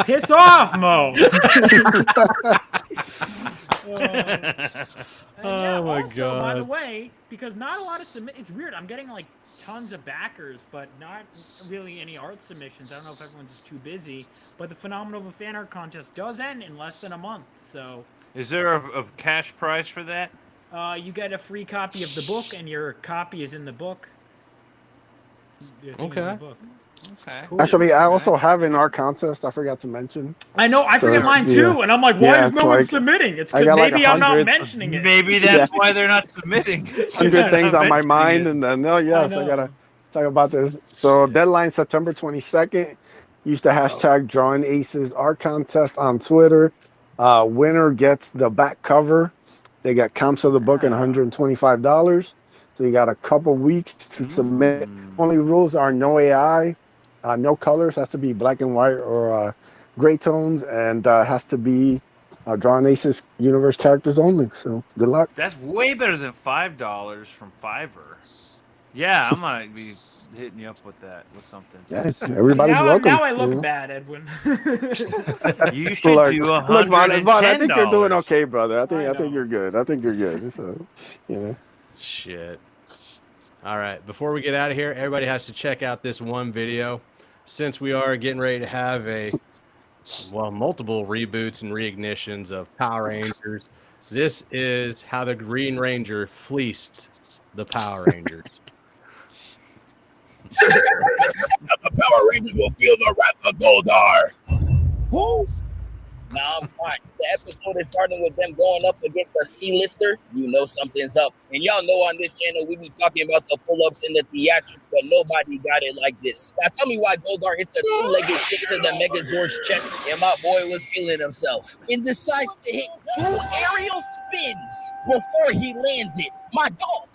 Piss off, Mo. Oh my also, by the God. way, because not a lot of it's weird. I'm getting like tons of backers, but not really any art submissions. I don't know if everyone's just too busy. But the Phenomenal Fan Art Contest does end in less than a month, so Is there a cash prize for that? you get a free copy of the book, and your copy is in the book. Your thing is in the Okay. book. Okay. Actually, I also have an art contest. I forgot to mention. I know. I So forget it's- mine too, yeah. and I'm like, why Yeah, is no it's one like- submitting? It's I because got like maybe I'm not 100 mentioning it. Maybe that's why they're not submitting. 100 things on my mind, and then yes, I know. gotta talk about this. So deadline September 22nd. Use the hashtag Drawing Aces Art Contest on Twitter. Winner gets the back cover. They got comps of the book and $125. So you got a couple weeks to submit. Only rules are no AI, no colors. Has to be black and white or gray tones, and has to be Drawing Aces universe characters only. So good luck. That's way better than $5 from Fiverr. Yeah, I might be hitting you up with something. Yeah, everybody's welcome. Now I you look know? bad, Edwin. You should do $110. Look, Vaughn, I think you're doing okay, brother. I I think know. you're good. I think you're good. So, you know. Shit. All right. Before we get out of here, everybody has to check out this one video. Since we are getting ready to have multiple reboots and reignitions of Power Rangers, this is how the Green Ranger fleeced the Power Rangers. The Power Rangers will feel the wrath of Goldar. Who? Nah, I'm fine. The episode is starting with them going up against a C-lister. You know something's up. And y'all know on this channel, we be talking about the pull-ups and the theatrics, but nobody got it like this. Now tell me why Goldar hits a two-legged kick to the Megazord's chest, and my boy was feeling himself. And decides to hit 2 aerial spins before he landed. My dog,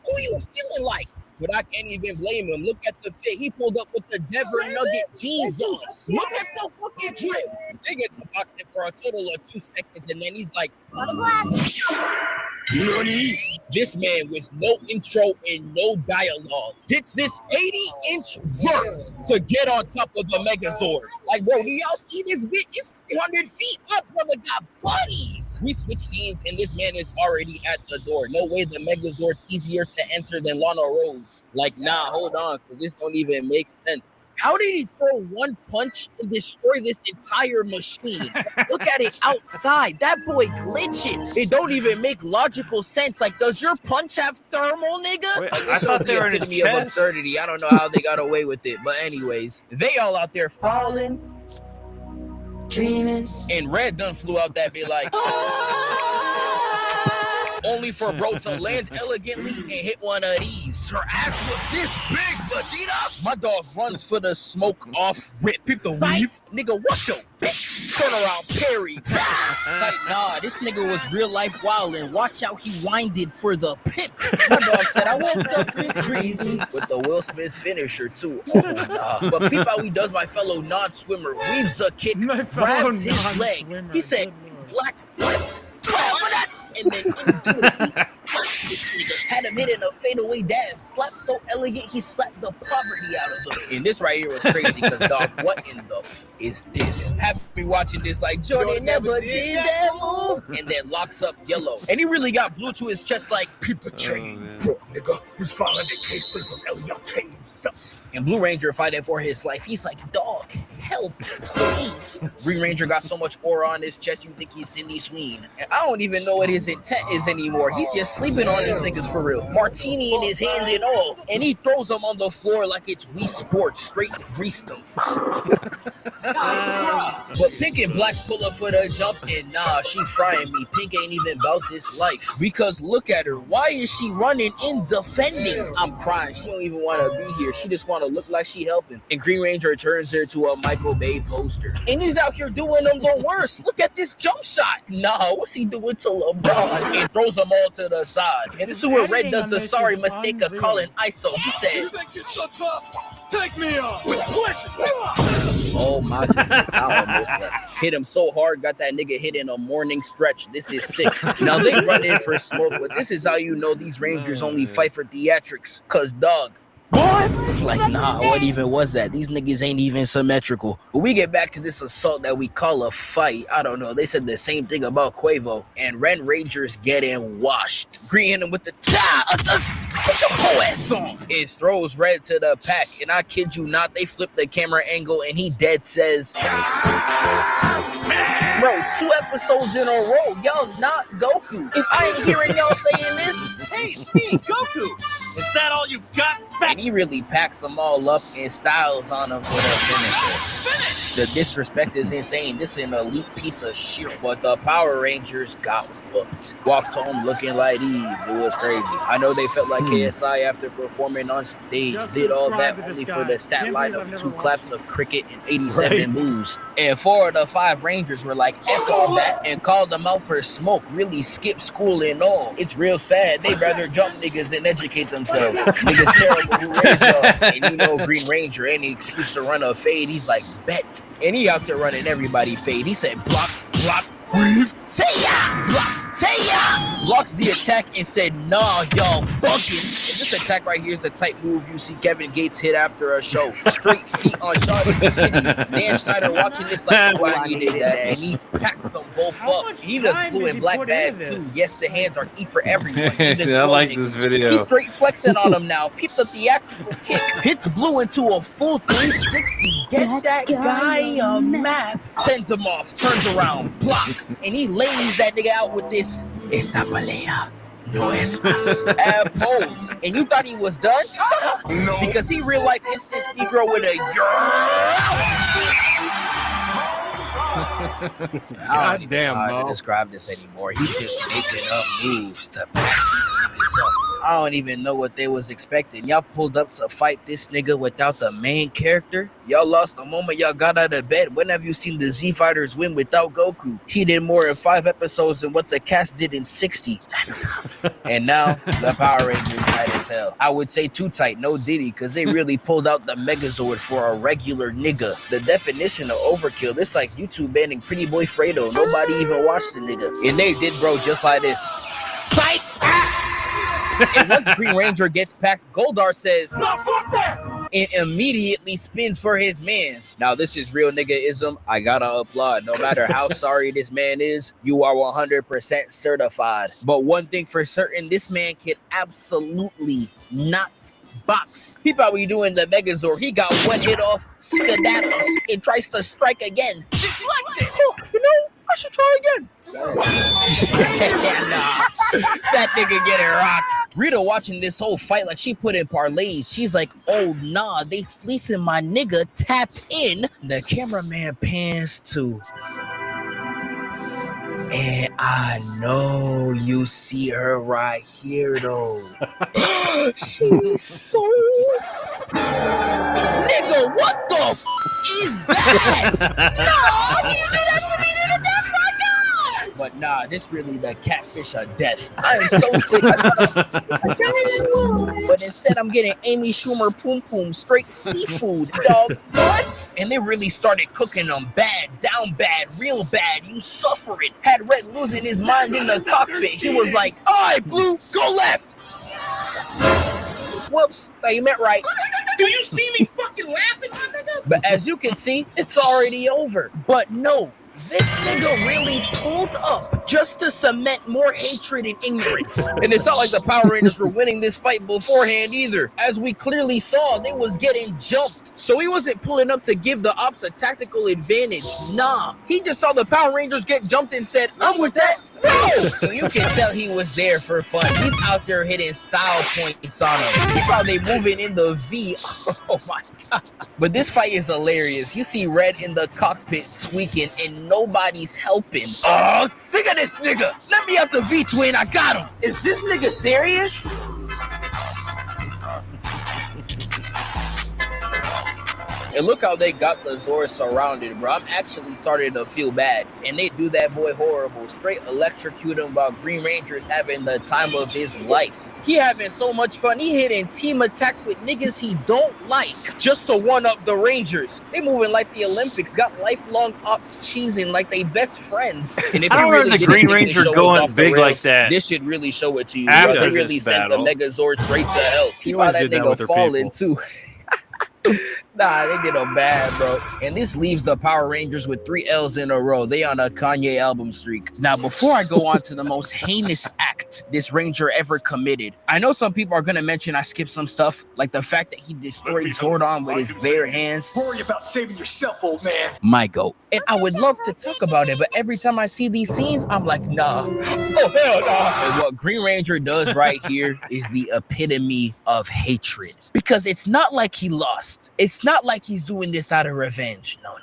who you feeling like? But I can't even blame him. Look at the fit. He pulled up with the Denver Nugget jeans on. Look at the fucking drip. They get the pocket for a total of 2 seconds, and then he's like, Nani? This man with no intro and no dialogue hits this 80-inch verse to get on top of the Megazord. Like, bro, do y'all see this bitch? It's 300 feet up, brother. Got buddies. We switch scenes, and this man is already at the door. No way the Megazord's easier to enter than Lana Rhodes. Like, nah, hold on, because this don't even make sense. How did he throw one punch and destroy this entire machine? Look at it outside. That boy glitching. It don't even make logical sense. Like, does your punch have thermal, nigga? Wait, Like, I this thought shows they the were in his epitome of chest. absurdity. I don't know how they got away with it. But anyways, they all out there falling, dreaming. and Red done flew out that bit like... Only for bro to land elegantly and hit one of these. Her ass was this big, Vegeta. My dog runs for the smoke off rip. Peep the weave. Nigga, what's your bitch? Turn around, parry. Like, nah, this nigga was real life wildin'. Watch how he winded for the pip. My dog said, I woke up this crazy. With the Will Smith finisher, too. Oh, nah. But peep how he does my fellow non-swimmer. Weaves a kick, My fellow grabs his leg. non-swimmer, He said, good lord. black what? And then couldn't do it. He slapped this nigga. Had him hitting a fadeaway dab. Slapped so elegant, he slapped the poverty out of him. And this right here was crazy because, dog, what in the f is this? Have me watching this like, Jordan never did that move. And then locks up Yellow. And he really got blue to his chest like, peep the chain. Bro, nigga, he's following the case from Elliot himself. And Blue Ranger fighting for his life. He's like, dog, help, please. Green Ranger got so much aura on his chest, you think he's Cindy Sween. And I don't even know what his intent is anymore. He's just sleeping on these niggas for real. Martini in his hand and all. And he throws them on the floor like it's Wii Sports. Straight greased them. But Pink and Black pull up for the jump, and nah, she frying me. Pink ain't even about this life. Because look at her. Why is she running in defending? I'm crying. She don't even want to be here. She just want to look like she helping. And Green Ranger turns her to a Michael Bay poster. And he's out here doing them the worst. Look at this jump shot. Nah, what's he doing to LeBron? And throws them all to the side. And this is where Red does the sorry mistake of calling ISO. He said, Take me on with pleasure. oh my goodness, I almost left. Hit him so hard, got that nigga hit in a morning stretch. This is sick. Now they run in for smoke, but this is how you know these Rangers only fight for theatrics. Cause dog, like, nah, what even was that? These niggas ain't even symmetrical. But we get back to this assault that we call a fight. I don't know. They said the same thing about Quavo. And Red Rangers getting washed. Green hit him with the put your whole ass on. It throws Red to the pack. And I kid you not, they flip the camera angle and he dead says, bro, 2 episodes in a row. Y'all not Goku. If I ain't hearing y'all saying this, Hey, Speed, Goku! Is that all you got? and he really packs them all up and styles on them for the finisher. The disrespect is insane. This is an elite piece of shit. But the Power Rangers got whooped. Walked home looking like these. It was crazy. I know they felt like KSI after performing on stage. Just Did all subscribe that to only this for guy. the stat Can't line believe of I've 2 never claps watched of cricket and 87 Right. moves. And 4 of the 5 Rangers were like, F all that, and called them out for smoke. Really skip school and all. It's real sad. They'd rather jump niggas than educate themselves. Niggas terrible who raised up. And you know Green Ranger, any excuse to run a fade, he's like, bet. And he out there running everybody fade. He said, block, block, weave, Taya! Block, Taya! Blocks the attack and said, nah, y'all bugging. And this attack right here is the type move you see Kevin Gates hit after a show. Straight feet on Shawty's titties. Dan Schneider watching this like, oh, I needed that. And he packs them both How up. much He does time blue does and he black put bad into too. this? Yes, the hands are E for everyone. Even I slow like niggas. this video. He's straight flexing on him now. Peep the theatrical kick. Hits Blue into a full 360. Get that guy a map. Sends him off. Turns around. Block. And he lays that nigga out with this. Esta pelea no es más. Pose. And you thought he was done? No. Because he real life hits this Negro with a I don't even damn, know how to Mo. describe this anymore. He's just making up moves to pack these niggas up. I don't even know what they was expecting. Y'all pulled up to fight this nigga without the main character. Y'all lost the moment y'all got out of bed. When have you seen the Z Fighters win without Goku? He did more in 5 episodes than what the cast did in 60. That's tough. And now the Power Rangers tight as hell. I would say too tight, no Diddy, because they really pulled out the Megazord for a regular nigga. The definition of overkill. This like YouTube banning Pretty Boy Fredo. Nobody even watched the nigga. And they did bro just like this. Fight! And once Green Ranger gets packed, Goldar says, No, fuck that! and immediately spins for his mans. Now, this is real nigga-ism. I gotta applaud. No matter how sorry this man is, you are 100% certified. But one thing for certain, this man can absolutely not box. He probably doing the Megazord. He got one hit off, skedaddles, and tries to strike again. Oh, you know, I should try again. Nah, that nigga getting rocked. Rita watching this whole fight like she put in parlays. She's like, oh nah, they fleecing my nigga. Tap in. The cameraman pans to. And I know you see her right here though. She's so. Nigga, what the f is that? No, you did that to me, nigga. That's my God. But nah, this really the catfish of death. I am so sick. But instead, I'm getting Amy Schumer Poom Poom straight seafood, dog. What? And they really started cooking them bad, down bad, real bad. You suffering. Had Red losing his mind in the cockpit. He was like, all right, Blue, go left. Whoops, no, you meant right. Do you see me fucking laughing, my nigga? But as you can see, it's already over. But no, this nigga really pulled up just to cement more hatred and ignorance. And it's not like the Power Rangers were winning this fight beforehand either. As we clearly saw, they was getting jumped. So he wasn't pulling up to give the ops a tactical advantage. Nah, he just saw the Power Rangers get jumped and said, I'm with that. No! So you can tell he was there for fun. He's out there hitting style points on him. He probably moving in the V. Oh my God. But this fight is hilarious. You see Red in the cockpit tweaking and nobody's helping. Oh, sick of this nigga. Let me out the V-twin. I got him. Is this nigga serious? And look how they got the Zord surrounded, bro. I'm actually starting to feel bad. And they do that boy horrible. Straight electrocute him while Green Ranger's having the time of his life. He having so much fun. He hitting team attacks with niggas he don't like just to one-up the Rangers. They moving like the Olympics. Got lifelong ops cheesing like they best friends. And if I don't you remember the didn't Green think Ranger the show was going off the big like rails, that. This should really show it to you. After They really this sent the battle. Megazord straight to hell. Keep always out that did that nigga with her falling people. too. Nah, they did them bad, bro. And this leaves the Power Rangers with 3 L's in a row. They on a Kanye album streak. Now, before I go on to the most heinous act this Ranger ever committed, I know some people are going to mention I skipped some stuff, like the fact that he destroyed Zordon with his bare hands. Worry about saving yourself, old man. My goat. And I would love to talk about it, but every time I see these scenes, I'm like, nah. Oh, hell nah. And what Green Ranger does right here is the epitome of hatred. Because it's not like he lost. It's not like he's doing this out of revenge. No.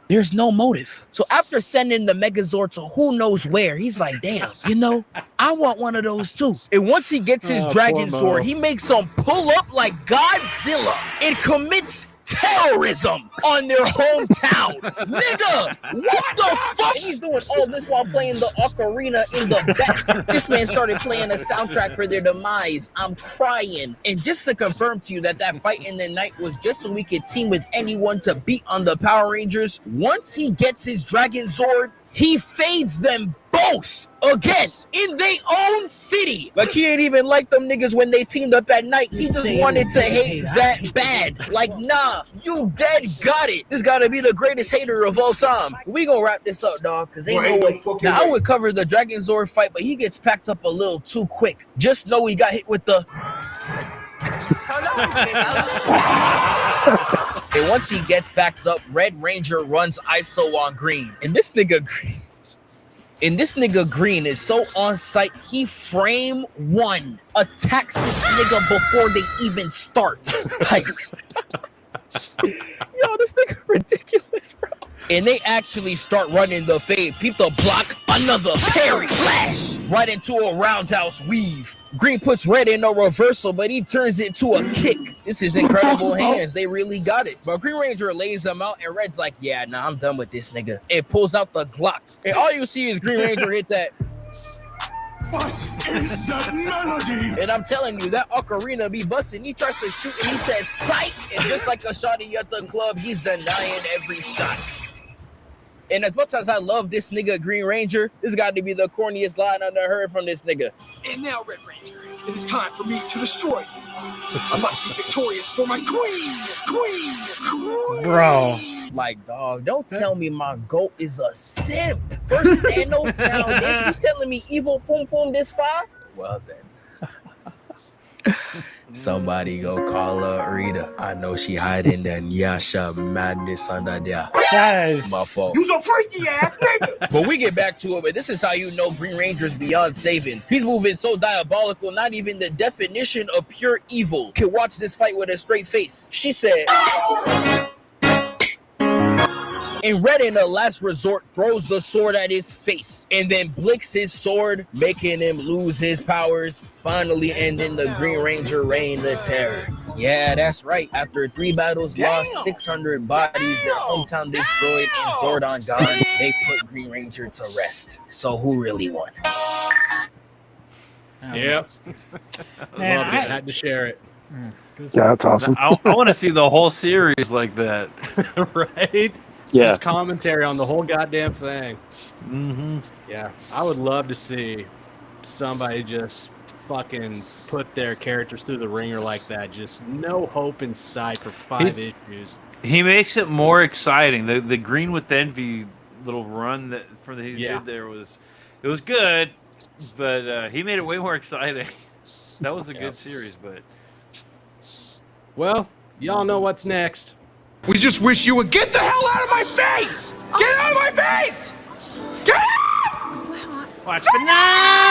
There's no motive. So after sending the Megazord to who knows where, he's like, damn, you know, I want one of those too. And once he gets his Dragon poor Mo. Zord, he makes them pull up like Godzilla. It commits terrorism on their hometown. Nigga, what the fuck? And he's doing all this while playing the ocarina in the back. This man started playing a soundtrack for their demise. I'm crying. And just to confirm to you that fight in the night was just so we could team with anyone to beat on the Power Rangers, once he gets his Dragon Zord, he fades them both again in their own city. Like he ain't even like them niggas when they teamed up at night. He just wanted to hate that bad. Like, nah, you dead got it. This gotta be the greatest hater of all time. We gonna wrap this up, dog, because ain't no way. Now, I would cover the Dragon Zord fight, but he gets packed up a little too quick. Just know he got hit with the... And once he gets backed up, Red Ranger runs ISO on Green. And this nigga Green is so on site, he frame one attacks this nigga before they even start. Like, Yo, this nigga ridiculous, bro. And they actually start running the fade. Peep the block, another parry, flash, right into a roundhouse weave. Green puts Red in a reversal, but he turns it to a kick. This is incredible hands. They really got it. But Green Ranger lays him out, and Red's like, yeah, nah, I'm done with this nigga. And pulls out the Glock. And all you see is Green Ranger hit that. What is that melody? And I'm telling you, that ocarina be busting. He tries to shoot, and he says, psych! And just like a shotty at the club, he's denying every shot. And as much as I love this nigga Green Ranger, this got to be the corniest line I've ever heard from this nigga. And now, Red Ranger, it is time for me to destroy you. I must be victorious for my queen. Bro. Like, dog, don't tell me my goat is a simp. First Thanos, now this. You telling me evil Pum Pum this far? Well then. Somebody go call her Rita. I know she hiding that Nyasha madness under there. That is My fault. You's a freaky ass nigga. But we get back to it, but this is how you know Green Ranger's beyond saving. He's moving so diabolical, not even the definition of pure evil can watch this fight with a straight face. She said... And Red, in a last resort, throws the sword at his face and then blicks his sword, making him lose his powers, finally ending the Green Ranger reign of terror. Yeah, that's right. After 3 battles lost, 600 bodies, their hometown destroyed, and Zordon gone, they put Green Ranger to rest. So who really won? Yep. Man, Loved it. Had to share it. Yeah, that's awesome. I want to see the whole series like that. Right? Yeah. Just commentary on the whole goddamn thing. Mm-hmm. Yeah, I would love to see somebody just fucking put their characters through the ringer like that. Just no hope in sight for 5 issues. He makes it more exciting. The Green with Envy little run that he Yeah. did there was good, but he made it way more exciting. That was a Yeah. good series, but Well, y'all know what's next. We just wish you would get the hell out of my face! Get out of my face! Get out! watch Banana.